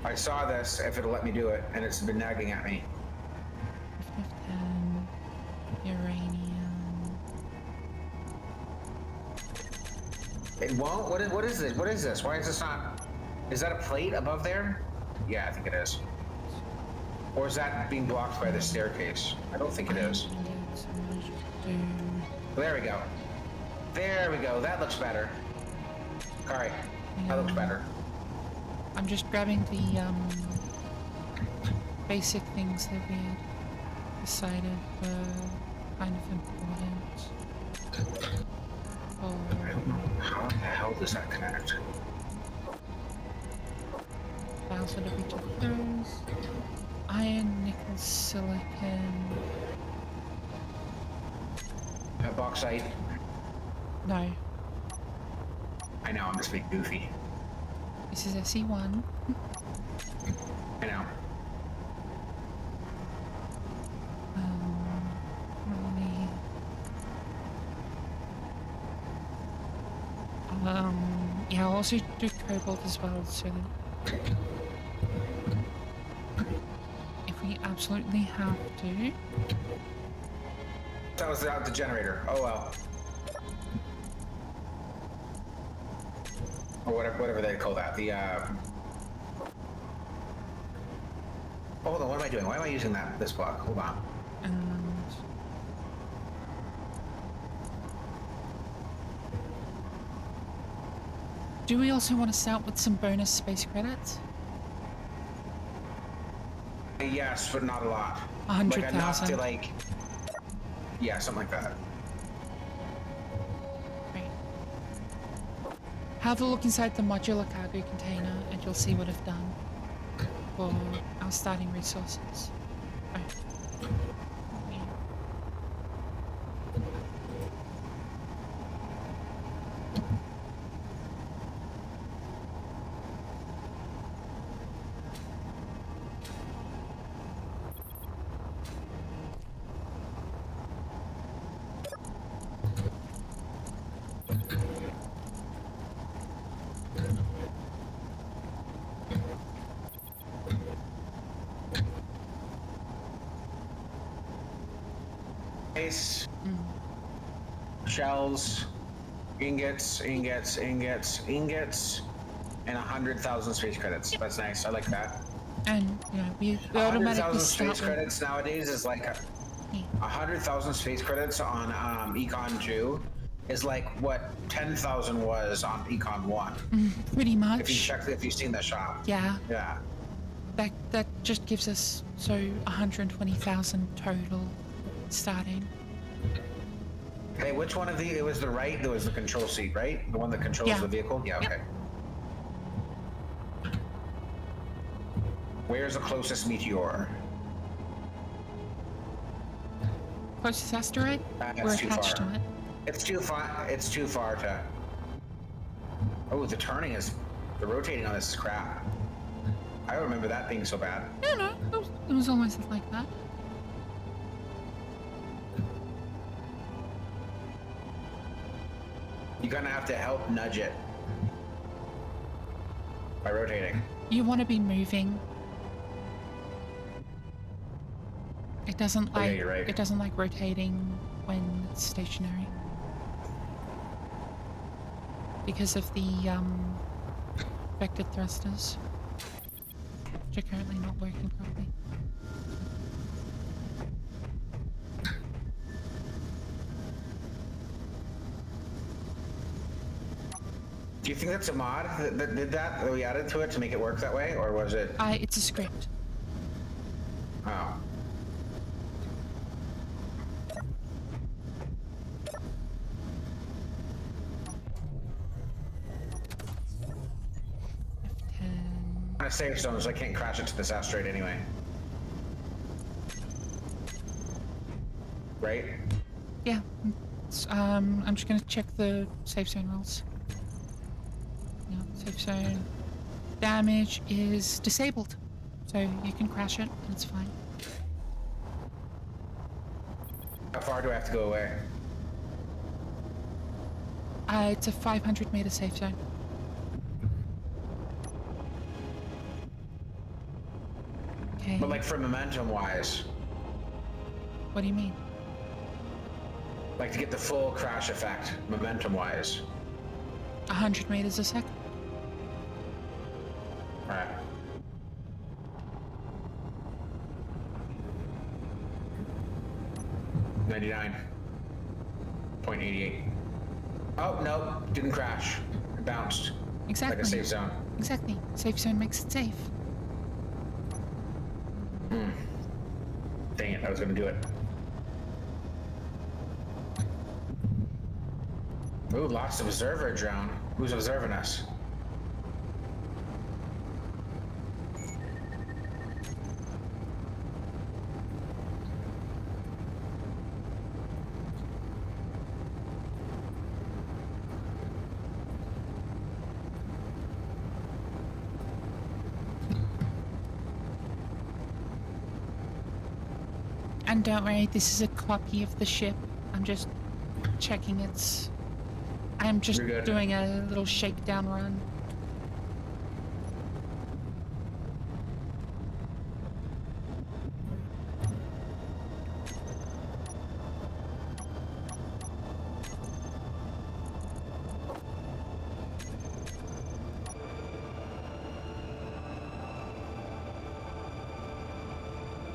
I saw this, if it'll let me do it, and it's been nagging at me. F10, uranium. It won't? What is this? What is this? Why is this not... Is that a plate above there? Yeah, I think it is. Or is that being blocked by the staircase? I don't think it is. There we go. There we go. That looks better. Alright. That looks better. I'm just grabbing the basic things that we had decided were kind of important. Oh. How the hell does that connect? Files that we took those. Iron, nickel, silicon. Bauxite. No. I know, I'm just being goofy. This is SE1. I know. Yeah, I'll also do cobalt as well, so that if we absolutely have to. That was the generator. Oh well. Or whatever they call that. The hold on, what am I doing? Why am I using this block? Hold on. Do we also want to start with some bonus space credits? Yes, but not a lot. 100,000. Like enough to like, yeah, something like that. Right. Have a look inside the modular cargo container and you'll see what I've done for our starting resources. Right. Shells, ingots, and 100,000 space credits. That's nice. I like that. And we 100,000 automatically space start credits nowadays is like 100,000 space credits on Econ 2 is like what 10,000 was on Econ 1. Pretty much. If you've seen the shop. Yeah. Yeah. That just gives us 120,000 total starting. Hey, which one of the? It was the right. There was the control seat, right? The one that controls the vehicle. Yeah. Okay. Where's the closest meteor? Closest asteroid? That's We're too attached far. to it. It's too far. It's too far to. Oh, the turning is. The rotating on this is crap. I don't remember that being so bad. No, it was always like that. You're gonna have to help nudge it by rotating. You want to be moving. It doesn't Oh, yeah, like you're right. it doesn't like rotating when it's stationary. Because of the vectored thrusters, which are currently not working properly. Do you think that's a mod that did that we added to it to make it work that way, or was it? It's a script. Oh. F10. On a safe zone, so I can't crash into this asteroid anyway. Right? Yeah. I'm just gonna check the safe zone rules. Yeah, safe zone damage is disabled, so you can crash it. And it's fine. How far do I have to go away? It's a 500-meter safe zone. Okay. But like for momentum wise, What do you mean? like to get the full crash effect, momentum wise. 100 meters a second. All right. .88. Oh no, didn't crash. It bounced. Exactly. Like a safe zone. Exactly. Safe zone makes it safe. Dang it, I was gonna do it. Ooh, lost observer drone. Who's observing us? And don't worry, this is a copy of the ship. I'm just checking its... I'm just You're good. doing a little shakedown run.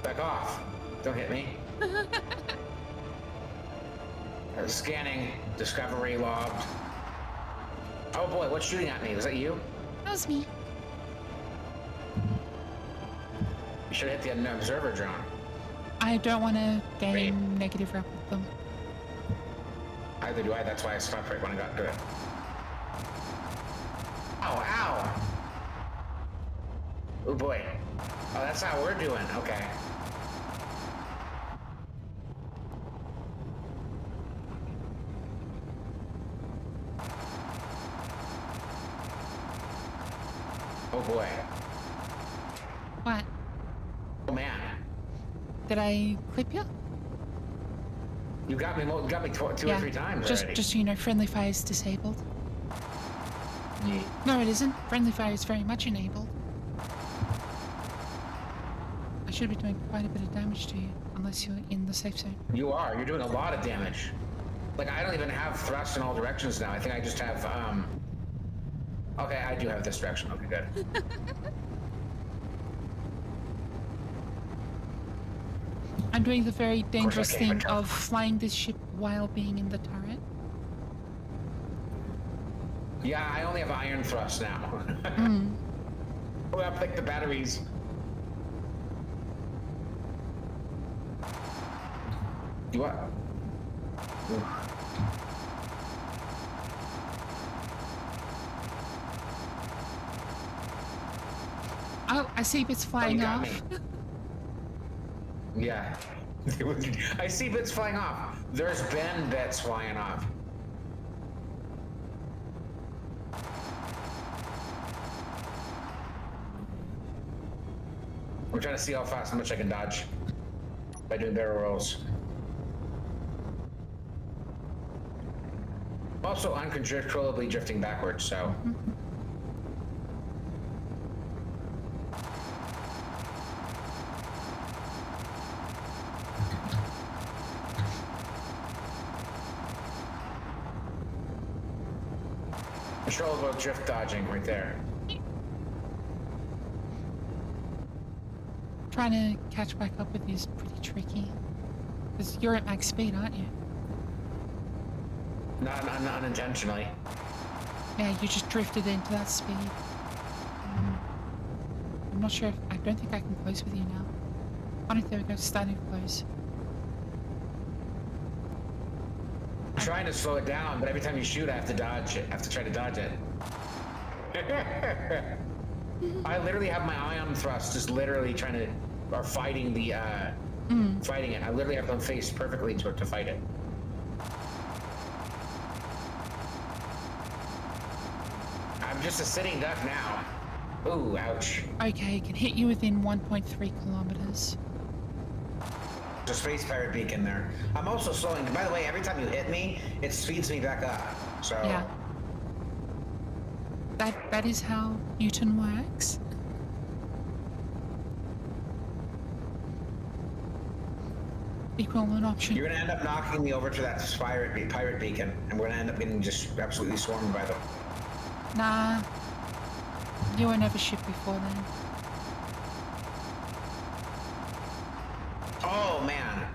Back off. Don't hit me. Scanning. Discovery logged. Oh boy, what's shooting at me? Was that you? That was me. You should have hit the observer drone. I don't want to gain Great. negative rep with them. Either do I. That's why I stopped right when I got to it. Ow, ow. Oh boy. Oh, that's how we're doing. Okay. Oh boy. What? Oh man. Did I clip you? You got me. You got me two or three times just, already. just so you know, friendly fire is disabled. Yeah. No, it isn't. Friendly fire is very much enabled. I should be doing quite a bit of damage to you, unless you're in the safe zone. You are. You're doing a lot of damage. Like I don't even have thrust in all directions now. I think I just have Okay, I do have this direction. Okay, good. I'm doing the very dangerous can't, thing but of flying this ship while being in the turret. Yeah, I only have iron thrust now. Oh, I picked the batteries. You what? Ooh. I see bits Oh, you flying got off. me. Yeah. I see bits flying off. There's been bits flying off. I'm trying to see how much I can dodge by doing barrel rolls. Also uncontrollably drifting backwards, so. Controllable drift dodging right there. Trying to catch back up with you is pretty tricky. Because you're at max speed, aren't you? Not unintentionally. Yeah, you just drifted into that speed. I'm not sure if... I don't think I can close with you now. Oh, no, there we go. Starting to close. I'm trying to slow it down, but every time you shoot, I have to dodge it. I have to try to dodge it. I literally have my ion thrust just literally trying to... or fighting the... fighting it. I literally have them faced perfectly to fight it. I'm just a sitting duck now. Ooh, ouch. Okay, can hit you within 1.3 kilometers. There's a space pirate beacon there. I'm also slowing. By the way, every time you hit me, it speeds me back up. So Yeah. That is how Newton works. Equivalent option. you're gonna end up knocking me over to that pirate beacon, and we're gonna end up getting just absolutely swarmed by them. Nah. You were never shipped before then. Oh man.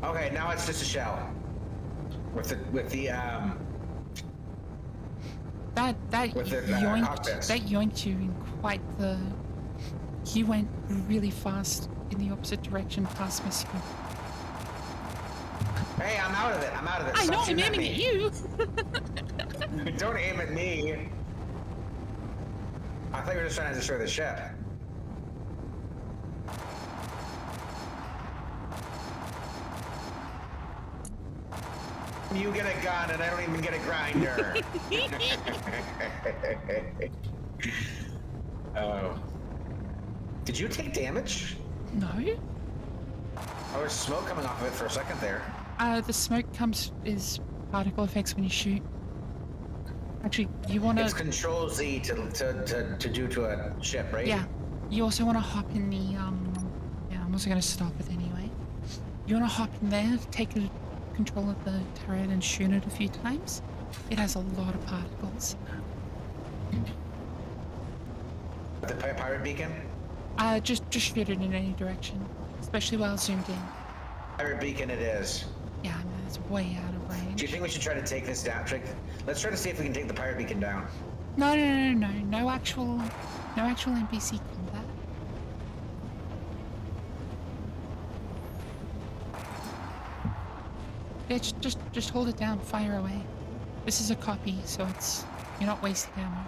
Okay, now it's just a shell. With the That With the, yoinked cockpits. that yoinked you in quite the... You went really fast in the opposite direction past my speed. Hey, I'm out of it. I Stop know, I'm shooting aiming me. at you! Don't aim at me. I thought you were just trying to destroy the ship. You get a gun and I don't even get a grinder. Oh. Did you take damage? No. Oh, there's smoke coming off of it for a second there. The smoke is particle effects when you shoot. Actually, you wanna... It's Control Z to do to a ship, right? Yeah. You also wanna hop in the, Yeah, I'm also gonna stop it anyway. You wanna hop in there, take control of the turret and shoot it a few times. It has a lot of particles. The pirate beacon? Just shoot it in any direction. Especially while zoomed in. Pirate beacon it is. Yeah, I mean, it's way out of Do range. you think we should try to take this down? Let's try to see if we can take the pirate beacon down. No. No actual NPC combat. Yeah, just hold it down, fire away. This is a copy, so you're not wasting ammo.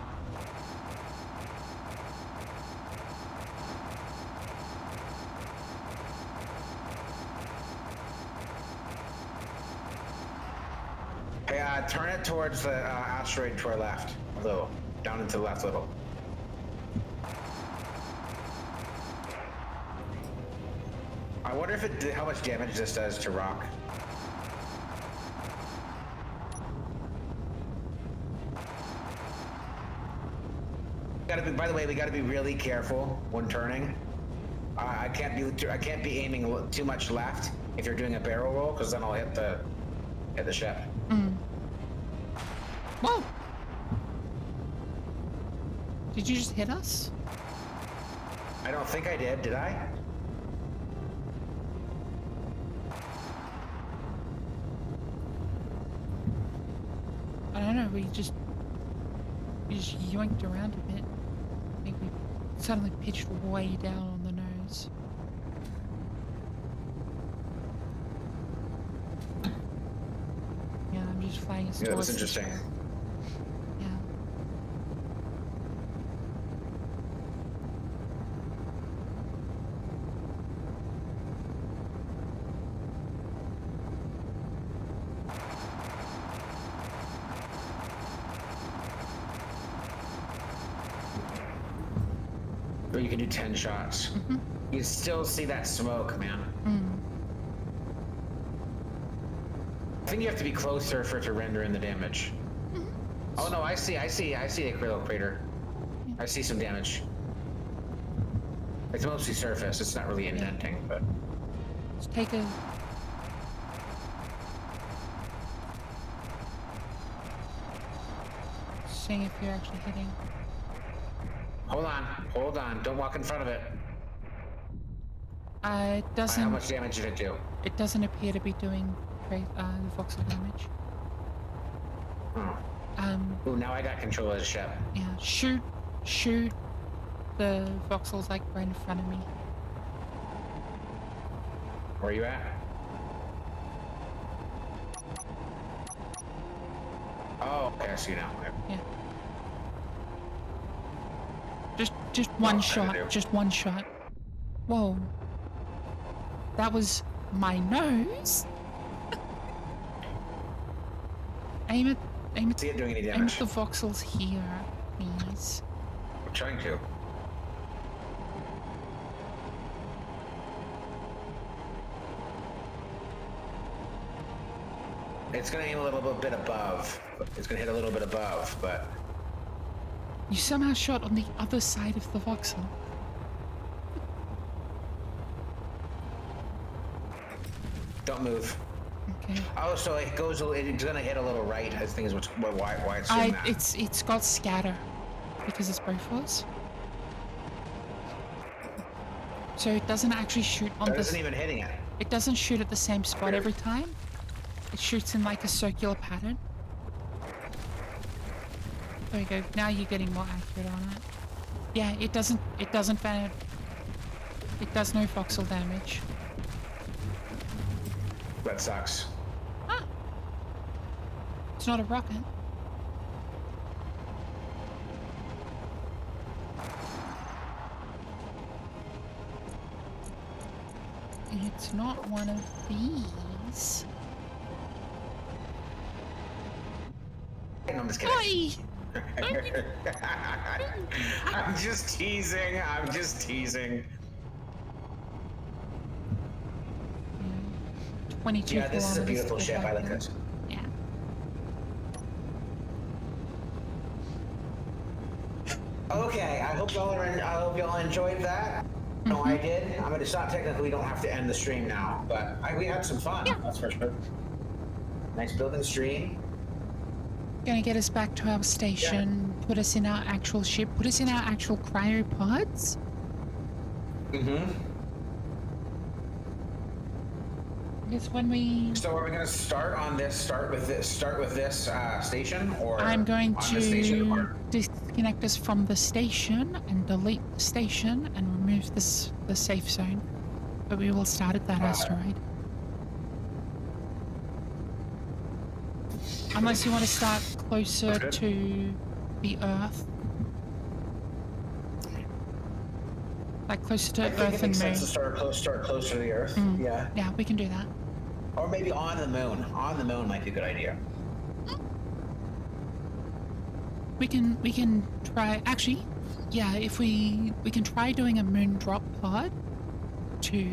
Hey, turn it towards the asteroid to our left, a little. Down into the left a little. I wonder if how much damage this does to rock. By the way, we gotta be really careful when turning. I can't be aiming too much left if you're doing a barrel roll, because then I'll hit the ship. Whoa! Did you just hit us? I don't think I did I? I don't know, we just yoinked around a bit. I think we suddenly pitched way down on the nose. Yeah, I'm just flying us Yeah, towards that's the interesting. shore. Yeah. Or you can do 10 shots. You still see that smoke, man. I think you have to be closer for it to render in the damage. Oh no, I see the acrylic crater. I see some damage. It's mostly surface, it's not really indenting, but... Let's take a... Seeing if you're actually hitting. Hold on, don't walk in front of it. It doesn't... How much damage did it do? It doesn't appear to be doing great, voxel damage. Oh. Ooh, now I got control of the ship. Yeah, shoot the voxels like right in front of me. Where are you at? Oh, okay, I see now. Yeah. Just one shot. Just one shot. Whoa. That was my nose. Aim it. See it doing any Aim at damage? the voxels here, please. I'm trying to. It's gonna aim a little bit above. It's gonna hit a little bit above, but... You somehow shot on the other side of the voxel. Don't move. Okay. Oh, so it goes. It's gonna hit a little right. I think is why it's doing that. It's got scatter because it's Bofors. So it doesn't actually shoot on That the. isn't even hitting it. It doesn't shoot at the same spot Weird. every time. It shoots in like a circular pattern. There you go. Now you're getting more accurate on it. Yeah, it doesn't. It does no voxel damage. That sucks. Ah. It's not a rocket. It's not one of these. I'm just kidding. Oi! I'm just teasing. 22 Yeah, this is a kilometers beautiful to ship. I like Baghdad. it. Yeah. Okay, I hope y'all enjoyed that. No, I did. I mean, it's not technically. We don't have to end the stream now, but we had some fun. Yeah. That's for sure. Nice building stream. Gonna get us back to our station, put us in our actual ship, put us in our actual cryopods. Because when we... So are we going to start on this? Start with this station, or I'm going on this station, to or... disconnect us from the station and delete the station and remove the safe zone. But we will start at that asteroid. Unless you want to start closer to the Earth. Like closer to I think Earth it and makes Moon. sense to start closer to the Earth. Yeah. Yeah, we can do that. Or maybe on the moon. On the moon might be a good idea. We can try. Actually, yeah. If we can try doing a moon drop pod to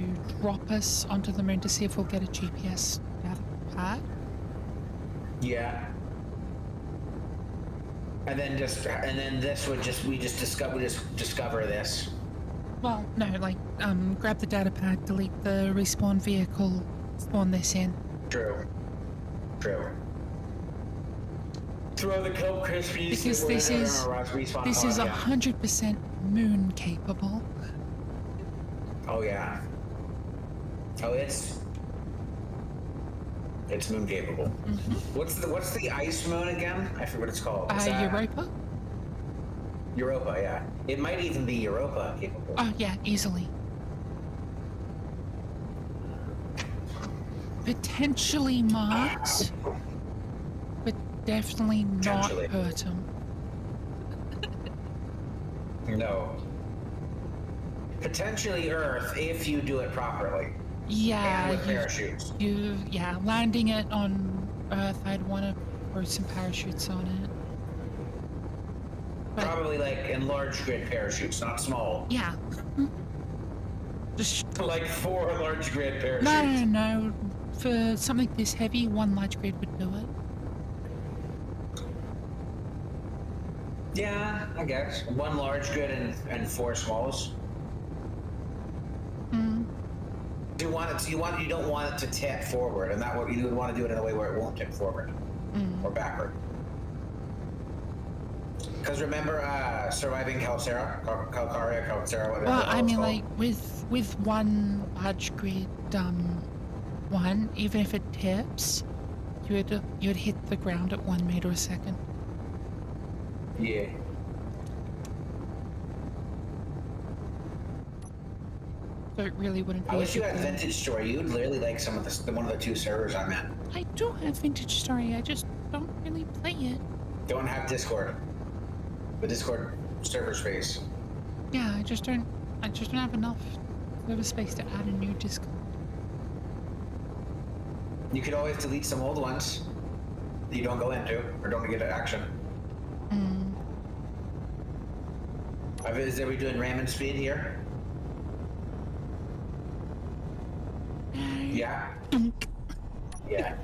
drop us onto the moon to see if we'll get a GPS data pad. Yeah. And then this would just we just discover this. Well, no, like grab the data pad, delete the respawn vehicle, spawn this in. True. Throw the Coke Krispies. Because this is 100% moon capable. Oh yeah. Oh, it's moon capable. What's the ice moon again? I forget what it's called. Europa? Europa, yeah. It might even be Europa capable. Oh yeah, easily. Potentially Mars, but definitely not Pertum. No. Potentially Earth if you do it properly. Yeah, And with parachutes. Landing it on Earth, I'd want to throw some parachutes on it. Probably like enlarged grid parachutes, not small. Yeah. Just Like 4 large grid parachutes. no. For something this heavy, one large grid would do it. Yeah, I guess 1 large grid and 4 smalls. Do you want it? You don't want it to tip forward, and that what you would want to do it in a way where it won't tip forward or backward. Because remember, surviving Calcaria, whatever. Well, I mean, called. like with one large grid, one, even if it tips, you would hit the ground at 1 meter a second. Yeah. So it really wouldn't be. I wish you had Vintage Story. You'd literally like some of the one of the 2 servers I'm in. I do have Vintage Story. I just don't really play it. Don't have Discord. The Discord server space. Yeah, I just don't have enough server space to add a new Discord. You could always delete some old ones that you don't go into or don't get to action. Are we doing ramen speed here? Yeah. Yeah.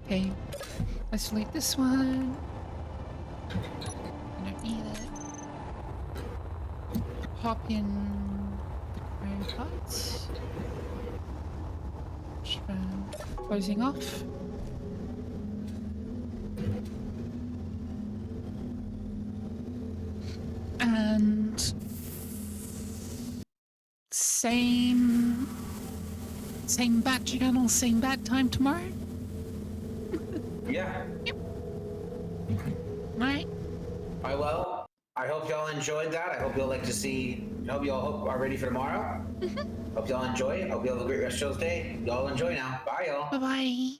Okay, let's delete this one. I don't need it. Hop in the cryo pods. Closing off. And same bat channel, same bat time tomorrow. Yeah. Yep. Right. Well, I hope y'all enjoyed that. I hope y'all hope y'all are ready for tomorrow. Hope y'all enjoy. Hope y'all have a great rest of y'all's day. Y'all enjoy now. Bye, y'all. Bye bye.